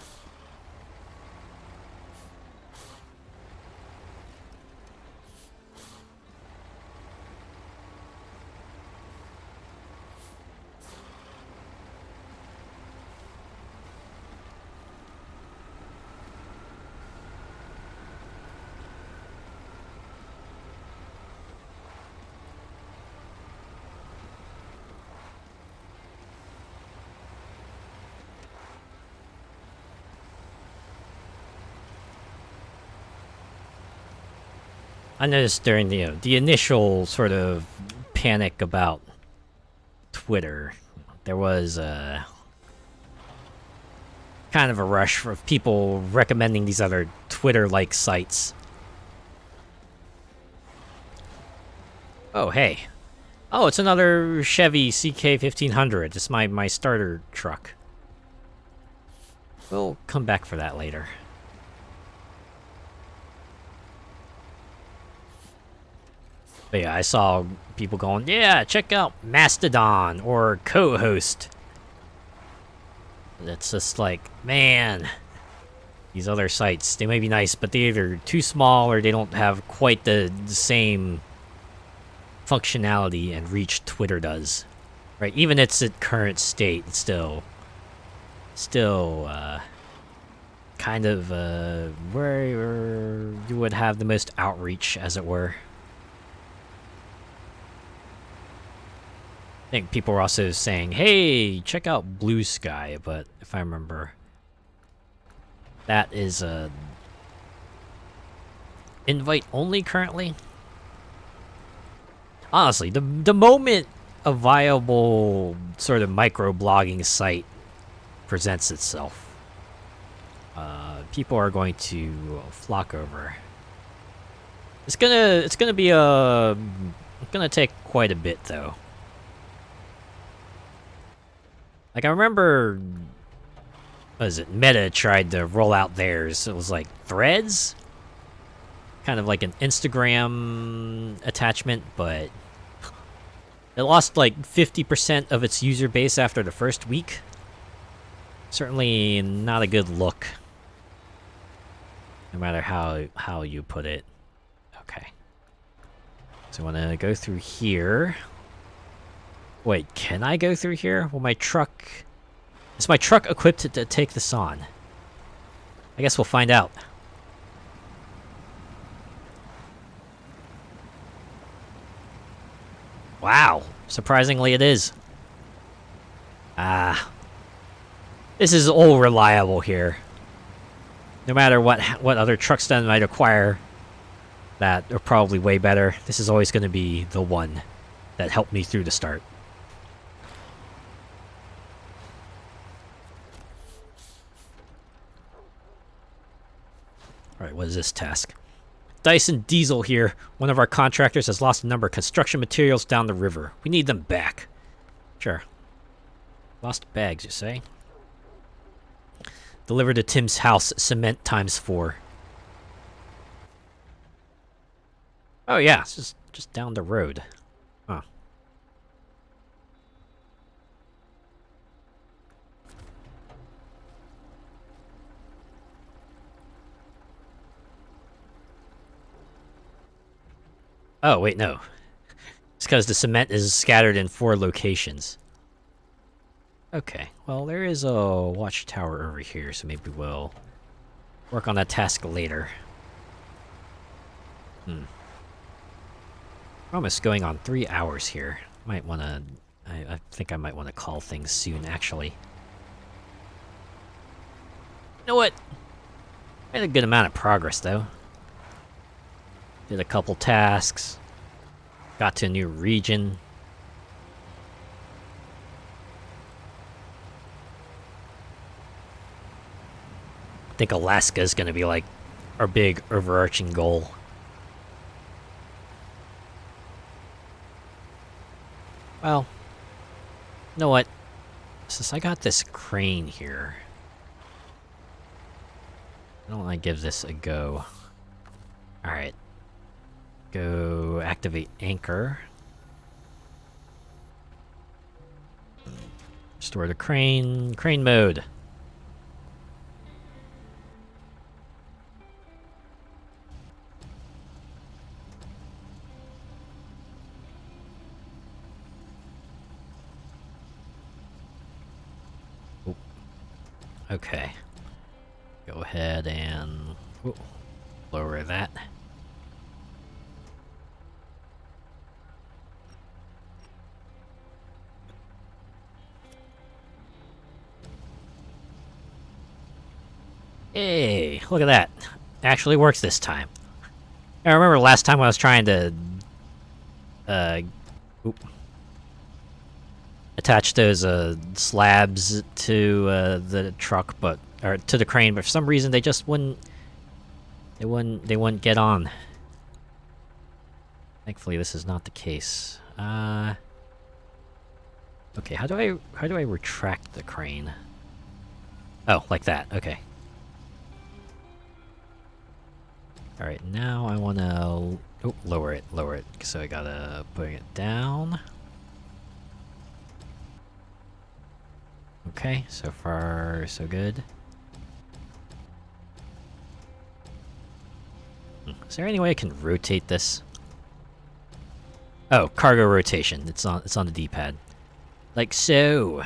I noticed during the initial sort of panic about Twitter, there was kind of a rush for people recommending these other Twitter-like sites. Oh, hey. Oh, it's another Chevy CK-1500. It's my starter truck. We'll come back for that later. But yeah, I saw people going, yeah, check out Mastodon or Co-host. It's just like, man, these other sites, they may be nice, but they're either too small or they don't have quite the same functionality and reach Twitter does. Right? Even its current state, it's still kind of where you would have the most outreach, as it were. I think people were also saying, hey, check out Blue Sky, but if I remember, that is invite only currently. Honestly, the moment a viable sort of micro-blogging site presents itself, people are going to flock over. It's gonna be gonna take quite a bit though. Like, I remember, what is it, Meta tried to roll out theirs. It was like Threads? Kind of like an Instagram attachment, but it lost like 50% of its user base after the first week. Certainly not a good look. No matter how you put it. Okay. So I want to go through here. Wait, can I go through here? Well, my truck... Is my truck equipped to take this on? I guess we'll find out. Wow. Surprisingly, it is. This is all reliable here. No matter what other trucks then might acquire that are probably way better, this is always going to be the one that helped me through the start. Alright, what is this task? Dyson Diesel here. One of our contractors has lost a number of construction materials down the river. We need them back. Sure. Lost bags, you say? Deliver to Tim's house, cement ×4. Oh yeah, it's just down the road. Huh. Oh, wait, no. It's because the cement is scattered in 4 locations. Okay, well, there is a watchtower over here, so maybe we'll work on that task later. Almost going on 3 hours here. Might wanna... I think I might want to call things soon, actually. You know what? Made a good amount of progress, though. Did a couple tasks. Got to a new region. I think Alaska is going to be like our big overarching goal. Well, you know what? Since I got this crane here, why don't I give this a go? Alright. Go activate anchor. Restore the crane. Crane mode. Oop. Okay. Go ahead and lower that. Hey, look at that. Actually works this time. I remember last time I was trying to attach those slabs to the truck, or to the crane, but for some reason they just wouldn't get on. Thankfully this is not the case. Okay, how do I retract the crane? Oh, like that. Okay. Alright, now I wanna... Oh, lower it. So I gotta put it down. Okay, so far, so good. Is there any way I can rotate this? Oh, cargo rotation. It's on the D-pad. Like so.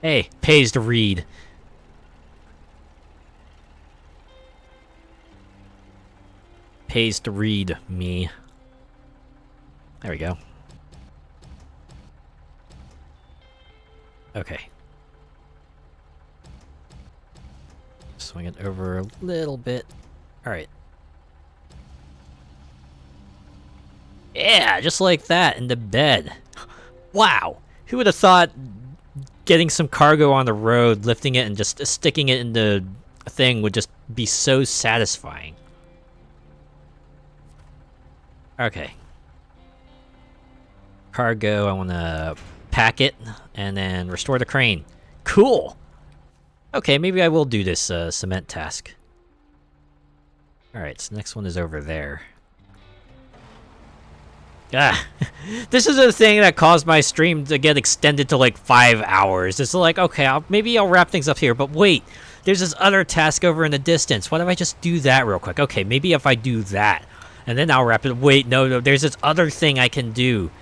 Hey, pays to read. Pays to read me. There we go. Okay. Swing it over a little bit. Alright. Yeah, just like that, into bed. Wow! Who would have thought getting some cargo on the road, lifting it, and just sticking it into a thing would just be so satisfying. Okay. Cargo, I want to pack it, and then restore the crane. Cool! Okay, maybe I will do this cement task. Alright, so next one is over there. Ah, this is the thing that caused my stream to get extended to like 5 hours. It's like, okay, maybe I'll wrap things up here, but wait, there's this other task over in the distance. What if I just do that real quick? Okay, maybe if I do that, and then I'll wrap it. Wait, no, there's this other thing I can do.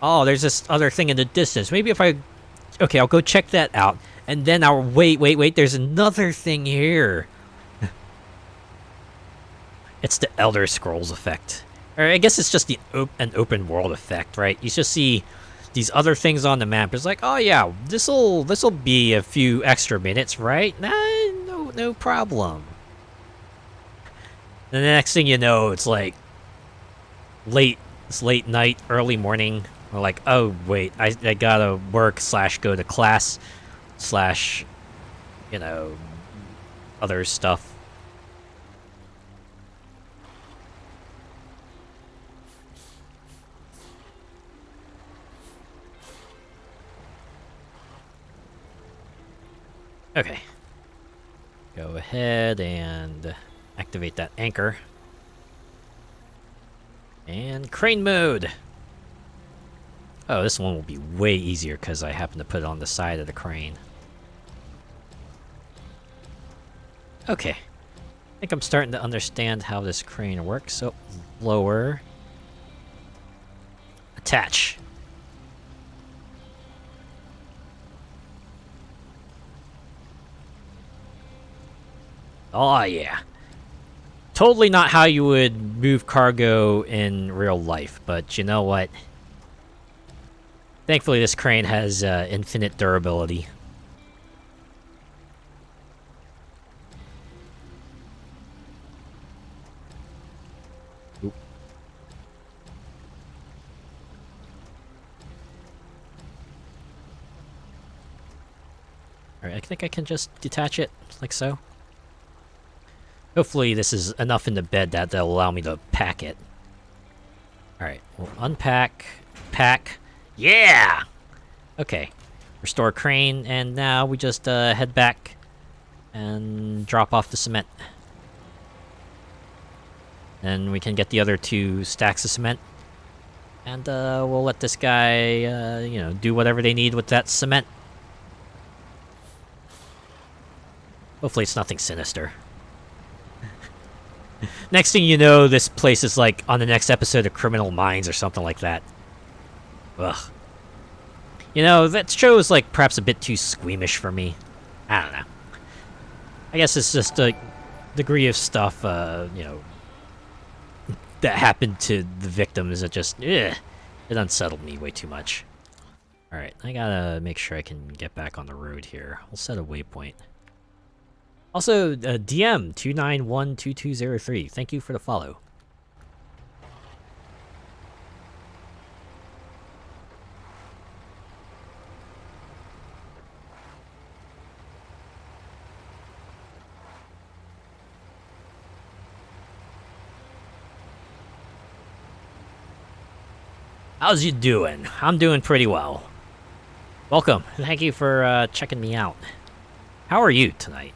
Oh, there's this other thing in the distance. Maybe if I... Okay, I'll go check that out, and then I'll... Wait, there's another thing here. It's the Elder Scrolls effect. Or I guess it's just an open world effect, right? You just see these other things on the map. It's like, oh yeah, this'll be a few extra minutes, right? Nah, no problem. And the next thing you know, it's like it's late night, early morning. We're like, oh wait, I gotta work / go to class / you know, other stuff. Okay. Go ahead and activate that anchor. And crane mode! Oh, this one will be way easier because I happen to put it on the side of the crane. Okay. I think I'm starting to understand how this crane works. So, lower. Attach. Oh, yeah. Totally not how you would move cargo in real life, but you know what? Thankfully, this crane has infinite durability. Oop. Alright, I think I can just detach it, like so. Hopefully this is enough in the bed that they'll allow me to pack it. Alright, we'll unpack, pack. Yeah! Okay. Restore crane, and now we just head back and drop off the cement. Then we can get the other 2 stacks of cement. And we'll let this guy, you know, do whatever they need with that cement. Hopefully it's nothing sinister. Next thing you know, this place is like on the next episode of Criminal Minds or something like that. Ugh. You know, that show is like perhaps a bit too squeamish for me. I don't know. I guess it's just a degree of stuff, you know, that happened to the victims that just, it unsettled me way too much. Alright, I gotta make sure I can get back on the road here. We'll set a waypoint. Also, DM 2912203. Thank you for the follow. How's you doing? I'm doing pretty well. Welcome. Thank you for checking me out. How are you tonight?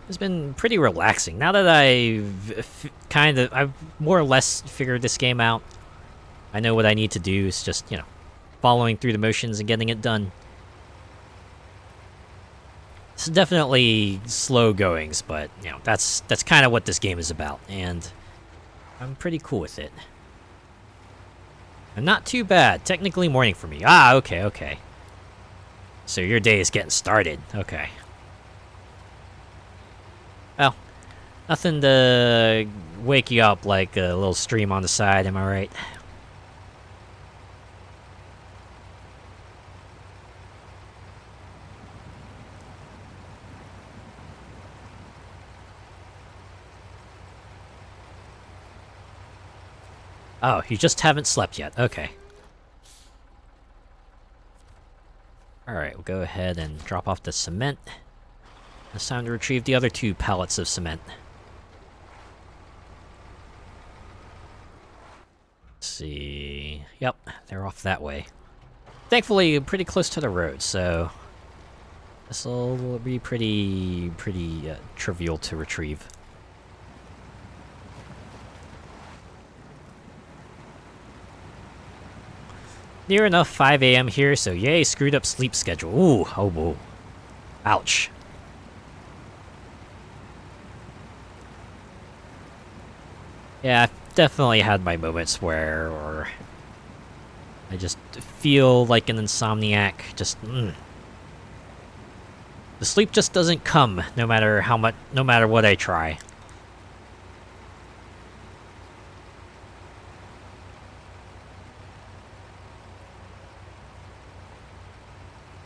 It's been pretty relaxing. Now that I've more or less figured this game out. I know what I need to do. It's just, you know, following through the motions and getting it done. It's definitely slow goings, but, you know, that's kind of what this game is about, and I'm pretty cool with it. And not too bad. Technically morning for me. Ah, okay. So your day is getting started. Okay. Well, nothing to wake you up like a little stream on the side, am I right? Oh, you just haven't slept yet. Okay. Alright, we'll go ahead and drop off the cement. It's time to retrieve the other 2 pallets of cement. Let's see... Yep, they're off that way. Thankfully, pretty close to the road, so... This'll be pretty trivial to retrieve. Near enough 5 AM here, so yay, screwed up sleep schedule. Ooh, oh, whoa. Ouch. Yeah, I've definitely had my moments where I just feel like an insomniac. Just, The sleep just doesn't come, no matter what I try.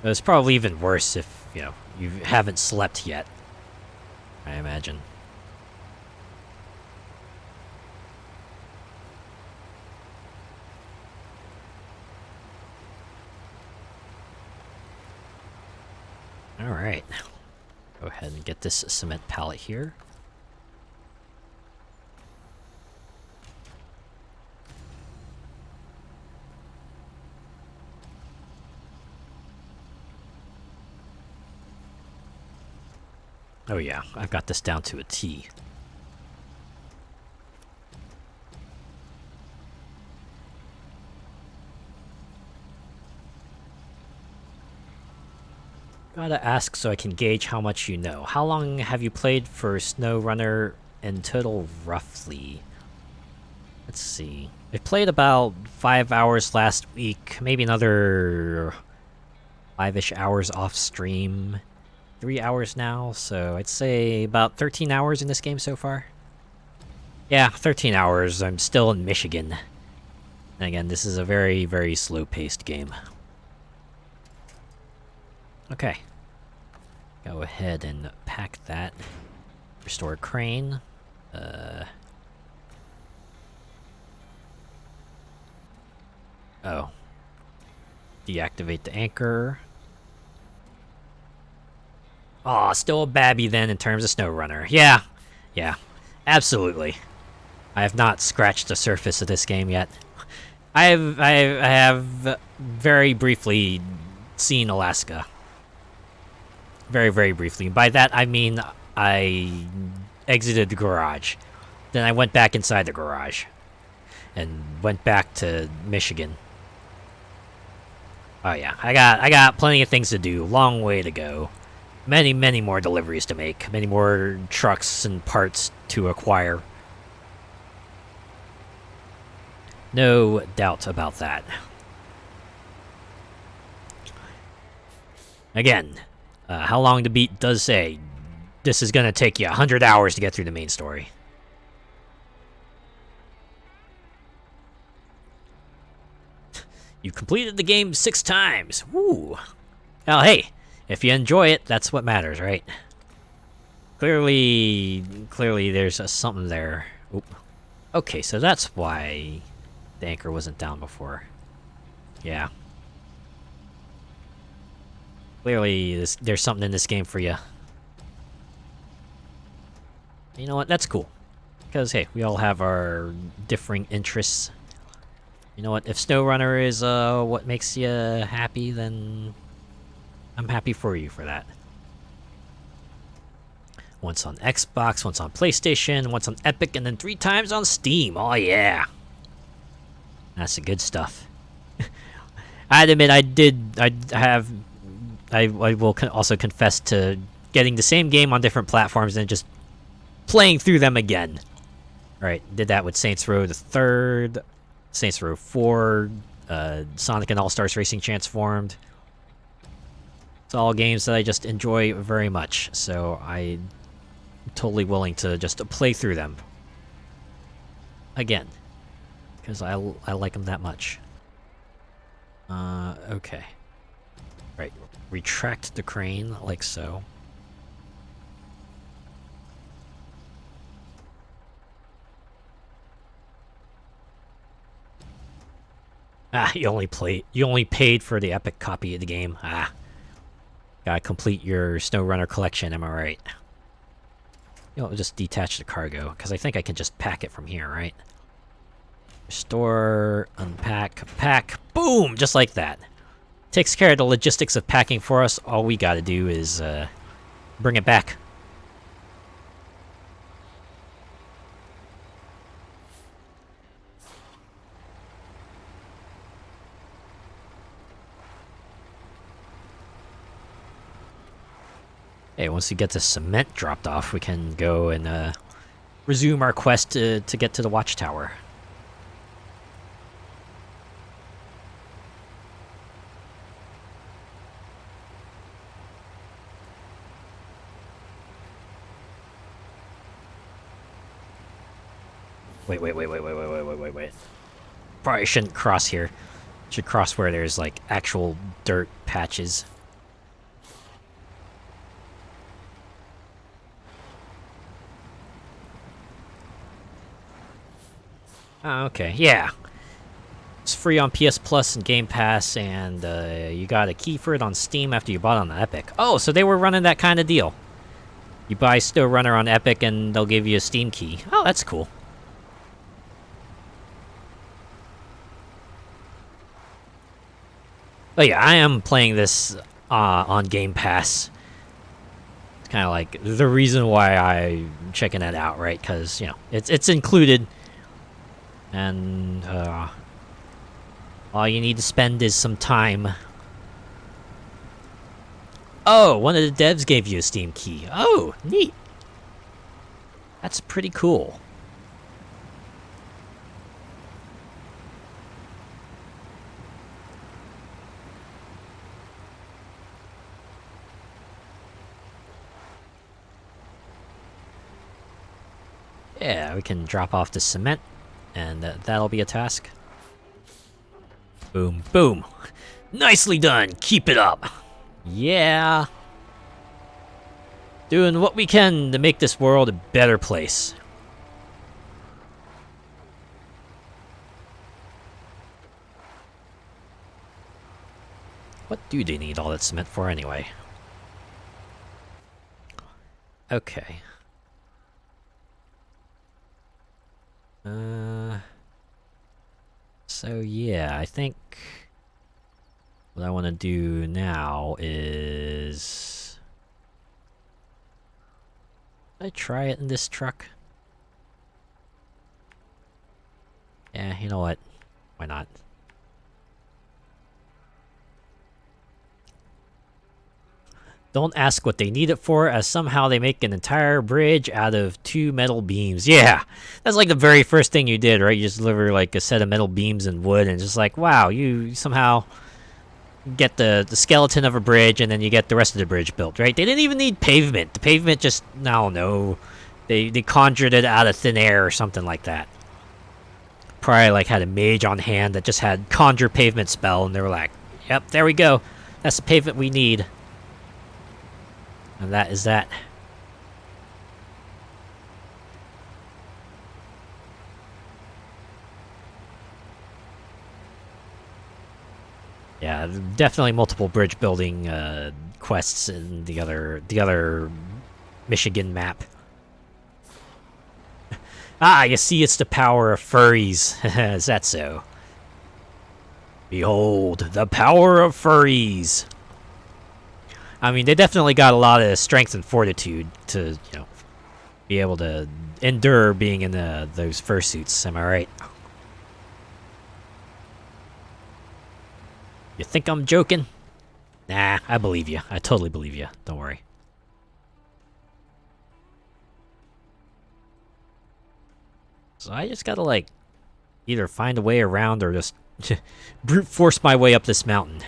It's probably even worse if, you know, you haven't slept yet, I imagine. Alright. Go ahead and get this cement pallet here. Oh yeah, I've got this down to a T. Gotta ask so I can gauge how much you know. How long have you played for SnowRunner in total, roughly? Let's see. I played about 5 hours last week, maybe another 5-ish hours off stream. 3 hours now, so I'd say about 13 hours in this game so far. Yeah, 13 hours. I'm still in Michigan. And again, this is a very, very slow-paced game. Okay. Go ahead and pack that. Restore crane. Oh. Deactivate the anchor. Aw, still a babby then in terms of SnowRunner. Yeah. Yeah. Absolutely. I have not scratched the surface of this game yet. I have very briefly seen Alaska. Very, very briefly. By that, I mean I exited the garage. Then I went back inside the garage. And went back to Michigan. Oh yeah, I got plenty of things to do. Long way to go. Many, many more deliveries to make. Many more trucks and parts to acquire. No doubt about that. Again, How Long to Beat does say this is going to take you 100 hours to get through the main story. You've completed the game 6 times. Woo! Well, hey, if you enjoy it, that's what matters, right? Clearly there's something there. Oop. Okay, so that's why the anchor wasn't down before. Yeah. Clearly, there's something in this game for you. You know what? That's cool. Because, hey, we all have our differing interests. You know what? If SnowRunner is what makes you happy, then I'm happy for you for that. Once on Xbox, once on PlayStation, once on Epic, and then 3 times on Steam. Oh, yeah. That's the good stuff. I'd admit I will also confess to getting the same game on different platforms and just playing through them again. Right, did that with Saints Row the 3rd, Saints Row 4, Sonic and All-Stars Racing Transformed. It's all games that I just enjoy very much, so I'm totally willing to just play through them again, because I like them that much. Okay. Right, retract the crane like so. Ah, you only paid for the Epic copy of the game. Ah. Gotta complete your SnowRunner collection, am I right? You know, we'll just detach the cargo, because I think I can just pack it from here, right? Restore, unpack, pack, boom! Just like that. Takes care of the logistics of packing for us. All we gotta do is, bring it back. Hey, once we get the cement dropped off, we can go and resume our quest to get to the watchtower. Wait. Probably shouldn't cross here. Should cross where there's like actual dirt patches. Oh, okay, yeah. It's free on PS Plus and Game Pass, and you got a key for it on Steam after you bought it on the Epic. Oh, so they were running that kind of deal. You buy SnowRunner on Epic, and they'll give you a Steam key. Oh, that's cool. But yeah, I am playing this on Game Pass. kind of like the reason why I'm checking that out, right? Because, you know, it's included. And, all you need to spend is some time. Oh, one of the devs gave you a Steam key. Oh, neat. That's pretty cool. Yeah, we can drop off the cement, and that'll be a task. Boom, boom. Nicely done. Keep it up. Yeah. Doing what we can to make this world a better place. What do they need all that cement for anyway? Okay. So yeah, I think what I want to do now is... Should I try it in this truck? Yeah, you know what? Why not? Don't ask what they need it for, as somehow they make an entire bridge out of 2 metal beams. Yeah! That's like the very first thing you did, right? You just deliver like a set of metal beams and wood, and just like, wow, you somehow get the skeleton of a bridge, and then you get the rest of the bridge built, right? They didn't even need pavement. The pavement just, I don't know, they conjured it out of thin air or something like that. Probably like had a mage on hand that just had conjure pavement spell, and they were like, yep, there we go. That's the pavement we need. And that is that. Yeah, definitely multiple bridge building quests in the other Michigan map. Ah, you see, it's the power of furries. Is that so? Behold, the power of furries. I mean, they definitely got a lot of strength and fortitude to, you know, be able to endure being in those fursuits. Am I right? You think I'm joking? Nah, I believe you. I totally believe you. Don't worry. So I just gotta, like, either find a way around or just brute force my way up this mountain.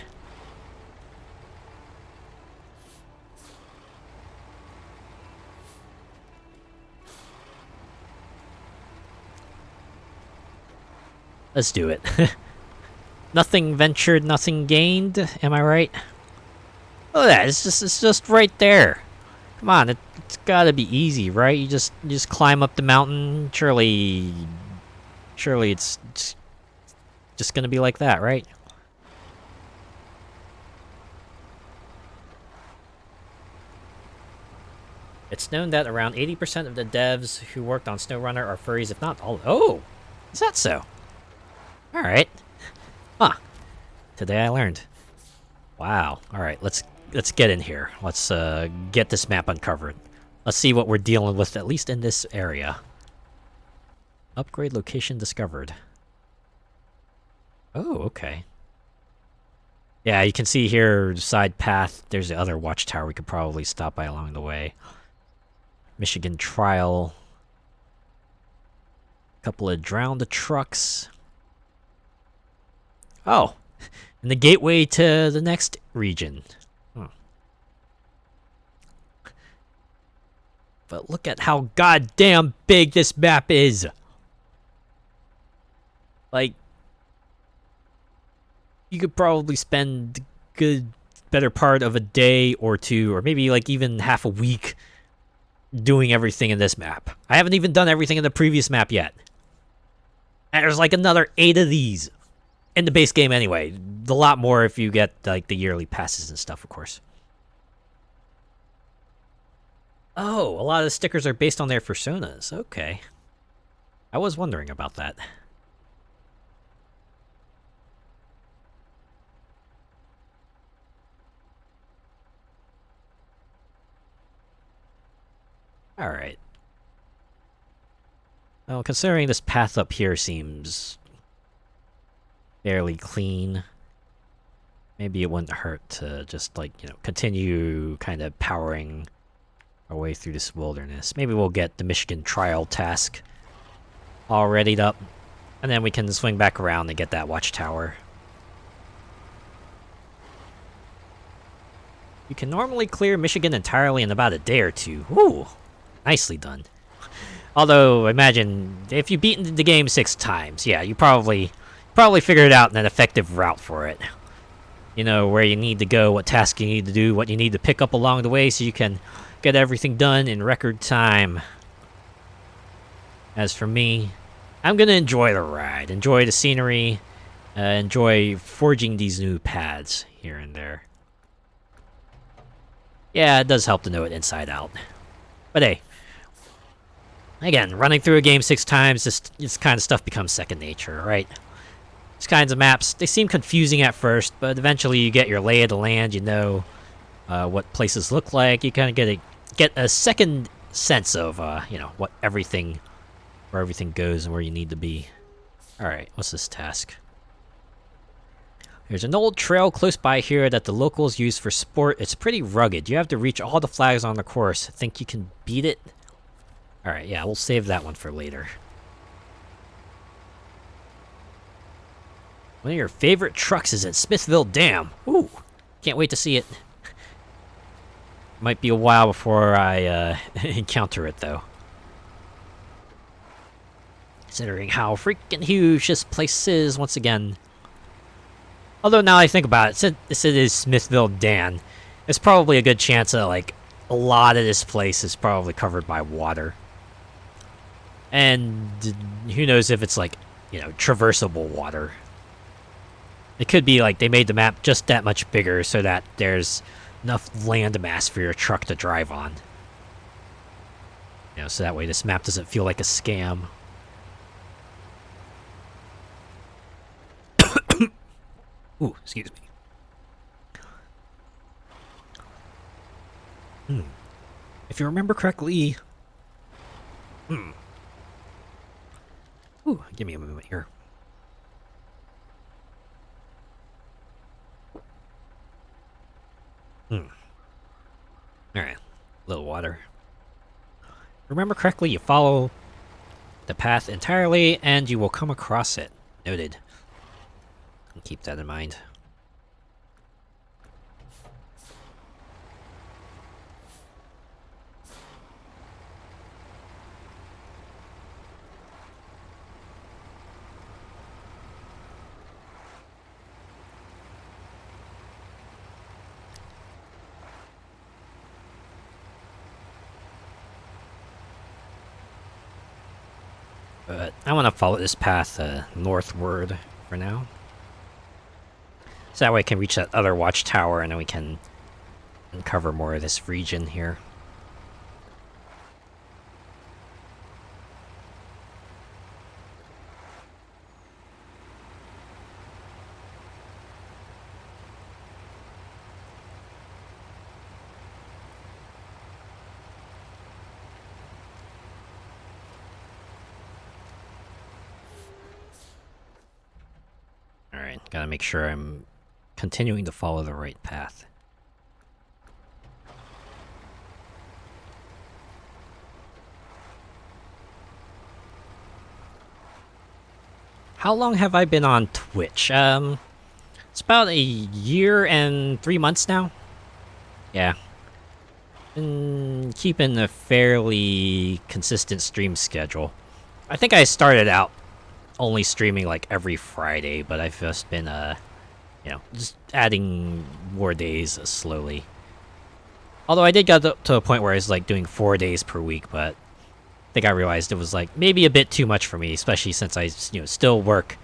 Let's do it. Nothing ventured, nothing gained. Am I right? Look at that. It's just right there. Come on, it's gotta be easy, right? You just climb up the mountain. Surely it's just gonna be like that, right? It's known that around 80% of the devs who worked on SnowRunner are furries, if not all. Oh, is that so? All right. Huh. Today I learned. Wow. All right, let's get in here. Let's get this map uncovered. Let's see what we're dealing with, at least in this area. Upgrade location discovered. Oh, okay. Yeah, you can see here, side path. There's the other watchtower we could probably stop by along the way. Michigan Trial. Couple of drowned trucks. Oh, and the gateway to the next region. Huh. But look at how goddamn big this map is. Like, you could probably spend good better part of a day or two, or maybe like even half a week doing everything in this map. I haven't even done everything in the previous map yet. And there's like another 8 of these in the base game anyway. A lot more if you get like the yearly passes and stuff, of course. Oh, a lot of the stickers are based on their personas. Okay. I was wondering about that. Alright. Well, considering this path up here seems fairly clean, maybe it wouldn't hurt to just, like, you know, continue kind of powering our way through this wilderness. Maybe we'll get the Michigan trial task all readied up, and then we can swing back around and get that watchtower. You can normally clear Michigan entirely in about a day or two. Ooh, nicely done. Although, imagine, if you've beaten the game 6 times, yeah, you probably figured out an effective route for it. You know, where you need to go, what task you need to do, what you need to pick up along the way so you can get everything done in record time. As for me, I'm gonna enjoy the ride, enjoy the scenery, enjoy forging these new paths here and there. Yeah, it does help to know it inside out. But hey, again, running through a game 6 times, this kind of stuff becomes second nature, right? These kinds of maps, they seem confusing at first, but eventually you get your lay of the land, you know what places look like, you kind of get a second sense of, you know, where everything goes and where you need to be. Alright, what's this task? There's an old trail close by here that the locals use for sport. It's pretty rugged. You have to reach all the flags on the course. Think you can beat it? Alright, yeah, we'll save that one for later. One of your favorite trucks is at Smithville Dam. Ooh, can't wait to see it. Might be a while before I encounter it, though. Considering how freaking huge this place is, once again. Although now I think about it, since it is Smithville Dam, there's probably a good chance that, like, a lot of this place is probably covered by water. And who knows if it's, like, you know, traversable water. It could be, like, they made the map just that much bigger so that there's enough land mass for your truck to drive on. You know, so that way this map doesn't feel like a scam. Ooh, excuse me. If you remember correctly... Ooh, give me a moment here. Alright, a little water. Remember correctly, you follow the path entirely, and you will come across it. Noted. Keep that in mind. But I want to follow this path northward for now. So that way I can reach that other watchtower and then we can uncover more of this region here. Alright, gotta make sure I'm continuing to follow the right path. How long have I been on Twitch? It's about a year and 3 months now. Yeah. Been keeping a fairly consistent stream schedule. I think I started out only streaming like every Friday, but I've just been, you know, just adding more days slowly. Although I did get to a point where I was like doing 4 days per week, but I think I realized it was like maybe a bit too much for me, especially since I, you know, still work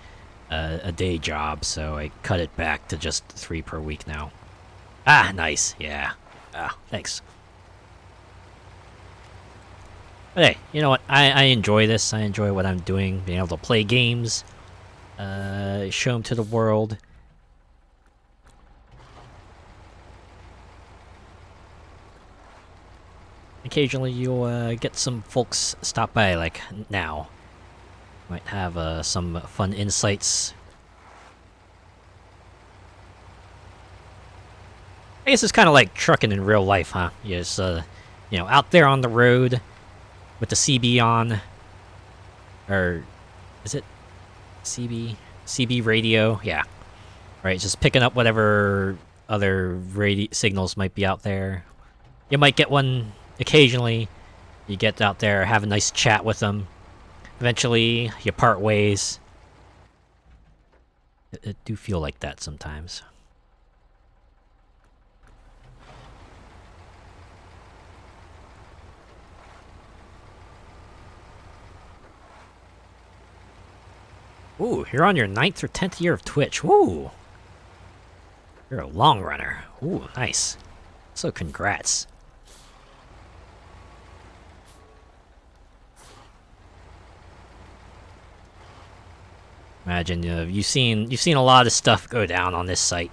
a day job, so I cut it back to just 3 per week now. Ah, nice, yeah. Ah, thanks. But hey, you know what? I enjoy this. I enjoy what I'm doing, being able to play games, show them to the world. occasionally you'll get some folks stop by, like now. Might have some fun insights. I guess it's kind of like trucking in real life, huh? You're just, you know, out there on the road with the CB on. Or, is it CB? CB radio? Yeah. Right, just picking up whatever other radio signals might be out there. You might get one occasionally. You get out there, have a nice chat with them. Eventually, you part ways. It do feel like that sometimes. Ooh, you're on your 9th or 10th year of Twitch. Ooh. You're a long runner. Ooh, nice. So congrats. Imagine you've seen a lot of stuff go down on this site.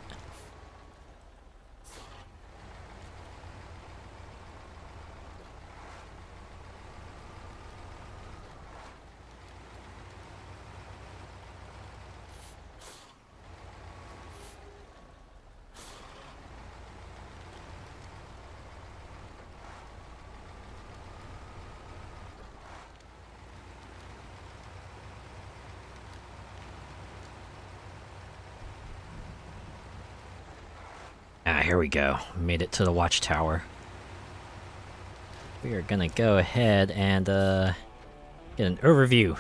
Ah, here we go. Made it to the watchtower. We are gonna go ahead and get an overview.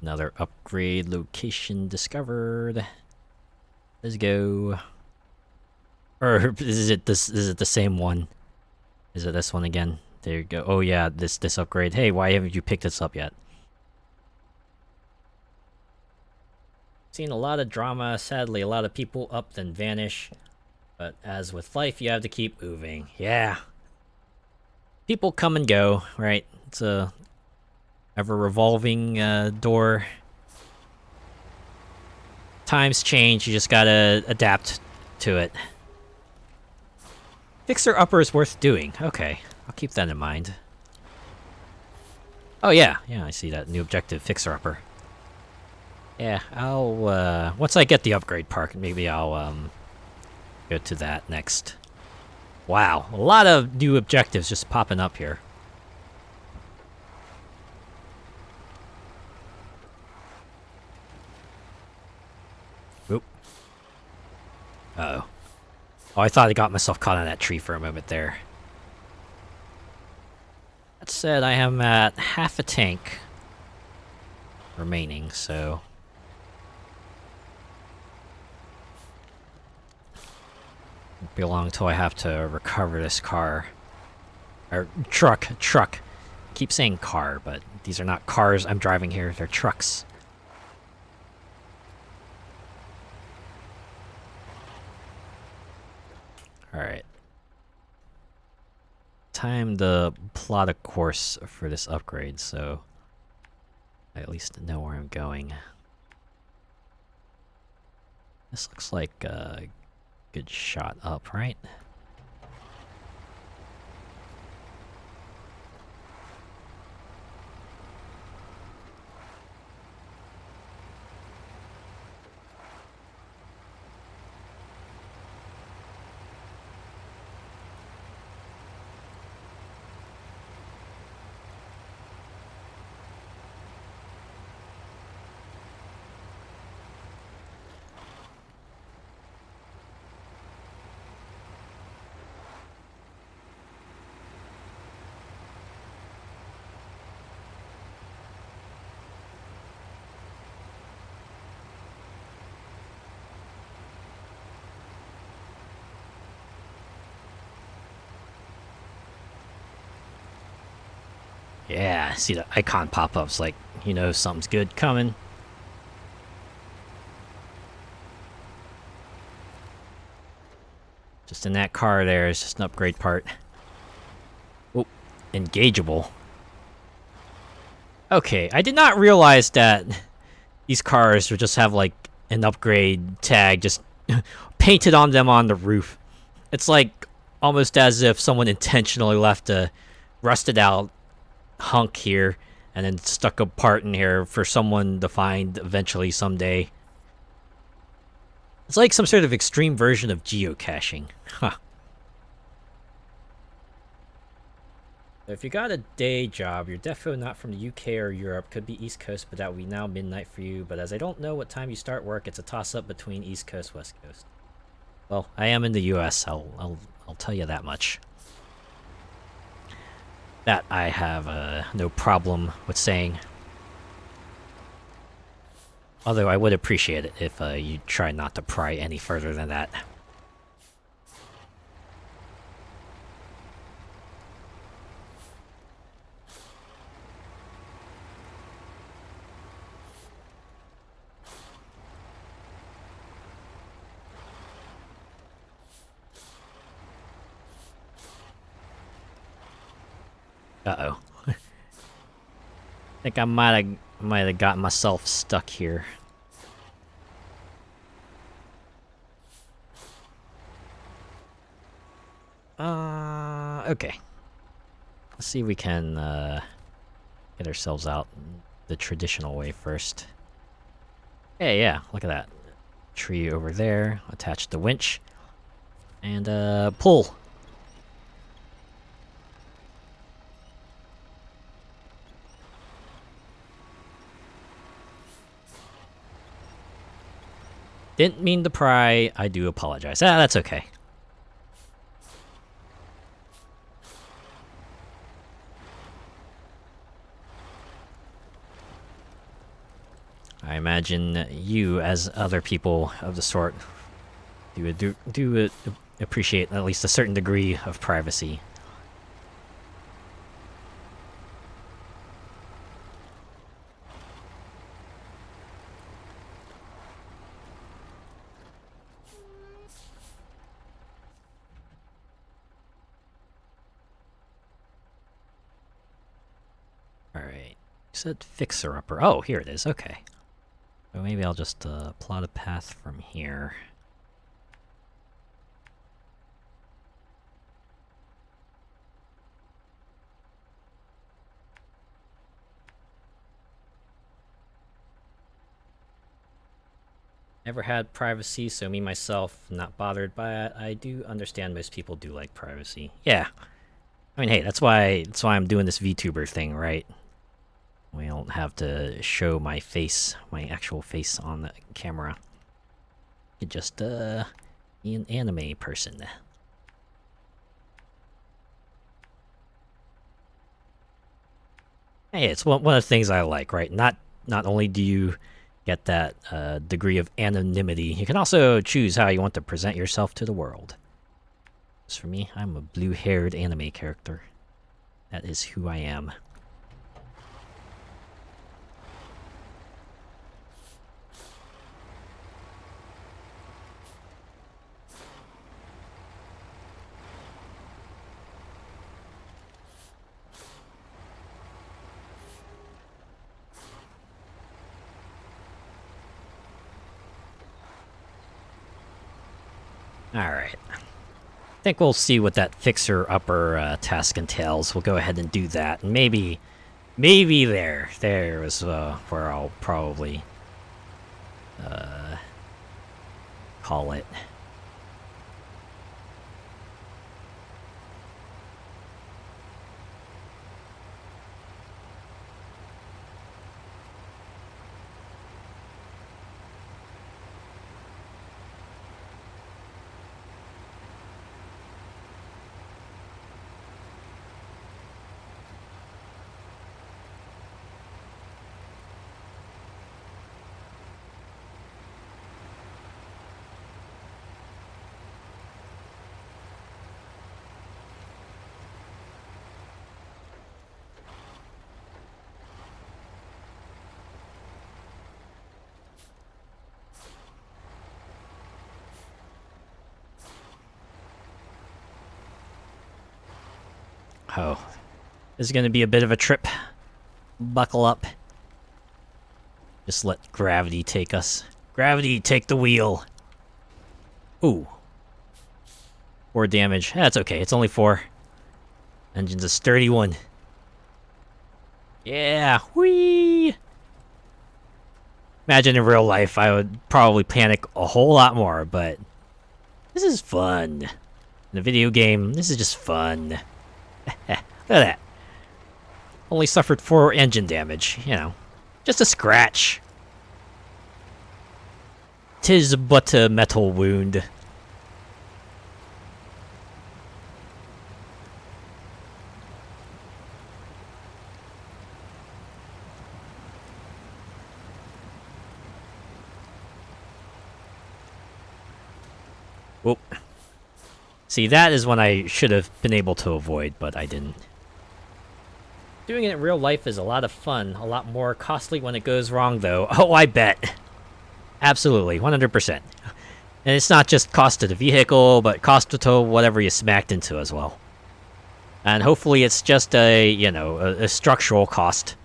Another upgrade location discovered. Let's go. Or is it this? Is it the same one? Is it this one again? There you go. Oh yeah, this upgrade. Hey, why haven't you picked this up yet? Seen a lot of drama, sadly a lot of people up then vanish, but as with life you have to keep moving. Yeah. People come and go, right? It's a ever revolving door. Times change, you just gotta adapt to it. Fixer Upper is worth doing. Okay, I'll keep that in mind. Oh yeah, I see that new objective, Fixer Upper. Yeah, I'll, once I get the upgrade park, maybe I'll, go to that next. Wow, a lot of new objectives just popping up here. Oop. Uh-oh. Oh, I thought I got myself caught on that tree for a moment there. That said, I am at half a tank remaining, so... won't be long until I have to recover this car. Or truck. I keep saying car, but these are not cars I'm driving here, they're trucks. Alright. Time to plot a course for this upgrade, so I at least know where I'm going. This looks like a good shot up, right? Yeah, see the icon pop-ups like, you know, something's good coming. Just in that car there is just an upgrade part. Oh, engageable. Okay, I did not realize that these cars would just have like an upgrade tag just painted on them on the roof. It's like almost as if someone intentionally left a rusted out hunk here and then stuck a part in here for someone to find eventually someday. It's like some sort of extreme version of geocaching. Huh. If you got a day job, you're definitely not from the UK or Europe. Could be East Coast, but that would be now midnight for you. But as I don't know what time you start work, it's a toss-up between East Coast, West Coast. Well, I am in the US. I'll tell you that much. That I have no problem with saying. Although I would appreciate it if you try not to pry any further than that. Uh-oh. I think I might have gotten myself stuck here. Okay. Let's see if we can get ourselves out the traditional way first. Yeah, look at that. Tree over there, attach the winch, and pull. Didn't mean to pry. I do apologize. That's okay. I imagine you, as other people of the sort, do appreciate at least a certain degree of privacy. Alright. You said fixer-upper. Oh, here it is. Okay. So maybe I'll just plot a path from here. Never had privacy, so me myself not bothered by it. I do understand most people do like privacy. Yeah. I mean, hey, that's why I'm doing this VTuber thing, right? We don't have to show my face, my actual face on the camera. You could just, be an anime person. Hey, it's one of the things I like, right? Not only do you get that degree of anonymity, you can also choose how you want to present yourself to the world. As for me, I'm a blue-haired anime character. That is who I am. Alright. I think we'll see what that fixer-upper task entails. We'll go ahead and do that. And maybe there is where I'll probably call it. Oh, this is going to be a bit of a trip. Buckle up. Just let gravity take us. Gravity, take the wheel. Ooh. 4 damage. That's okay, it's only 4. Engine's a sturdy one. Yeah, whee! Imagine in real life, I would probably panic a whole lot more, but this is fun. In a video game, this is just fun. Look at that. Only suffered 4 engine damage, you know. Just a scratch. 'Tis but a metal wound. Whoop. See, that is one I should have been able to avoid, but I didn't. Doing it in real life is a lot of fun, a lot more costly when it goes wrong, though. Oh, I bet. Absolutely, 100%. And it's not just cost to the vehicle, but cost to whatever you smacked into as well. And hopefully it's just a, you know, a structural cost.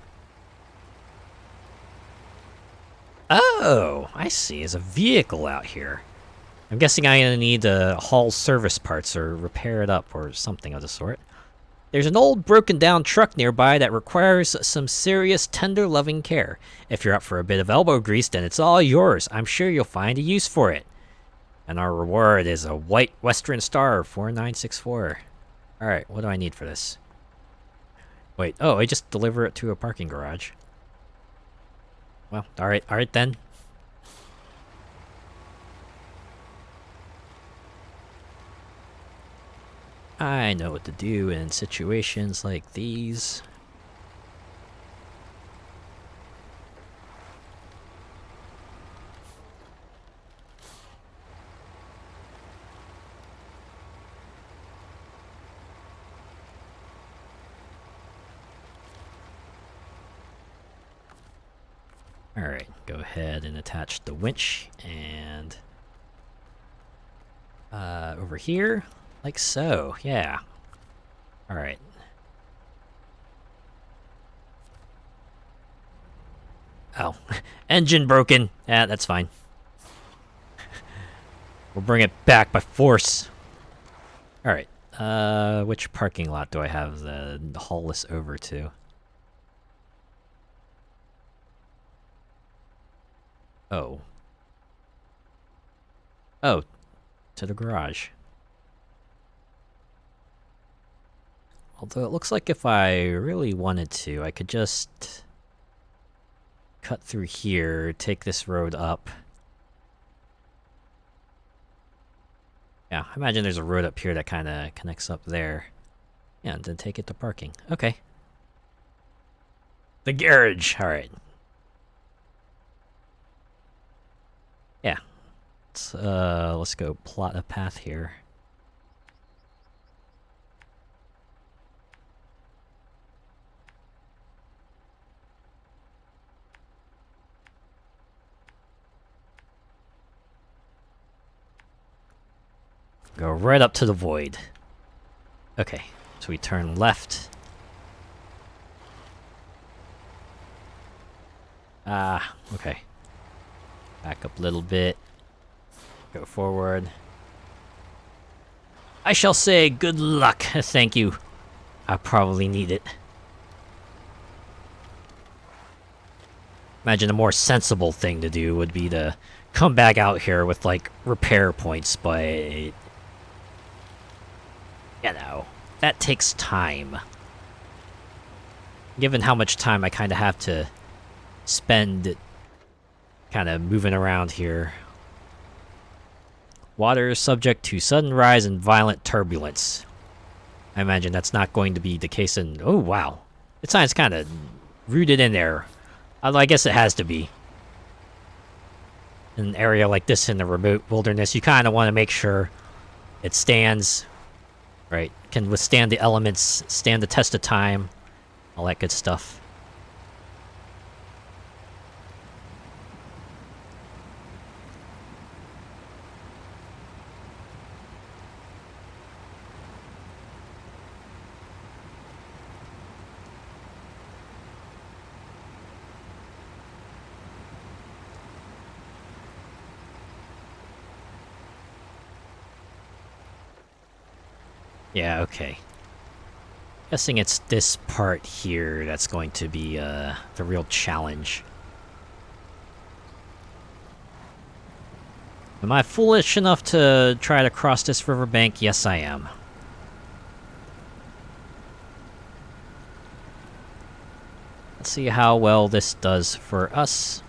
Oh, I see. There's a vehicle out here. I'm guessing I'm gonna need to haul service parts or repair it up or something of the sort. There's an old broken down truck nearby that requires some serious tender loving care. If you're up for a bit of elbow grease, then it's all yours. I'm sure you'll find a use for it. And our reward is a white Western Star 4964. Alright, what do I need for this? Wait, oh, I just deliver it to a parking garage. Well, alright then. I know what to do in situations like these. Alright, go ahead and attach the winch and over here. Like so, yeah. Alright. Oh, engine broken. Yeah, that's fine. We'll bring it back by force. Alright, which parking lot do I have the haul this over to? Oh. Oh, to the garage. Although it looks like if I really wanted to, I could just cut through here, take this road up. Yeah, I imagine there's a road up here that kind of connects up there. Yeah, and then take it to parking. Okay. The garage! Alright. Yeah. Let's go plot a path here. Go right up to the void. Okay, so we turn left. Ah, okay. Back up a little bit. Go forward. I shall say good luck, thank you. I probably need it. Imagine a more sensible thing to do would be to come back out here with, like, repair points, but... you know, that takes time. Given how much time I kind of have to spend kind of moving around here. Water is subject to sudden rise and violent turbulence. I imagine that's not going to be the case in... oh, wow. The sign's kind of rooted in there. Although I guess it has to be. In an area like this in the remote wilderness, you kind of want to make sure it stands... right, can withstand the elements, stand the test of time, all that good stuff. Yeah, okay. Guessing it's this part here that's going to be the real challenge. Am I foolish enough to try to cross this riverbank? Yes, I am. Let's see how well this does for us.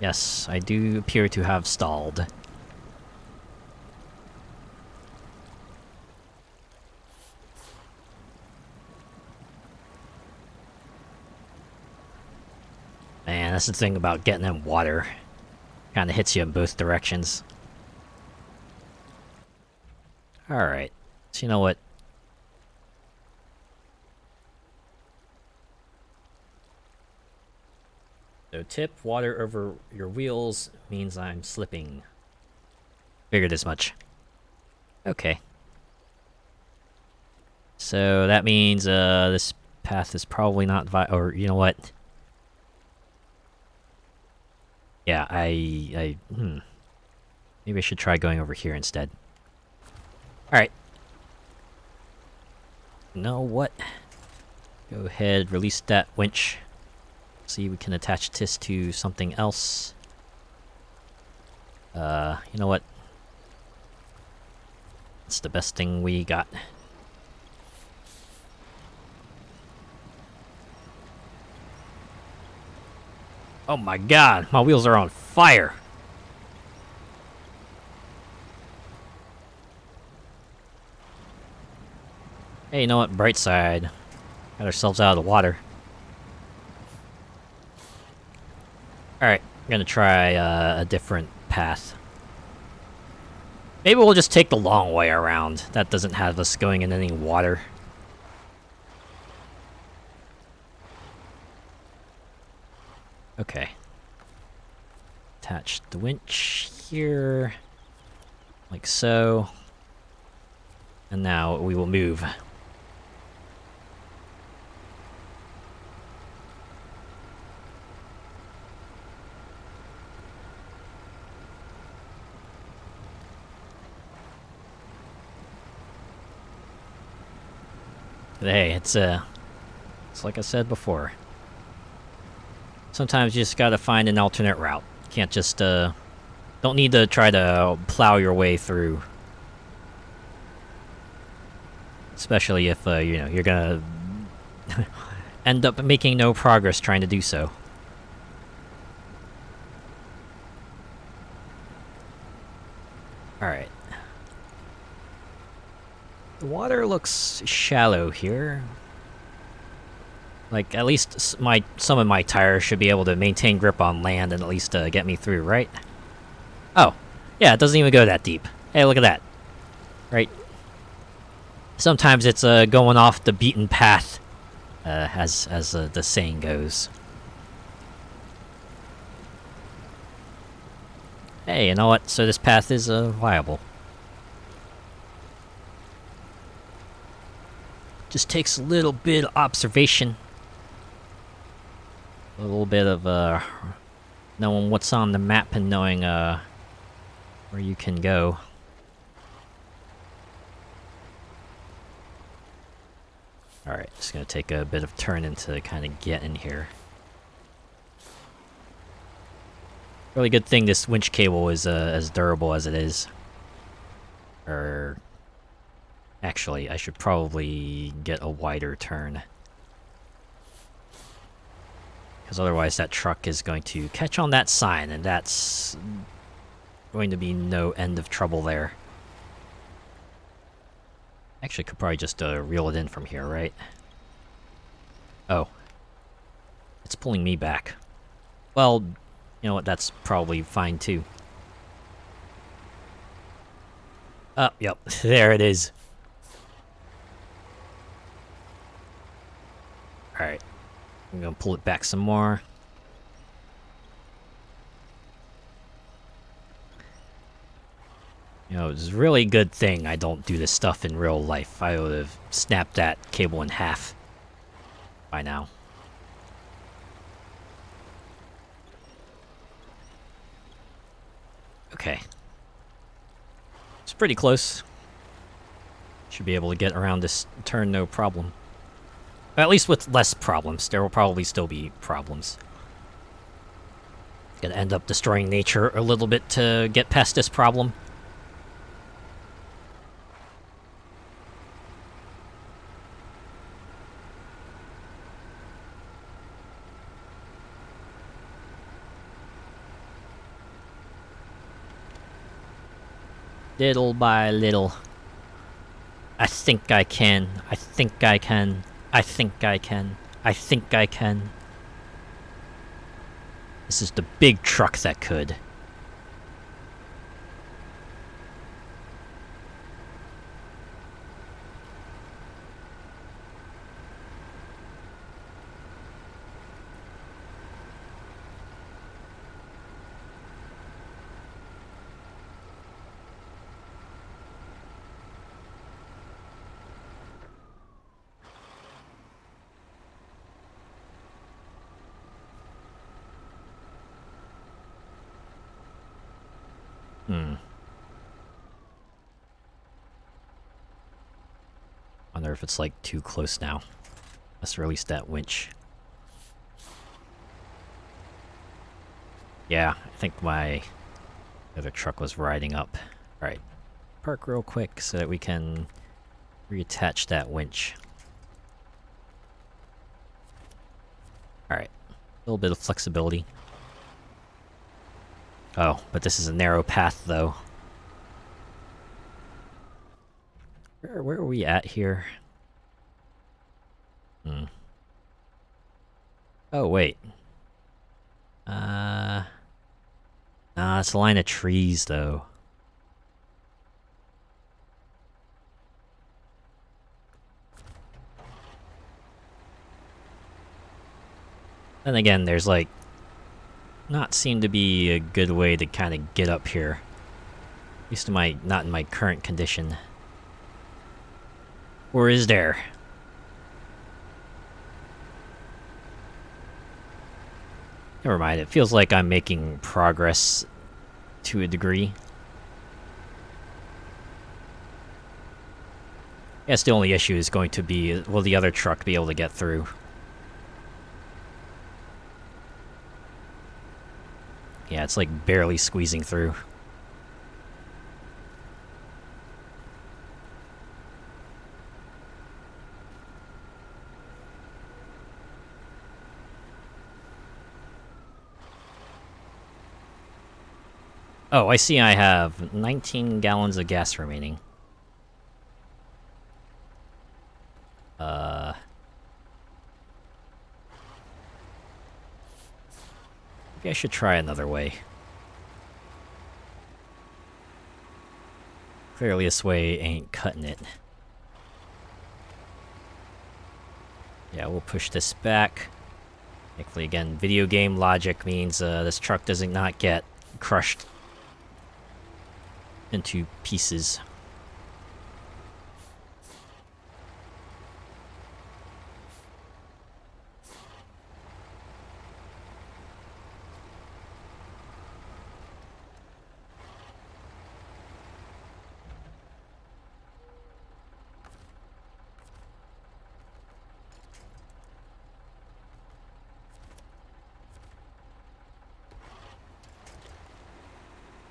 Yes, I do appear to have stalled. Man, that's the thing about getting in water. Kinda hits you in both directions. Alright. So you know what? So tip, water over your wheels means I'm slipping. Figured as much. Okay. So that means this path is probably not or you know what? Yeah, maybe I should try going over here instead. Alright. You know what? Go ahead, release that winch. See, we can attach this to something else. You know what? It's the best thing we got. Oh my god, my wheels are on fire! Hey, you know what? Bright side. Got ourselves out of the water. Alright, I'm gonna try a different path. Maybe we'll just take the long way around. That doesn't have us going in any water. Okay. Attach the winch here. Like so. And now we will move. But hey, it's like I said before. Sometimes you just gotta find an alternate route. Can't just, don't need to try to plow your way through. Especially if, you know, you're gonna end up making no progress trying to do so. Alright. The water looks shallow here. Like, at least some of my tires should be able to maintain grip on land and at least get me through, right? Oh, yeah, it doesn't even go that deep. Hey, look at that. Right? Sometimes it's going off the beaten path, as the saying goes. Hey, you know what? So this path is viable. Just takes a little bit of observation. A little bit of, knowing what's on the map and knowing, where you can go. Alright, just gonna take a bit of turning to kind of get in here. Really good thing this winch cable is, as durable as it is. Actually, I should probably get a wider turn. Because otherwise that truck is going to catch on that sign, and that's going to be no end of trouble there. Actually, could probably just reel it in from here, right? Oh. It's pulling me back. Well, you know what, that's probably fine too. Oh, yep, there it is. Alright. I'm gonna pull it back some more. You know, it's a really good thing I don't do this stuff in real life. I would have snapped that cable in half by now. Okay. It's pretty close. Should be able to get around this turn no problem. At least with less problems. There will probably still be problems. Gonna end up destroying nature a little bit to get past this problem. Little by little. I think I can. I think I can. I think I can. I think I can. This is the big truck that could. Wonder if it's like too close now. Let's release that winch. Yeah, I think my other truck was riding up. Alright, park real quick so that we can reattach that winch. Alright, a little bit of flexibility. Oh, but this is a narrow path though. Where are we at here? Oh, wait. Nah, it's a line of trees, though. Then again, there's like... not seem to be a good way to kind of get up here. At least not in my current condition. Or is there? Never mind, it feels like I'm making progress to a degree. I guess the only issue is going to be, will the other truck be able to get through? Yeah, it's like barely squeezing through. Oh, I see I have 19 gallons of gas remaining. Maybe I should try another way. Clearly this way ain't cutting it. Yeah, we'll push this back. Thankfully, again, video game logic means this truck does not get crushed into pieces.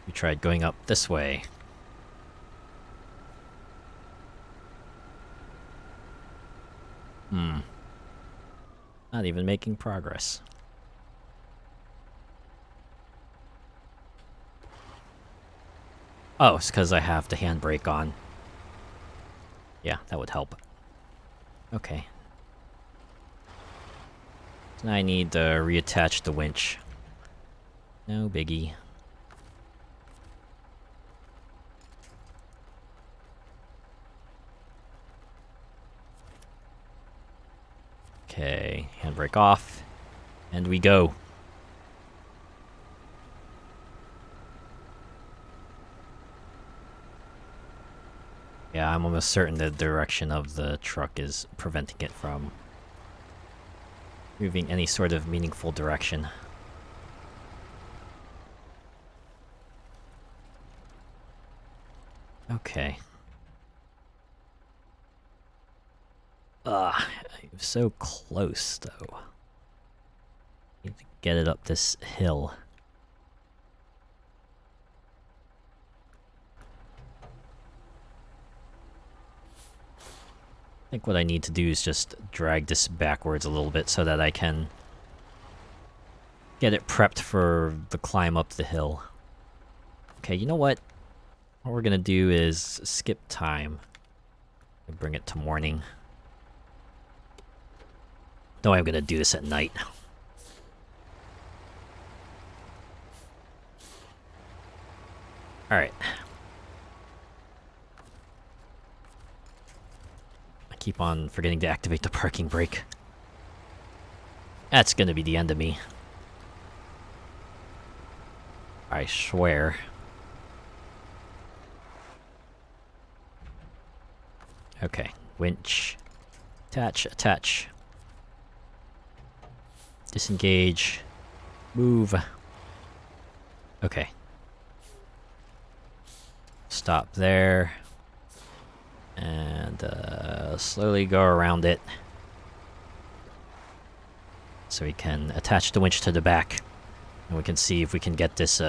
We tried going up this way. Not even making progress. Oh, it's because I have the handbrake on. Yeah, that would help. Okay. Now I need to reattach the winch. No biggie. Okay, handbrake off, and we go. Yeah, I'm almost certain the direction of the truck is preventing it from moving any sort of meaningful direction. Okay. I'm so close, though. Need to get it up this hill. I think what I need to do is just drag this backwards a little bit so that I can get it prepped for the climb up the hill. Okay, you know what? What we're gonna do is skip time and bring it to morning. No, I'm gonna do this at night. Alright. I keep on forgetting to activate the parking brake. That's gonna be the end of me. I swear. Okay, winch. Attach, attach. Disengage. Move. Okay. Stop there. And slowly go around it. So we can attach the winch to the back. And we can see if we can get this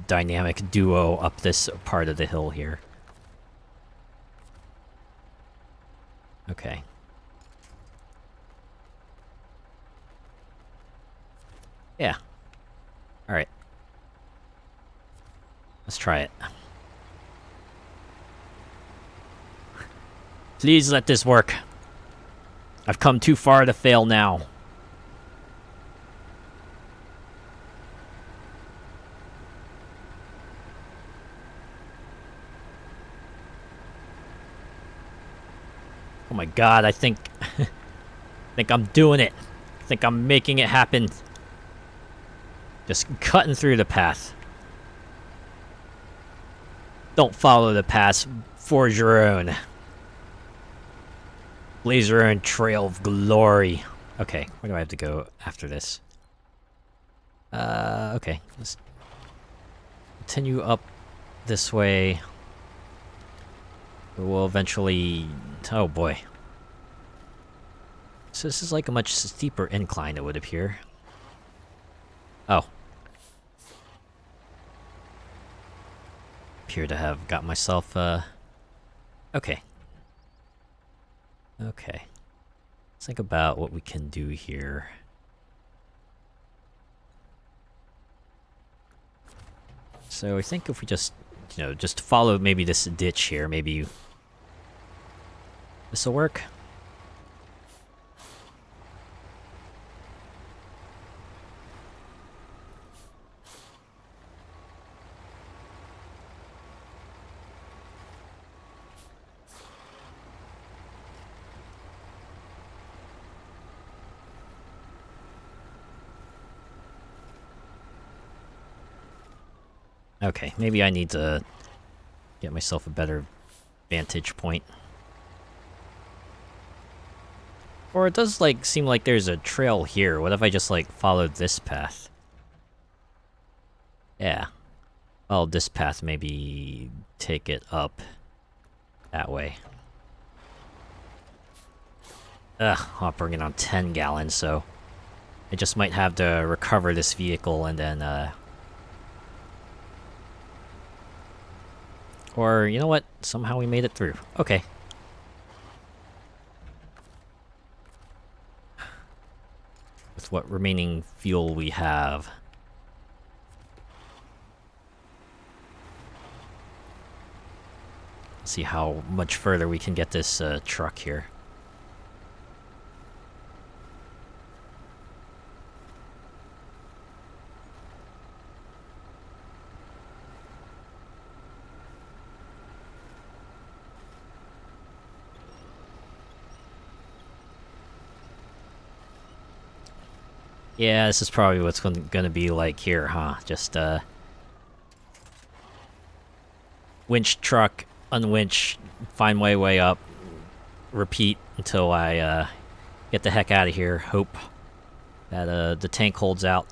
dynamic duo up this part of the hill here. Okay. Yeah. Alright. Let's try it. Please let this work. I've come too far to fail now. Oh my god, I think... I think I'm doing it. I think I'm making it happen. Just cutting through the path. Don't follow the path, forge your own. Blaze your own trail of glory. Okay, where do I have to go after this? Okay. Let's continue up this way. We will eventually... Oh boy. So this is like a much steeper incline, it would appear. Oh. Appear to have got myself, okay. Okay. Let's think about what we can do here. So I think if we just, you know, just follow maybe this ditch here, maybe this'll work. Okay, maybe I need to get myself a better vantage point. Or it does, like, seem like there's a trail here. What if I just, like, followed this path? Yeah. Well, this path maybe take it up that way. Ugh, I'll bring it on 10 gallons, so I just might have to recover this vehicle and then, Or, you know what? Somehow we made it through. Okay. With what remaining fuel we have. Let's see how much further we can get this truck here. Yeah, this is probably what's gonna be like here, huh? Just, winch truck, unwinch, find my way up, repeat until I get the heck out of here. Hope that the tank holds out.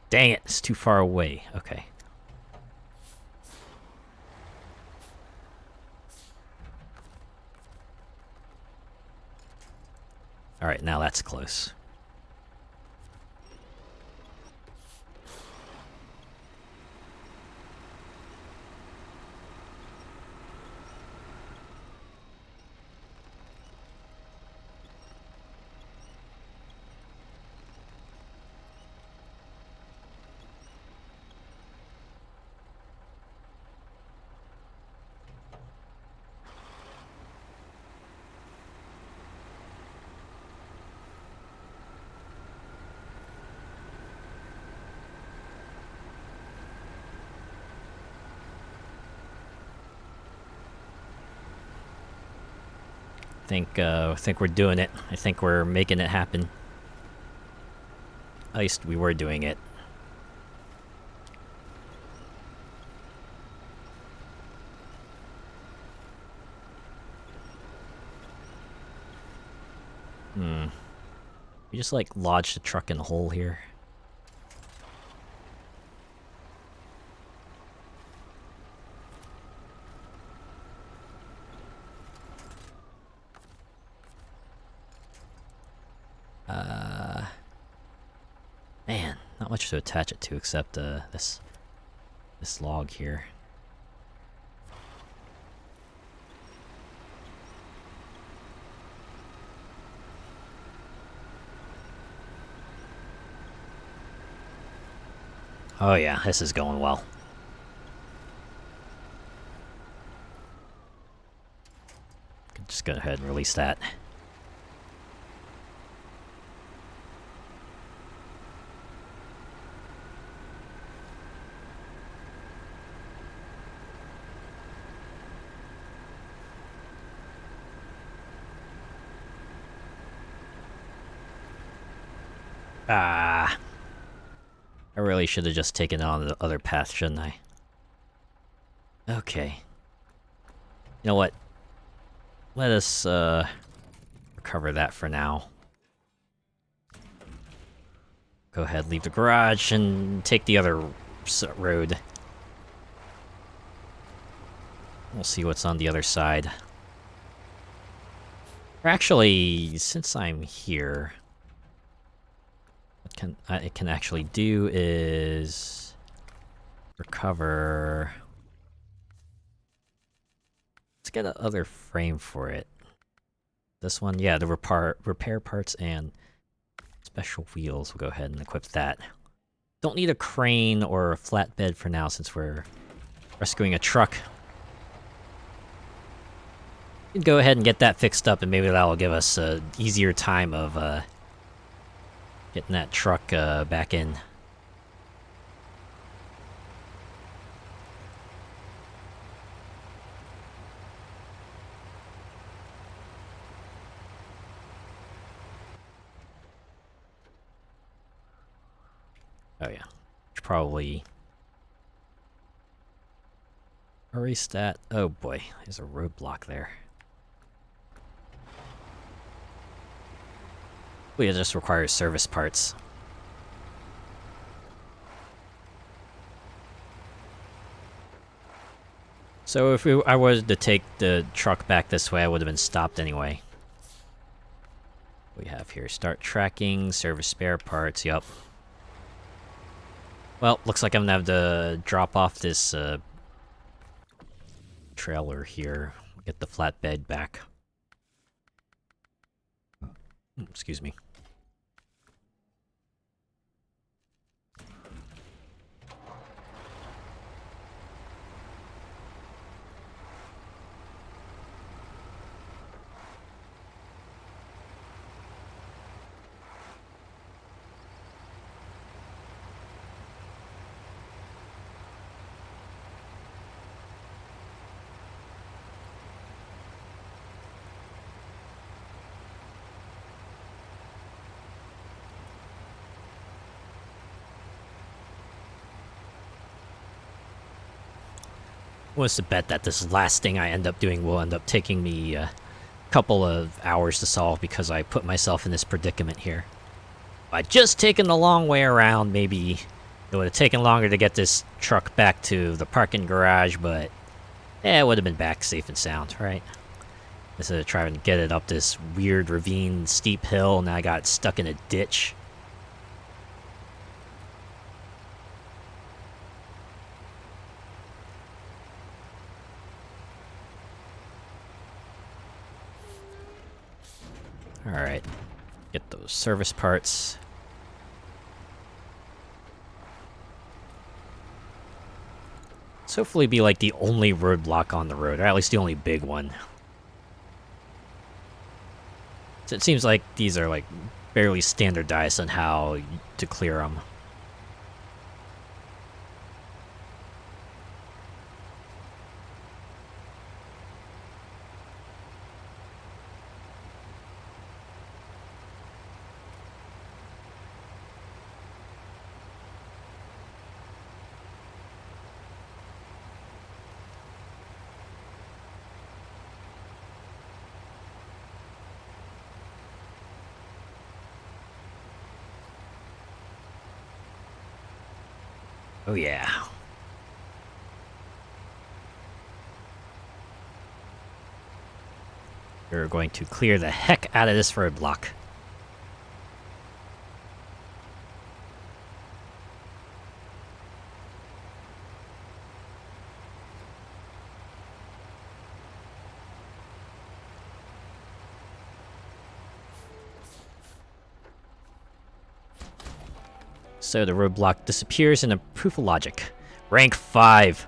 Dang it, it's too far away. Okay. Alright, now that's close. I think we're doing it. I think we're making it happen. At least we were doing it. You just like lodge the truck in the hole here. Man, not much to attach it to except this log here. Oh yeah, this is going well. Just go ahead and release that. Ah. I really should have just taken it on the other path, shouldn't I? Okay. You know what? Let us, recover that for now. Go ahead, leave the garage, and take the other road. We'll see what's on the other side. Or actually, since I'm here... what I can actually do is... recover... Let's get another frame for it. This one, yeah, the repair parts and special wheels. We'll go ahead and equip that. Don't need a crane or a flatbed for now since we're rescuing a truck. We can go ahead and get that fixed up and maybe that will give us an easier time of getting that truck back in. Oh yeah, should probably erase that. Oh boy, there's a roadblock there. It just requires service parts. So if I was to take the truck back this way, I would have been stopped anyway. We have here, start tracking, service spare parts, yup. Well, looks like I'm gonna have to drop off this trailer here. Get the flatbed back. Excuse me. wants to bet that this last thing I end up doing will end up taking me a couple of hours to solve because I put myself in this predicament here. If I'd just taken the long way around, maybe it would have taken longer to get this truck back to the parking garage, but it would have been back safe and sound, right? Instead of trying to get it up this weird ravine, steep hill, and I got stuck in a ditch. Alright, get those service parts. Let's hopefully be like the only roadblock on the road, or at least the only big one. So it seems like these are like barely standardized on how to clear them. Oh yeah. We're going to clear the heck out of this roadblock. So the roadblock disappears in a proof of logic. Rank 5.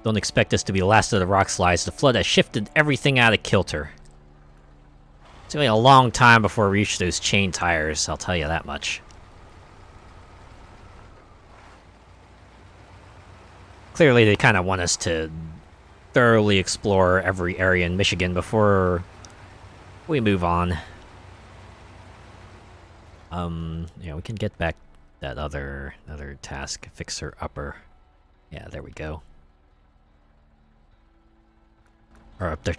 Don't expect this to be the last of the rock slides. The flood has shifted everything out of kilter. It's going to be a long time before we reach those chain tires, I'll tell you that much. Clearly they kind of want us to thoroughly explore every area in Michigan before we move on. Yeah, we can get back that other task, fixer upper. Yeah, there we go. Or up the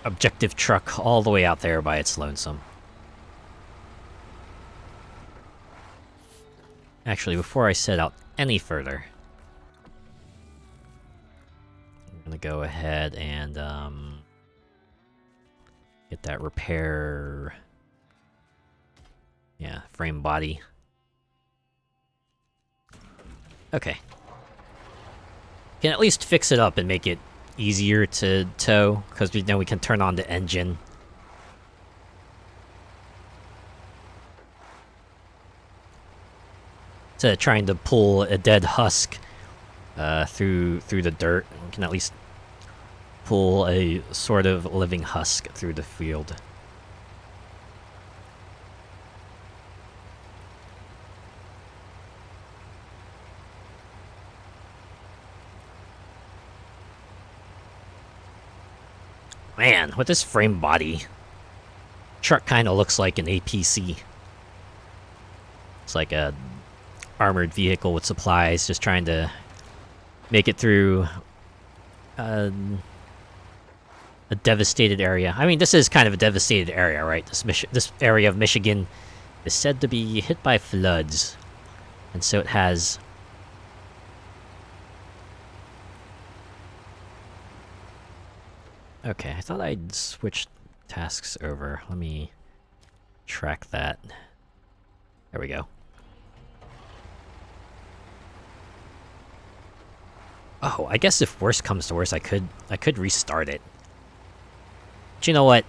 objective truck all the way out there by its lonesome. Actually, before I set out any further, I'm gonna go ahead and get that repair. Yeah, frame body. Okay. Can at least fix it up and make it easier to tow, because then we can turn on the engine. Instead of trying to pull a dead husk through the dirt, we can at least pull a sort of living husk through the field. Man, with this frame body, truck kind of looks like an APC. It's like a armored vehicle with supplies, just trying to make it through a devastated area. I mean, this is kind of a devastated area, right? This area of Michigan is said to be hit by floods, and so it has. Okay, I thought I'd switched tasks over. Let me track that. There we go. Oh, I guess if worse comes to worse, I could restart it. But you know what?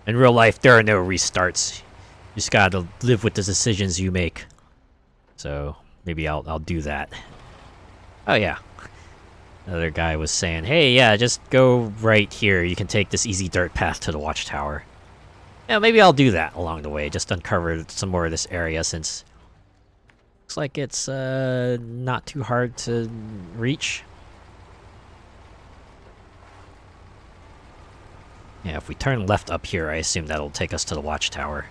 In real life, there are no restarts. You just gotta live with the decisions you make. So maybe I'll do that. Oh yeah. Another guy was saying, hey, yeah, just go right here. You can take this easy dirt path to the watchtower. Yeah, maybe I'll do that along the way. Just uncover some more of this area since looks like it's not too hard to reach. Yeah, if we turn left up here, I assume that'll take us to the watchtower.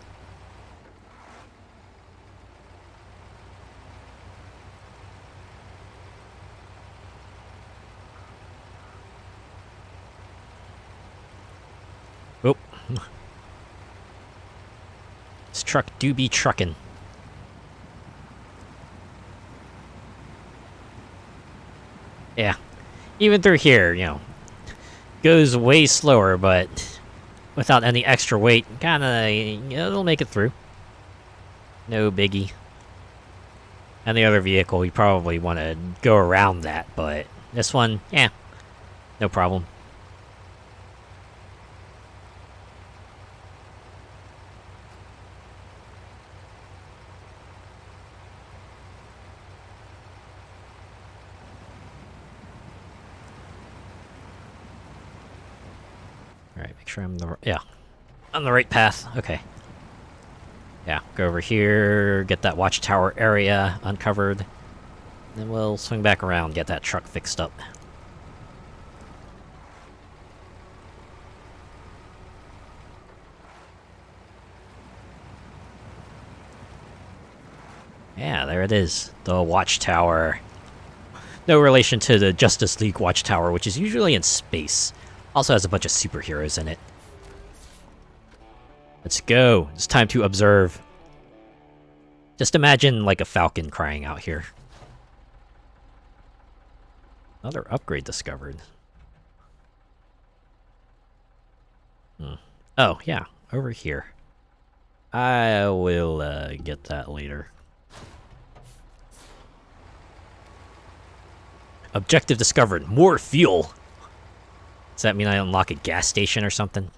This truck do be truckin'. Yeah. Even through here, you know, goes way slower, but without any extra weight, kinda, it'll make it through. No biggie. And the other vehicle, you probably want to go around that, but this one, yeah, no problem. Alright, make sure I'm on the right path. Okay. Yeah, go over here, get that watchtower area uncovered. Then we'll swing back around, get that truck fixed up. Yeah, there it is. The watchtower. No relation to the Justice League watchtower, which is usually in space. Also has a bunch of superheroes in it. Let's go. It's time to observe. Just imagine, like, a falcon crying out here. Another upgrade discovered. Oh, yeah. Over here. I will, get that later. Objective discovered. More fuel! Does that mean I unlock a gas station or something?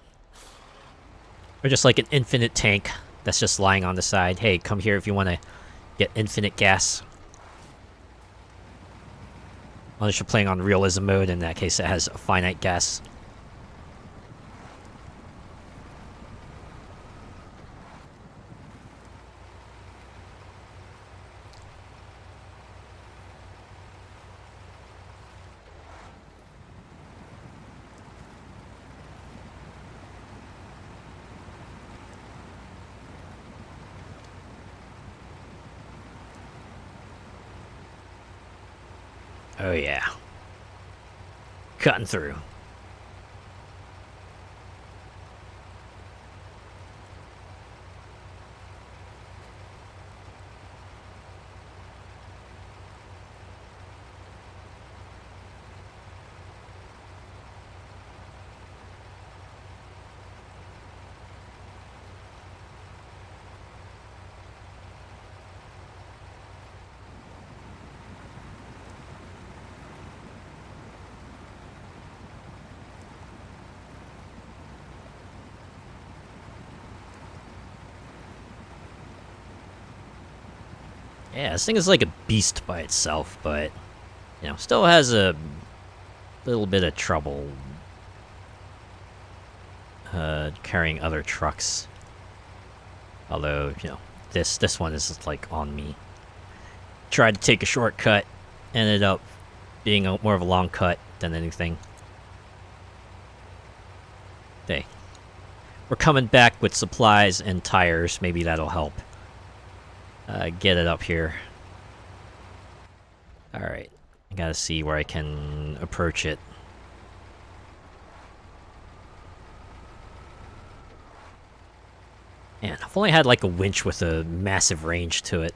Or just like an infinite tank that's just lying on the side. Hey, come here if you want to get infinite gas. Unless you're playing on realism mode, in that case it has finite gas. Oh yeah. Cutting through. Yeah, this thing is like a beast by itself, but, you know, still has a little bit of trouble carrying other trucks. Although, you know, this one is like on me. Tried to take a shortcut, ended up being more of a long cut than anything. Hey, we're coming back with supplies and tires. Maybe that'll help. Get it up here. Alright. I gotta see where I can approach it. Man, if only had like a winch with a massive range to it.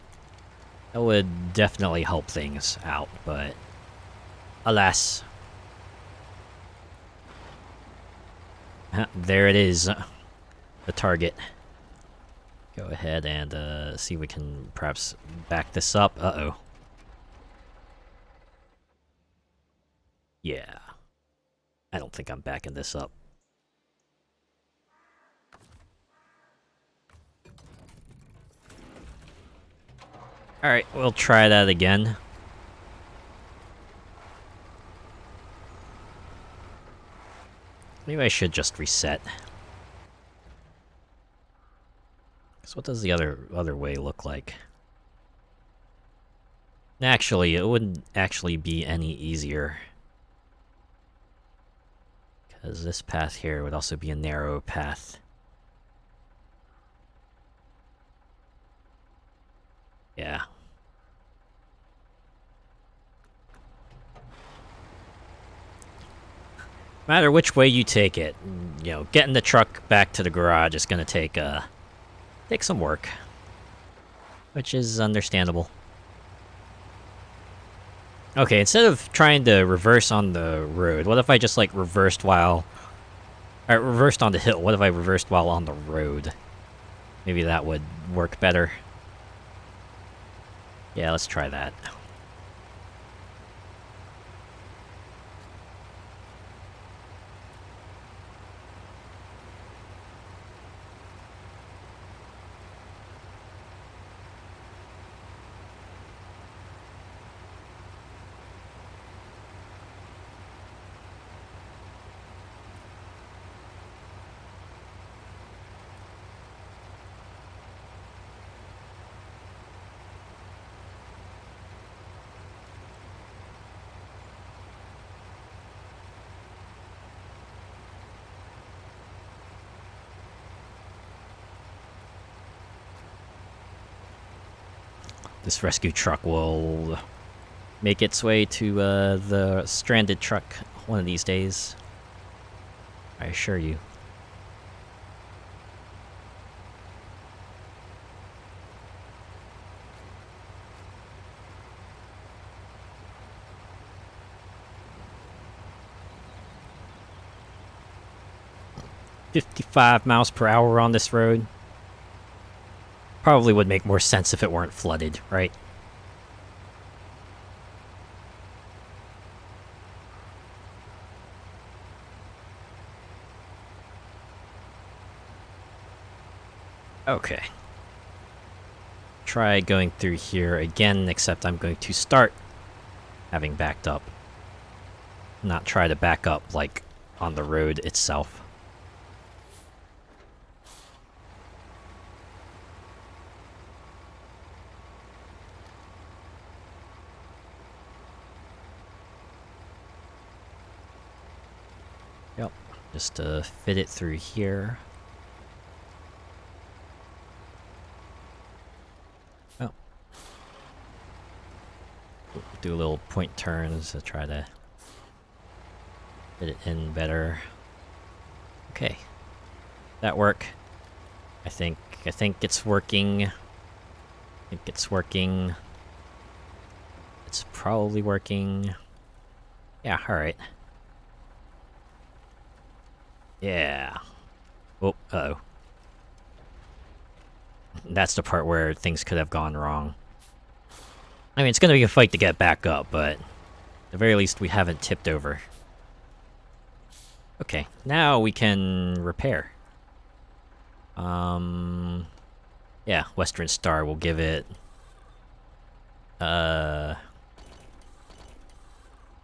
That would definitely help things out, but alas. There it is. The target. Go ahead and see if we can perhaps back this up. Uh-oh. Yeah. I don't think I'm backing this up. Alright, we'll try that again. Maybe I should just reset. So what does the other way look like? Actually, it wouldn't actually be any easier. Because this path here would also be a narrow path. Yeah. No matter which way you take it, you know, getting the truck back to the garage is gonna take some work, which is understandable. Okay, instead of trying to reverse on the road, what if I just like reversed while... Alright, reversed on the hill. What if I reversed while on the road? Maybe that would work better. Yeah, let's try that. This rescue truck will make its way to the stranded truck one of these days. I assure you. "55 miles per hour on this road. Probably would make more sense if it weren't flooded, right? Okay. Try going through here again, except I'm going to start having backed up. Not try to back up, like, on the road itself. Yep, just to fit it through here. Oh. Do a little point turns to try to fit it in better. Okay. That work? I think it's working. I think it's working. It's probably working. Yeah, alright. Yeah. Oh, uh-oh. That's the part where things could have gone wrong. I mean, it's gonna be a fight to get back up, but at the very least we haven't tipped over. Okay, now we can repair. Yeah, Western Star will give it... Oh,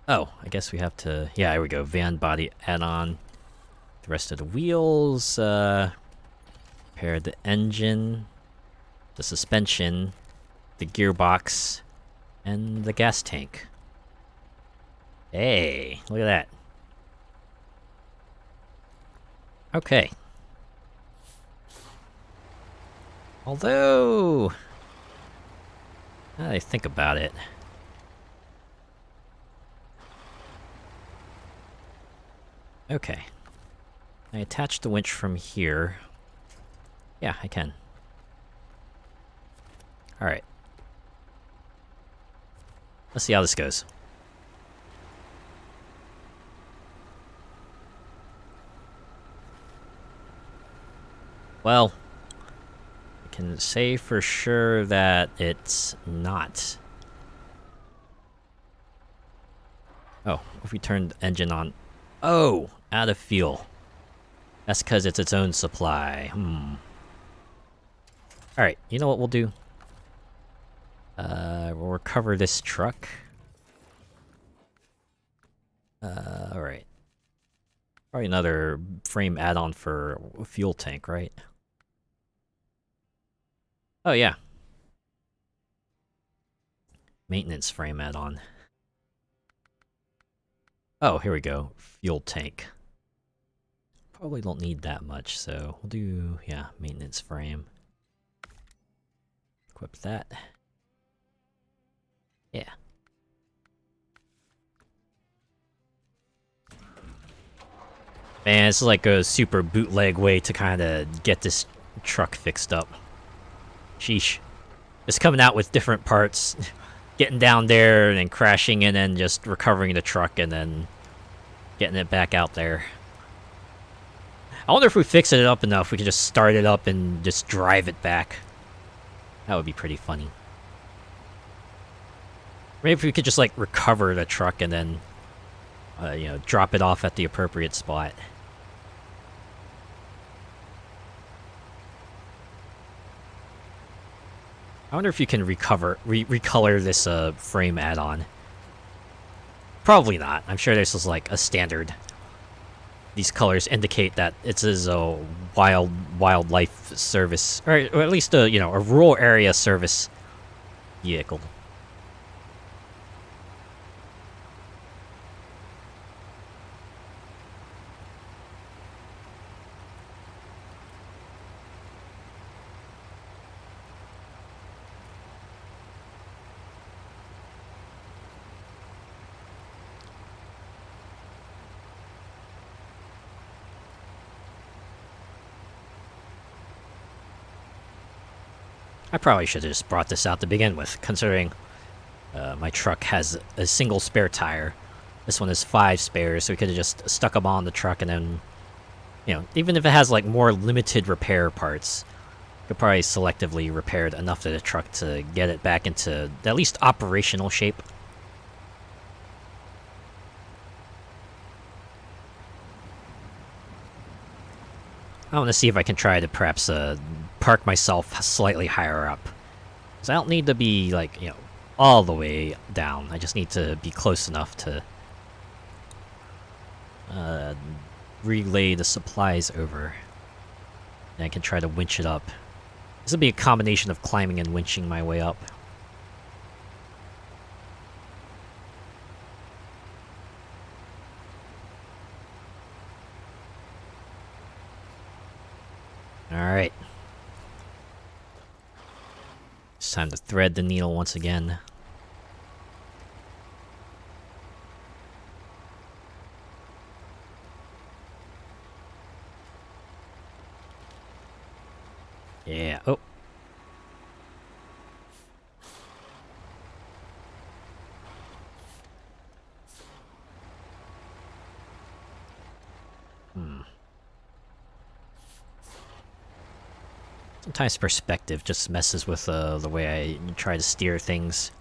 I guess we have to... Yeah, here we go. Van body add-on. The rest of the wheels, repair the engine, the suspension, the gearbox, and the gas tank. Hey, look at that. Okay. Although... now that I think about it... Okay. I attach the winch from here. Yeah, I can. Alright. Let's see how this goes. Well, I can say for sure that it's not. Oh, if we turn the engine on... Oh! Out of fuel. That's because it's its own supply. Alright, you know what we'll do? We'll recover this truck. Alright. Probably another frame add-on for a fuel tank, right? Oh, yeah. Maintenance frame add-on. Oh, here we go. Fuel tank. Probably don't need that much, so we'll do, yeah, maintenance frame. Equip that. Yeah. Man, it's like a super bootleg way to kind of get this truck fixed up. Sheesh. Just coming out with different parts, getting down there and then crashing and then just recovering the truck and then getting it back out there. I wonder if we fix it up enough, we could just start it up and just drive it back. That would be pretty funny. Maybe if we could just like recover the truck and then, you know, drop it off at the appropriate spot. I wonder if you can recolor this frame add-on. Probably not. I'm sure this is like a standard. These colors indicate that it is a wildlife service, or at least a, you know, a rural area service vehicle. I probably should have just brought this out to begin with, considering my truck has a single spare tire. This one has 5 spares, so we could have just stuck them on the truck and then, you know, even if it has like more limited repair parts, could probably selectively repair it enough to the truck to get it back into at least operational shape. I want to see if I can try to perhaps park myself slightly higher up. Because I don't need to be, like, you know, all the way down. I just need to be close enough to relay the supplies over. And I can try to winch it up. This will be a combination of climbing and winching my way up. Alright. It's time to thread the needle once again. Yeah, oh. Sometimes perspective just messes with the way I try to steer things.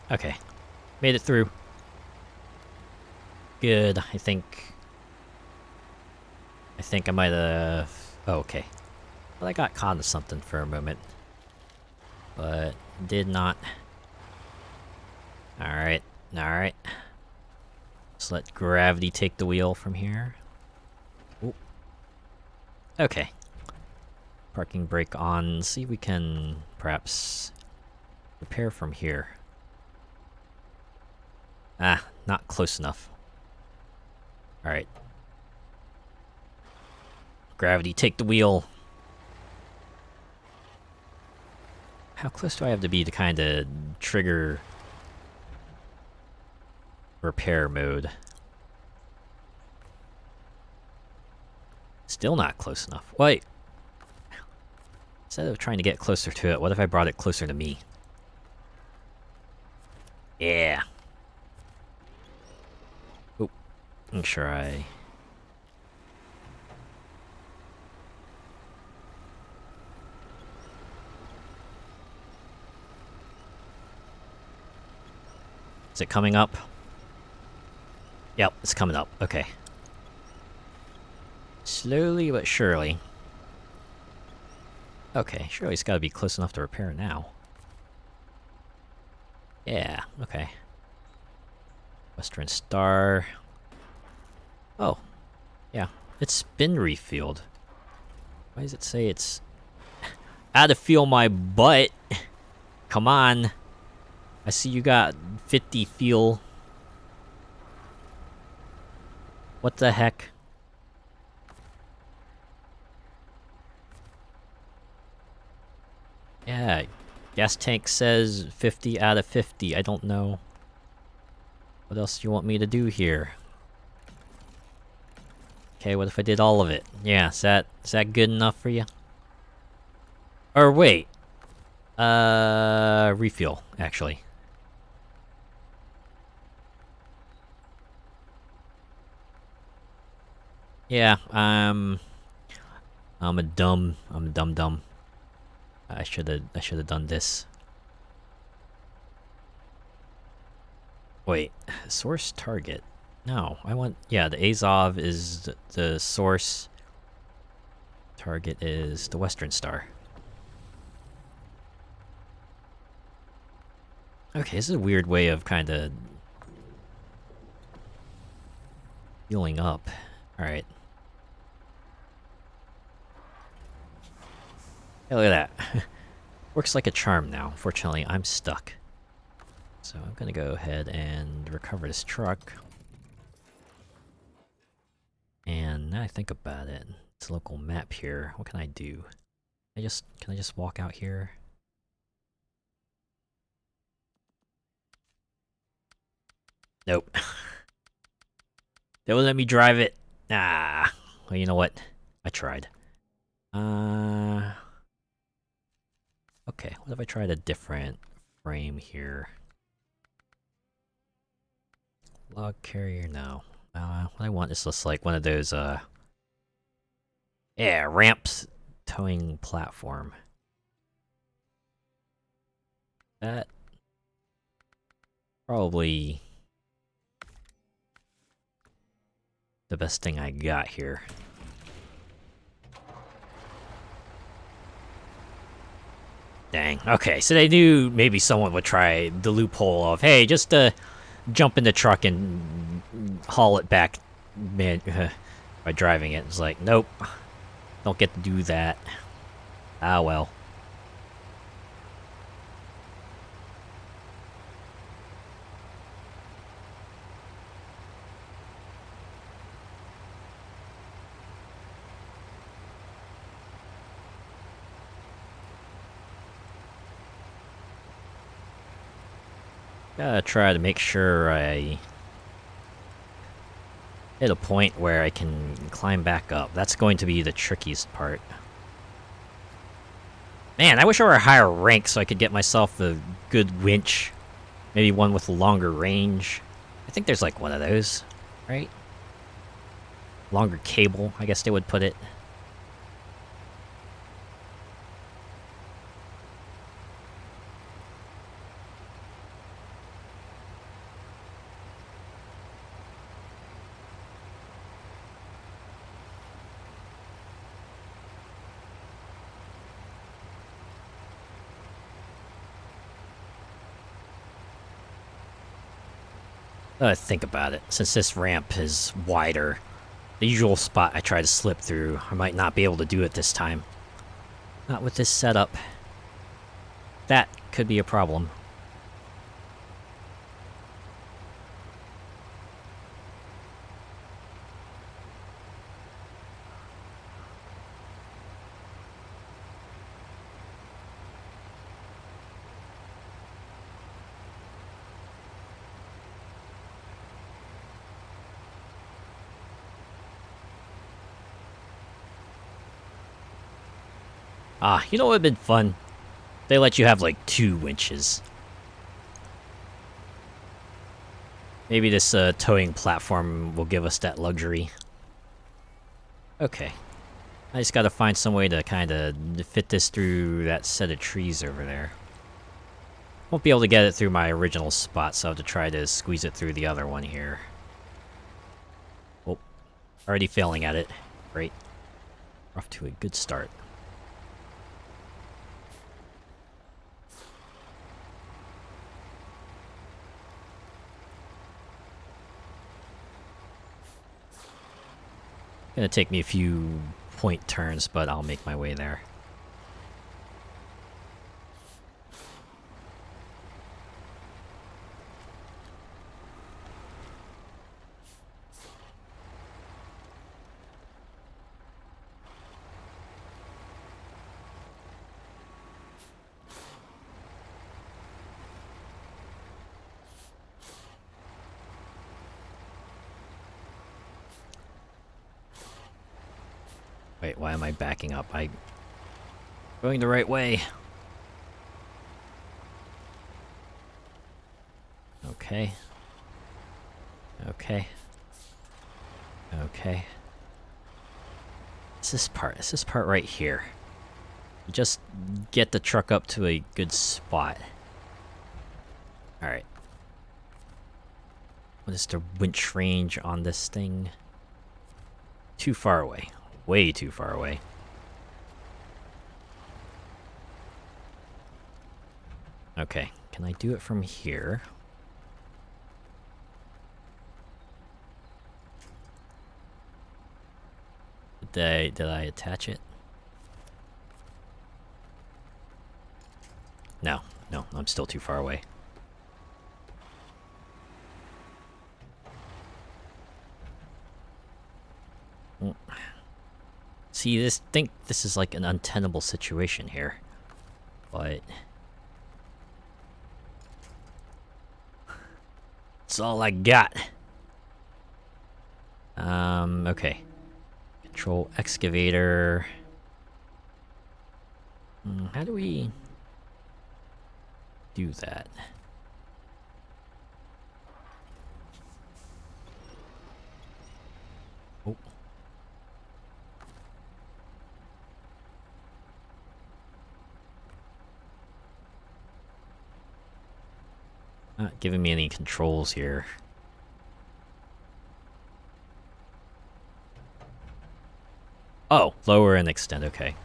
Okay. Made it through. Good, I think I might have... Oh, okay. Well, I got caught in something for a moment. But did not. Alright, alright. Let's let gravity take the wheel from here. Ooh. Okay. Parking brake on. See if we can perhaps repair from here. Ah, not close enough. Alright. Gravity, take the wheel. How close do I have to be to kind of trigger repair mode? Still not close enough. Wait. Instead of trying to get closer to it, what if I brought it closer to me? Yeah. Oop. Make sure I... Is it coming up? Yep, it's coming up. Okay. Slowly but surely. Okay, surely it's gotta be close enough to repair now. Yeah, okay. Western Star. Oh. Yeah, it's spin refueled. Why does it say it's... I had to feel my butt. Come on. I see you got 50 fuel. What the heck? Yeah, Gas tank says 50 out of 50. I don't know. What else do you want me to do here? Okay, what if I did all of it? Yeah, is that good enough for you? Or wait. Refuel, actually. Yeah, I'm a dumb dumb. I should have done this. Wait, source target. No, I want, yeah, the Azov is the source. Target is the Western Star. Okay, this is a weird way of kind of healing up. Alright. Hey, look at that. Works like a charm now. Fortunately, I'm stuck. So I'm gonna go ahead and recover this truck. And now I think about it, it's a local map here. What can I do? Can I just walk out here? Nope. They won't let me drive it. Ah. Well, you know what? I tried. Okay, what if I tried a different frame here? Log carrier, no. What I want is just like one of those, yeah, ramps towing platform. That probably the best thing I got here. Dang. Okay, so they knew maybe someone would try the loophole of, hey, just jump in the truck and haul it back by driving it. It's like, nope. Don't get to do that. Ah, well. Gotta try to make sure I hit a point where I can climb back up. That's going to be the trickiest part. Man, I wish I were a higher rank so I could get myself a good winch. Maybe one with a longer range. I think there's like one of those, right? Longer cable, I guess they would put it. Think about it. Since this ramp is wider, the usual spot I try to slip through, I might not be able to do it this time. Not with this setup. That could be a problem. Ah, you know what would have been fun? They let you have like 2 winches. Maybe this towing platform will give us that luxury. Okay. I just gotta find some way to kinda fit this through that set of trees over there. Won't be able to get it through my original spot, so I'll have to try to squeeze it through the other one here. Oh, already failing at it. Great. We're off to a good start. Gonna take me a few point turns, but I'll make my way there. Wait, why am I backing up? I'm going the right way. Okay. Okay. Okay. It's this part. It's this part right here. Just get the truck up to a good spot. Alright. What is the winch range on this thing? Too far away. Way too far away. Okay, can I do it from here? Did I attach it? No, no, I'm still too far away. See, think this is like an untenable situation here. But it's all I got. Okay. Control excavator. How do we do that? Oh. Not giving me any controls here. Oh, lower and extend, okay.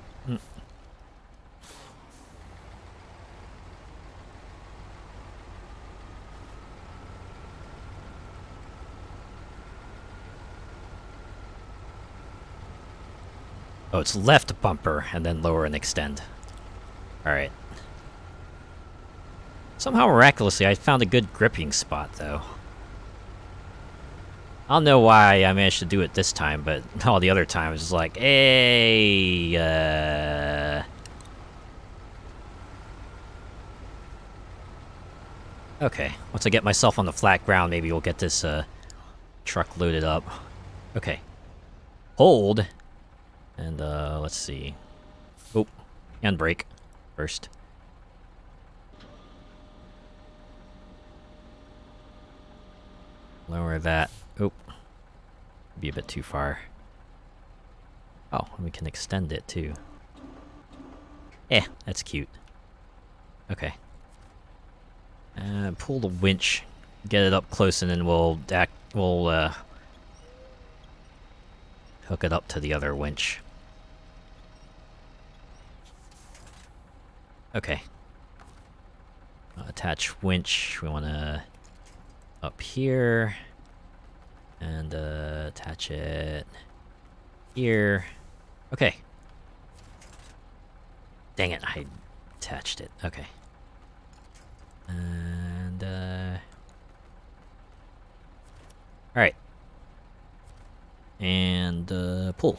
Oh, it's left bumper and then lower and extend. Alright. Somehow miraculously, I found a good gripping spot, though. I don't know why I managed to do it this time, but all the other times it's like, hey, Okay, once I get myself on the flat ground, maybe we'll get this, truck loaded up. Okay. Hold. And, let's see. Oh, and brake first. Lower that. Oh. Be a bit too far. Oh, we can extend it too. That's cute. Okay. Pull the winch, get it up close, and then we'll hook it up to the other winch. Okay. Attach winch. We wanna up here. And attach it here. Okay. Dang it, I attached it. Okay. And alright. And pull.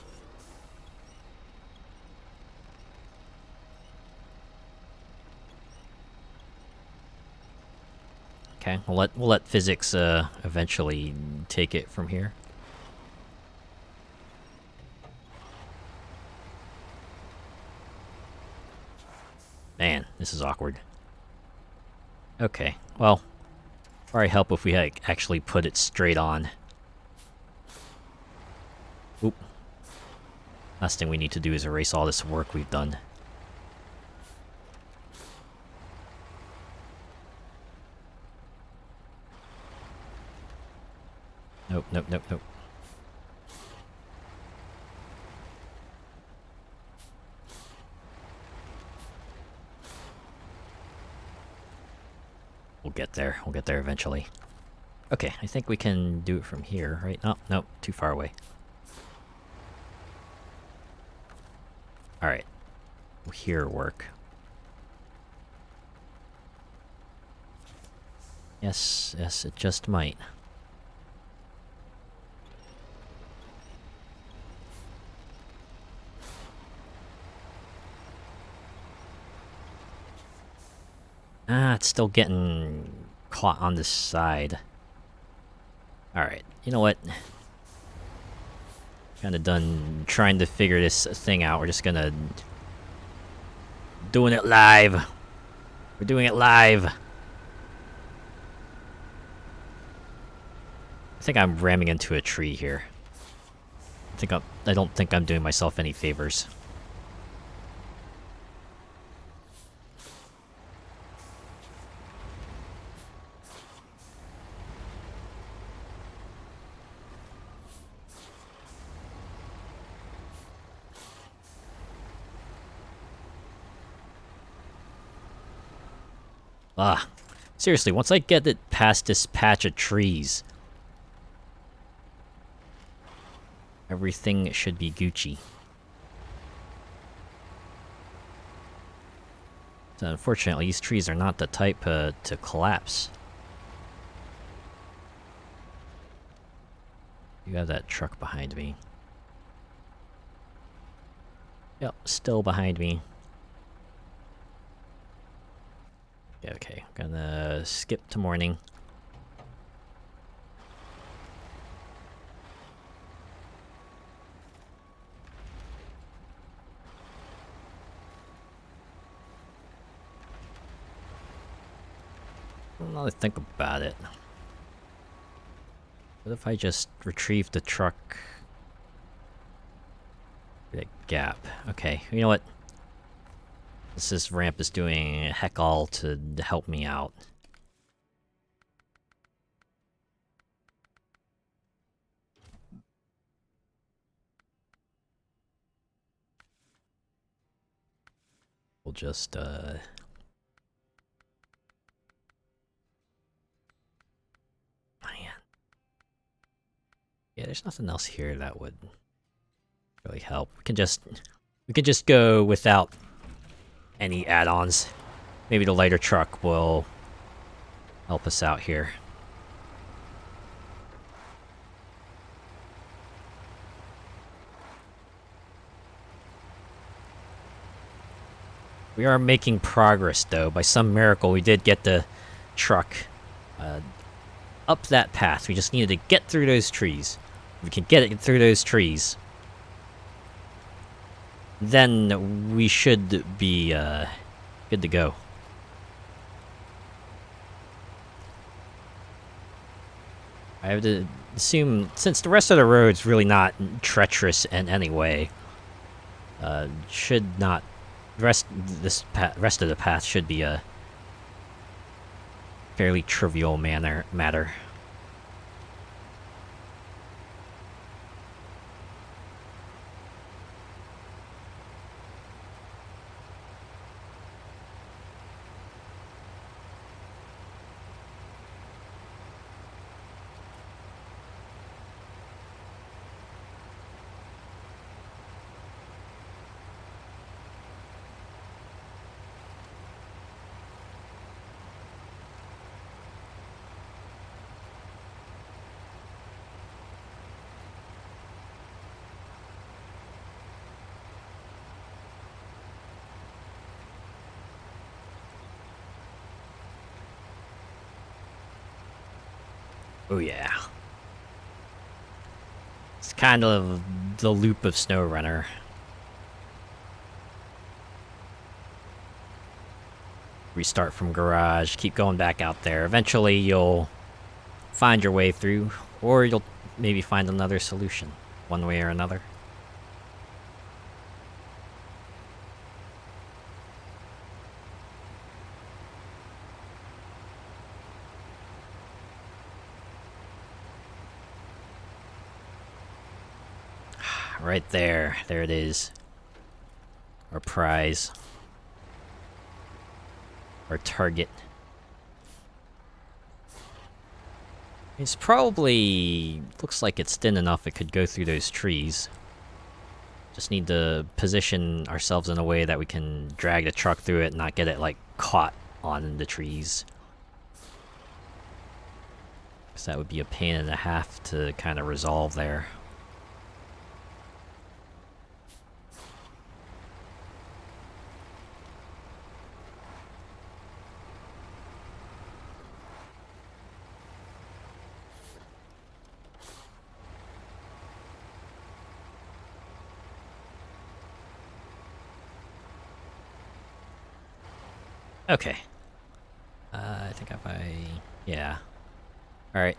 Okay, we'll let physics eventually take it from here. Man, this is awkward. Okay, well, probably help if we actually put it straight on. Oop. Last thing we need to do is erase all this work we've done. Nope, nope, nope, nope. We'll get there. We'll get there eventually. Okay, I think we can do it from here, right? Oh, nope, too far away. Alright. Will here work? Yes, yes, it just might. Ah, it's still getting caught on this side. Alright, you know what? Kind of done trying to figure this thing out. We're just gonna... Doing it live. We're doing it live. I think I'm ramming into a tree here. I don't think I'm doing myself any favors. Ah, seriously, once I get it past this patch of trees, everything should be Gucci. So unfortunately, these trees are not the type to collapse. You have that truck behind me. Yep, still behind me. Okay, gonna skip to morning. Now that I think about it, what if I just retrieve the truck? That gap. Okay, you know what? This ramp is doing heck all to help me out. We'll just, Man. Yeah, there's nothing else here that would really help. We can just go without any add-ons. Maybe the lighter truck will help us out here. We are making progress, though. By some miracle, we did get the truck up that path. We just needed to get through those trees. If we can get it through those trees, then we should be good to go. I have to assume, since the rest of the road's really not treacherous in any way, should not... rest of the path should be a fairly trivial matter. Oh yeah. It's kind of the loop of SnowRunner. Restart from garage, keep going back out there. Eventually you'll find your way through, or you'll maybe find another solution, one way or another. Right there. There it is. Our prize. Our target. It's probably... looks like it's thin enough it could go through those trees. Just need to position ourselves in a way that we can drag the truck through it and not get it, like, caught on the trees. Because that would be a pain and a half to kind of resolve there. Okay. I think if I... Yeah. Alright.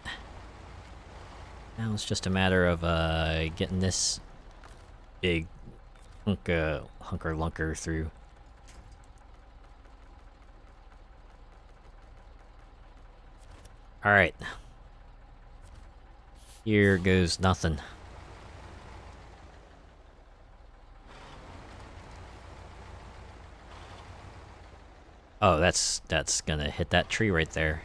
Now it's just a matter of, getting this big hunker lunker through. Alright. Here goes nothing. Oh, that's gonna hit that tree right there.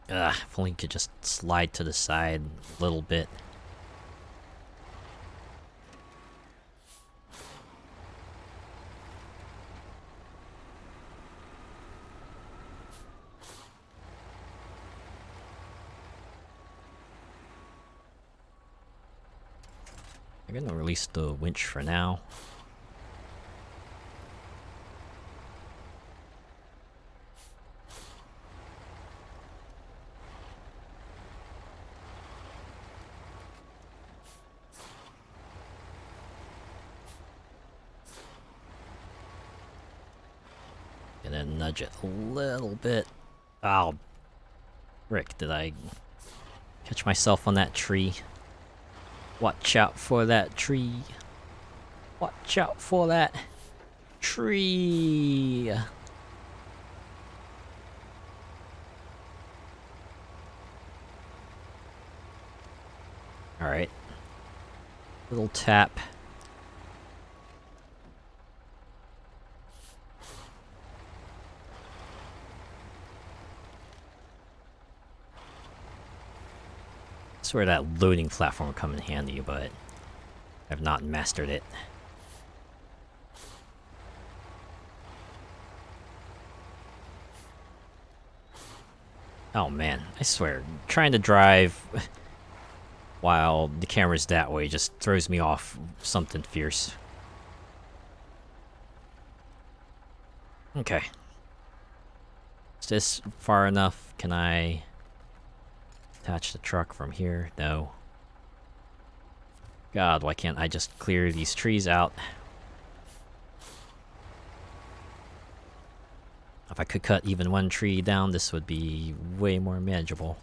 Yeah, if only you could just slide to the side a little bit. I'm gonna release the winch for now. And then nudge it a little bit. Oh, Rick, did I catch myself on that tree? Watch out for that tree. Watch out for that tree. Alright. Little tap. That's where that loading platform will come in handy, but I've not mastered it. Oh man, I swear, trying to drive while the camera's that way just throws me off something fierce. Okay. Is this far enough? Can I attach the truck from here? No. God, why can't I just clear these trees out? If I could cut even one tree down, this would be way more manageable.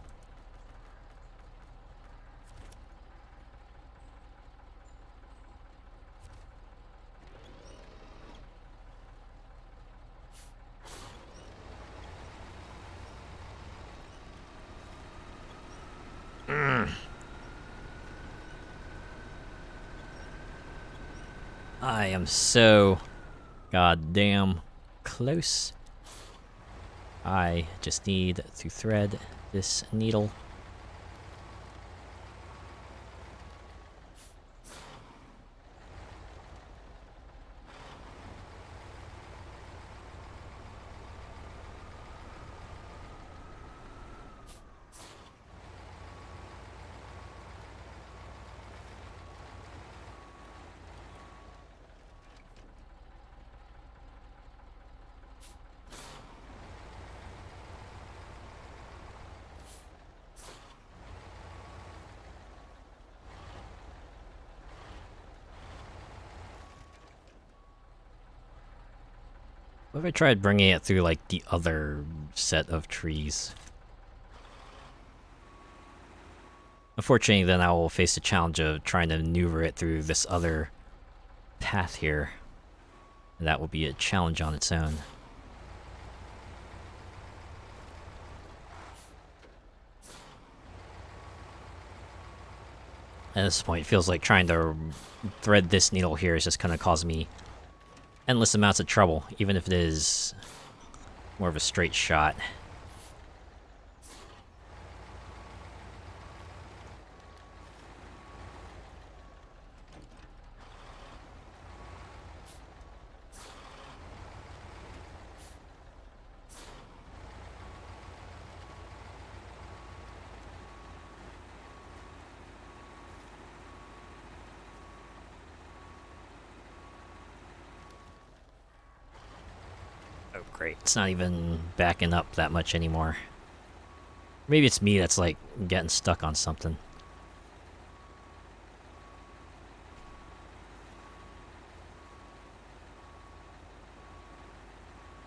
I am so goddamn close. I just need to thread this needle. What if I tried bringing it through, like, the other set of trees? Unfortunately, then I will face the challenge of trying to maneuver it through this other path here. And that will be a challenge on its own. At this point, it feels like trying to thread this needle here is just gonna cause me endless amounts of trouble, even if it is more of a straight shot. Oh great. It's not even backing up that much anymore. Maybe it's me that's, like, getting stuck on something.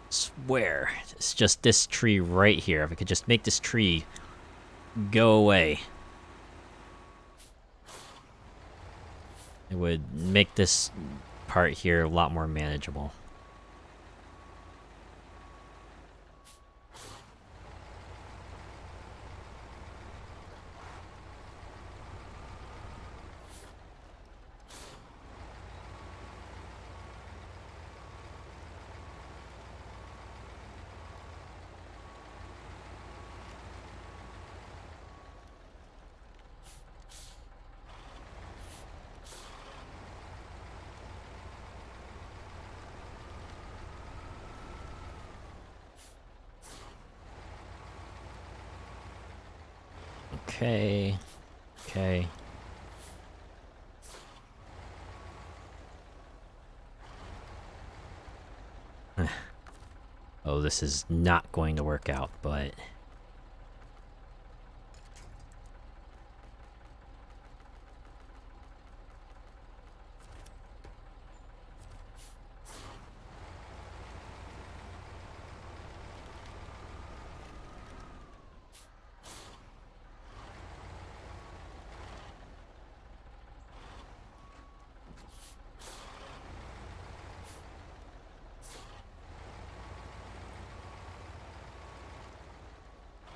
Swear, it's just this tree right here. If I could just make this tree go away, it would make this part here a lot more manageable. Okay. Okay. Oh, this is not going to work out, but...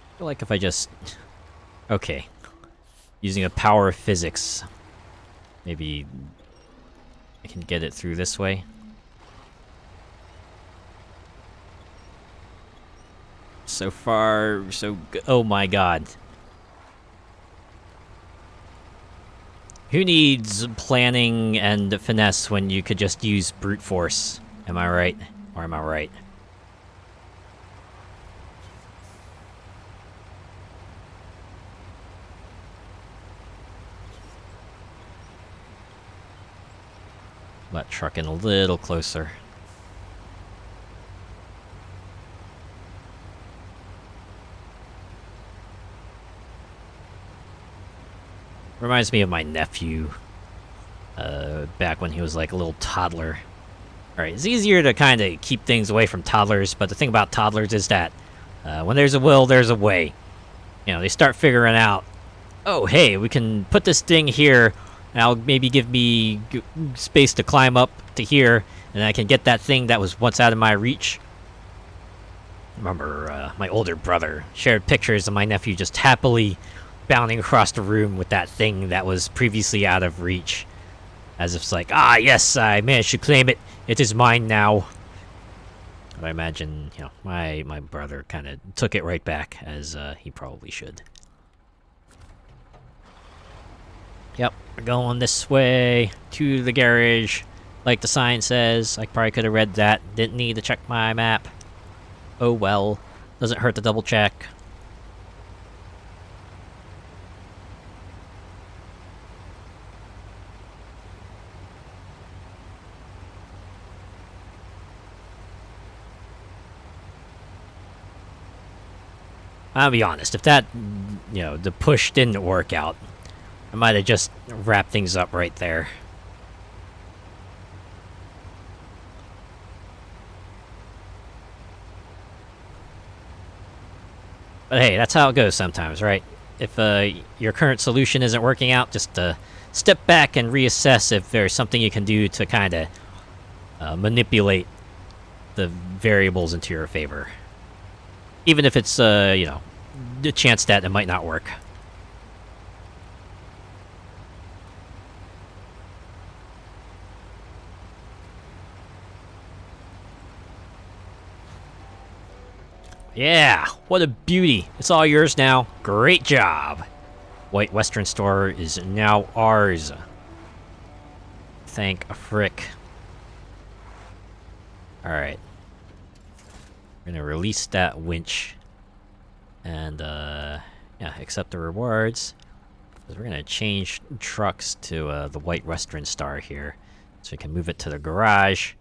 I feel like if I just... Okay. Using a power of physics, maybe I can get it through this way. So far, so good. Oh my god. Who needs planning and finesse when you could just use brute force? Am I right? Or am I right? Let truck in a little closer. Reminds me of my nephew, back when he was like a little toddler. Alright, it's easier to kind of keep things away from toddlers, but the thing about toddlers is that when there's a will, there's a way. You know, they start figuring out, oh, hey, we can put this thing here, and I'll maybe give me space to climb up to here, and I can get that thing that was once out of my reach. I remember my older brother shared pictures of my nephew just happily bounding across the room with that thing that was previously out of reach. As if it's like, ah, yes, I managed to claim it. It is mine now. But I imagine, you know, my brother kind of took it right back, as he probably should. Yep, we're going this way to the garage, like the sign says. I probably could have read that. Didn't need to check my map. Oh well. Doesn't hurt to double check. I'll be honest, if that, you know, the push didn't work out, I might have just wrapped things up right there. But hey, that's how it goes sometimes, right? If your current solution isn't working out, just step back and reassess if there's something you can do to kind of manipulate the variables into your favor. Even if it's, you know, the chance that it might not work. Yeah, what a beauty. It's all yours now. Great job. White Western Store is now ours. Thank a frick. Alright. We're gonna release that winch. And, yeah, accept the rewards. We're gonna change trucks to the White Western Star here. So we can move it to the garage.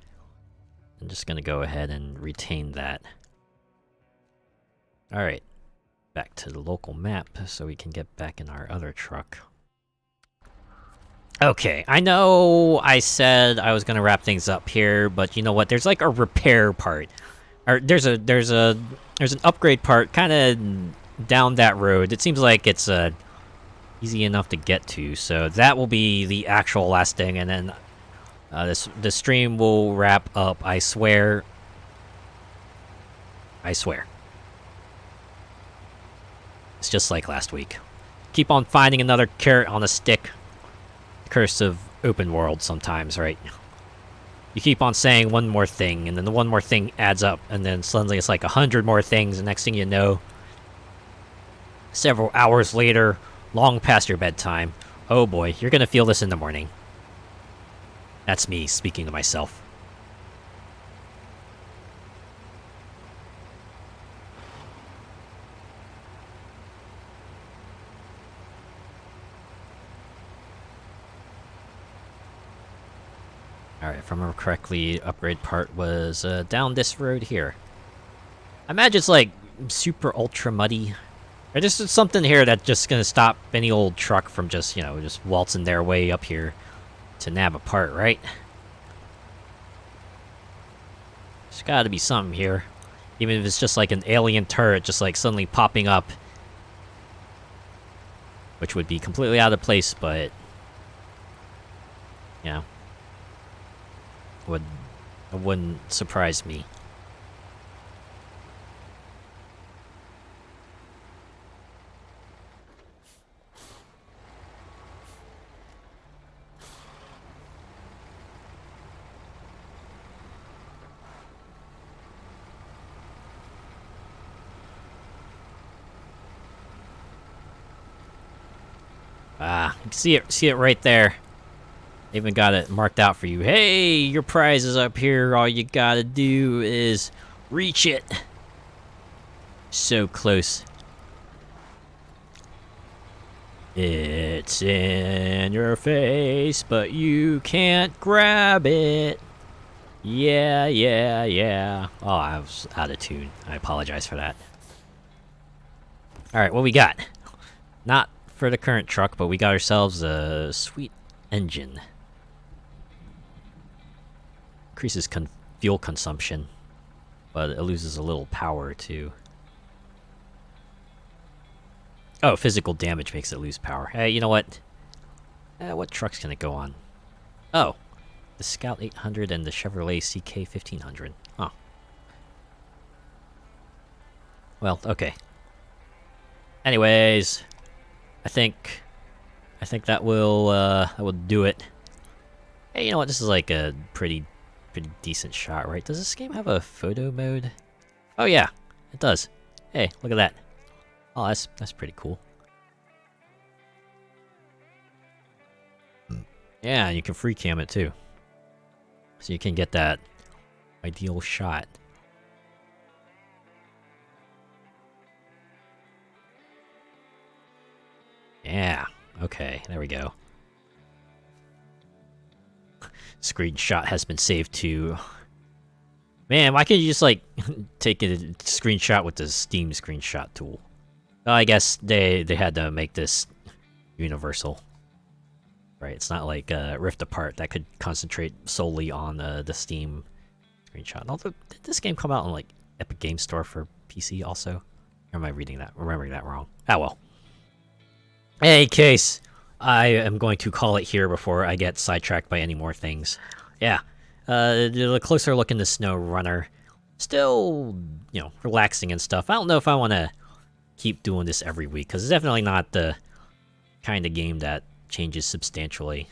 I'm just gonna go ahead and retain that. Alright, back to the local map so we can get back in our other truck. Okay, I know I said I was gonna wrap things up here, but you know what? There's like a repair part. Or there's an upgrade part kind of down that road. It seems like it's easy enough to get to, so that will be the actual last thing, and then the stream will wrap up. I swear. I swear. It's just like last week. Keep on finding another carrot on a stick. Curse of open world sometimes, right? You keep on saying one more thing, and then the one more thing adds up, and then suddenly it's like 100 more things, and next thing you know, several hours later, long past your bedtime, oh boy, you're gonna feel this in the morning. That's me speaking to myself. Alright, if I remember correctly, upgrade part was down this road here. I imagine it's like super ultra muddy. Or just something here that's just gonna stop any old truck from just, you know, just waltzing their way up here to nab a part, right? There's gotta be something here. Even if it's just like an alien turret just like suddenly popping up. Which would be completely out of place, but... you know. It wouldn't surprise me. Ah, you can see it right there. They even got it marked out for you. Hey, your prize is up here. All you gotta do is reach it. So close. It's in your face, but you can't grab it. Yeah, yeah, yeah. Oh, I was out of tune. I apologize for that. Alright, what we got? Not for the current truck, but we got ourselves a sweet engine. Increases fuel consumption, but it loses a little power too. Oh, physical damage makes it lose power. Hey, you know what? What trucks can it go on? Oh, the Scout 800 and the Chevrolet CK 1500. Oh. Well, okay. Anyways, I think that will do it. Hey, you know what? This is like a pretty decent shot, right? Does this game have a photo mode? Oh yeah, it does. Hey, look at that. Oh, that's pretty cool. Yeah, you can free cam it too, so you can get that ideal shot. Yeah. Okay, there we go. Screenshot has been saved to... Man, why can't you just, like, take a screenshot with the Steam screenshot tool? Well, I guess they had to make this universal. Right, it's not like Rift Apart that could concentrate solely on the Steam screenshot. Although, did this game come out on, like, Epic Game Store for PC also? Or am I remembering that wrong? Ah, well. In any case... I am going to call it here before I get sidetracked by any more things. Yeah, a closer look into SnowRunner. Still, you know, relaxing and stuff. I don't know if I want to keep doing this every week, because it's definitely not the kind of game that changes substantially.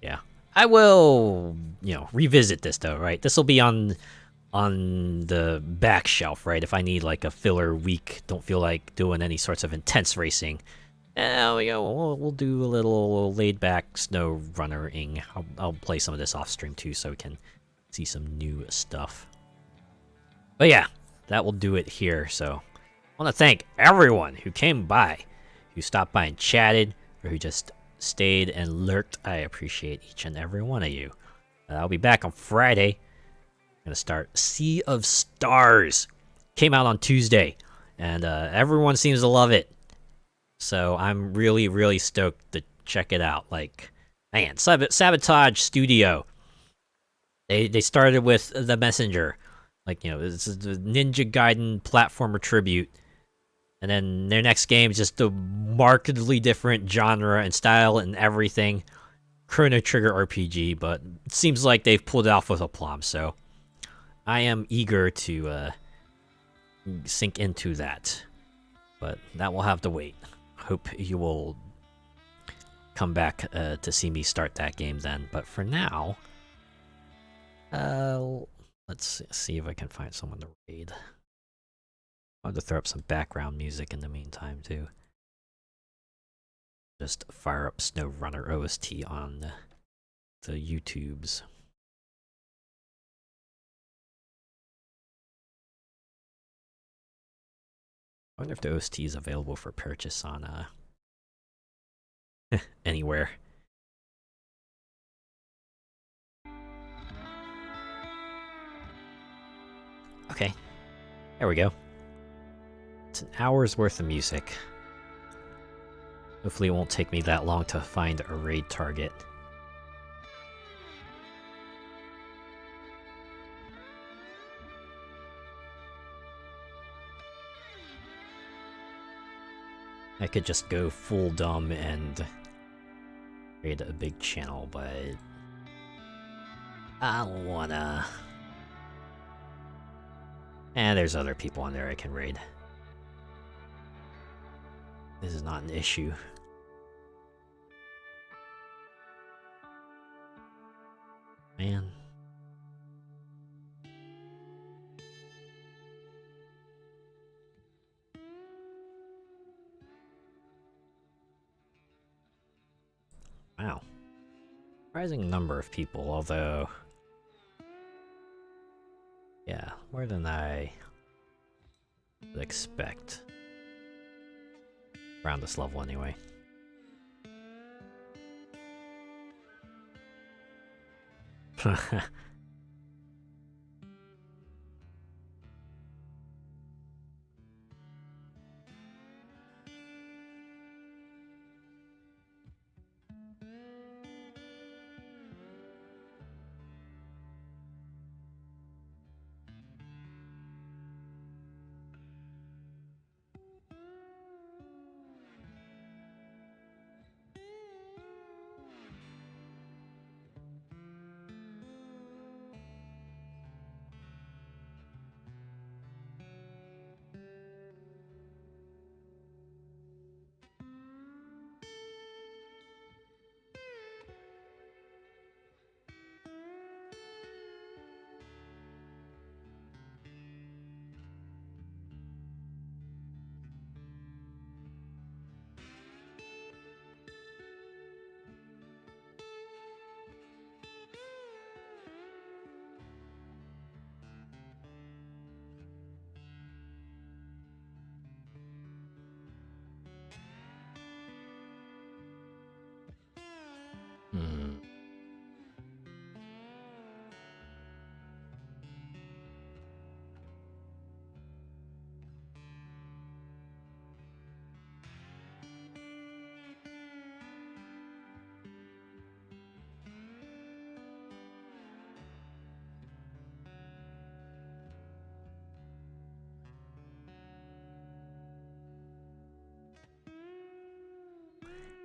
Yeah. I will, you know, revisit this, though, right? This will be on the back shelf, right? If I need, like, a filler week, don't feel like doing any sorts of intense racing. We'll do a little laid-back SnowRunner-ing. I'll play some of this off-stream, too, so we can see some new stuff. But yeah, that will do it here, so... I want to thank everyone who came by, who stopped by and chatted, or who just stayed and lurked. I appreciate each and every one of you. I'll be back on Friday gonna start Sea of Stars. Came out on Tuesday, and everyone seems to love it. So I'm really, really stoked to check it out. Like, man, Sabotage Studio. They started with The Messenger, like, you know, this is the Ninja Gaiden platformer tribute, and then their next game is just a markedly different genre and style and everything. Chrono Trigger RPG, but it seems like they've pulled it off with aplomb. So I am eager to sink into that, but that will have to wait. Hope you will come back to see me start that game then. But for now, let's see if I can find someone to raid. I'll have to throw up some background music in the meantime too. Just fire up SnowRunner OST on the YouTubes. I wonder if the OST is available for purchase on anywhere. Okay, there we go. It's an hour's worth of music. Hopefully it won't take me that long to find a raid target. I could just go full dumb and raid a big channel, but I don't wanna. And there's other people on there I can raid. This is not an issue. Man. Wow. Surprising number of people, although... yeah, more than I would expect. Around this level, anyway. Hmm.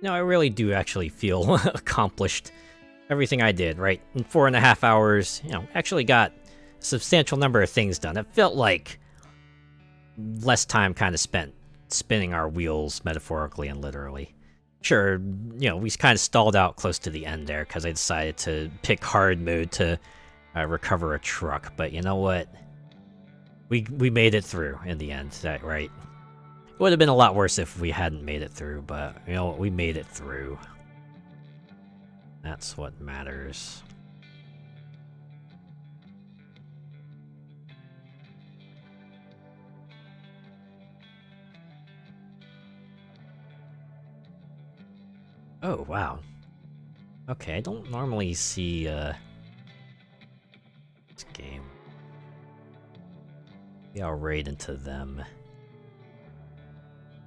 No, I really do actually feel accomplished everything I did, right? In 4.5 hours, you know, actually got a substantial number of things done. It felt like less time kind of spent spinning our wheels, metaphorically and literally. Sure, you know, we kind of stalled out close to the end there because I decided to pick hard mode to recover a truck, but you know what? We made it through in the end, right? It would have been a lot worse if we hadn't made it through, but you know what? We made it through. That's what matters. Oh, wow. Okay, I don't normally see, this game. Yeah, I'll raid into them.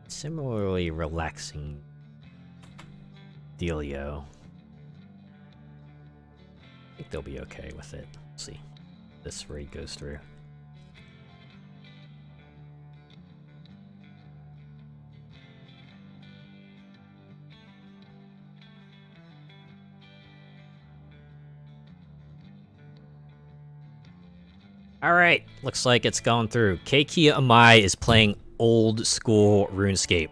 Similarly relaxing dealio. I think they'll be okay with it. Let's see. This raid goes through. Alright, looks like it's gone through. Keiki Amai is playing old school RuneScape.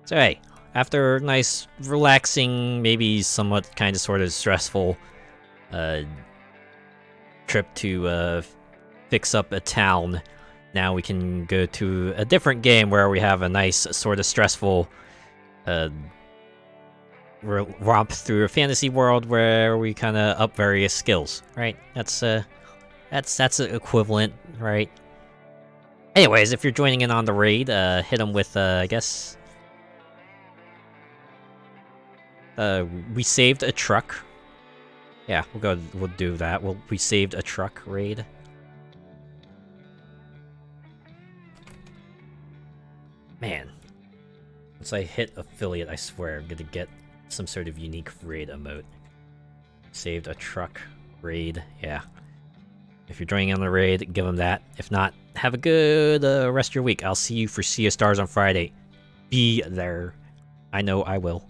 So hey, after a nice, relaxing, maybe somewhat kind of sort of stressful trip to fix up a town, now we can go to a different game where we have a nice, sort of stressful romp through a fantasy world where we kind of up various skills, right? That's equivalent, right? Anyways, if you're joining in on the raid, hit them with, I guess... we saved a truck. Yeah, we'll do that. We saved a truck raid. Man. Once I hit affiliate, I swear I'm gonna get some sort of unique raid emote. Saved a truck raid, yeah. If you're joining on the raid, give them that. If not, have a good rest of your week. I'll see you for Sea of Stars on Friday. Be there. I know I will.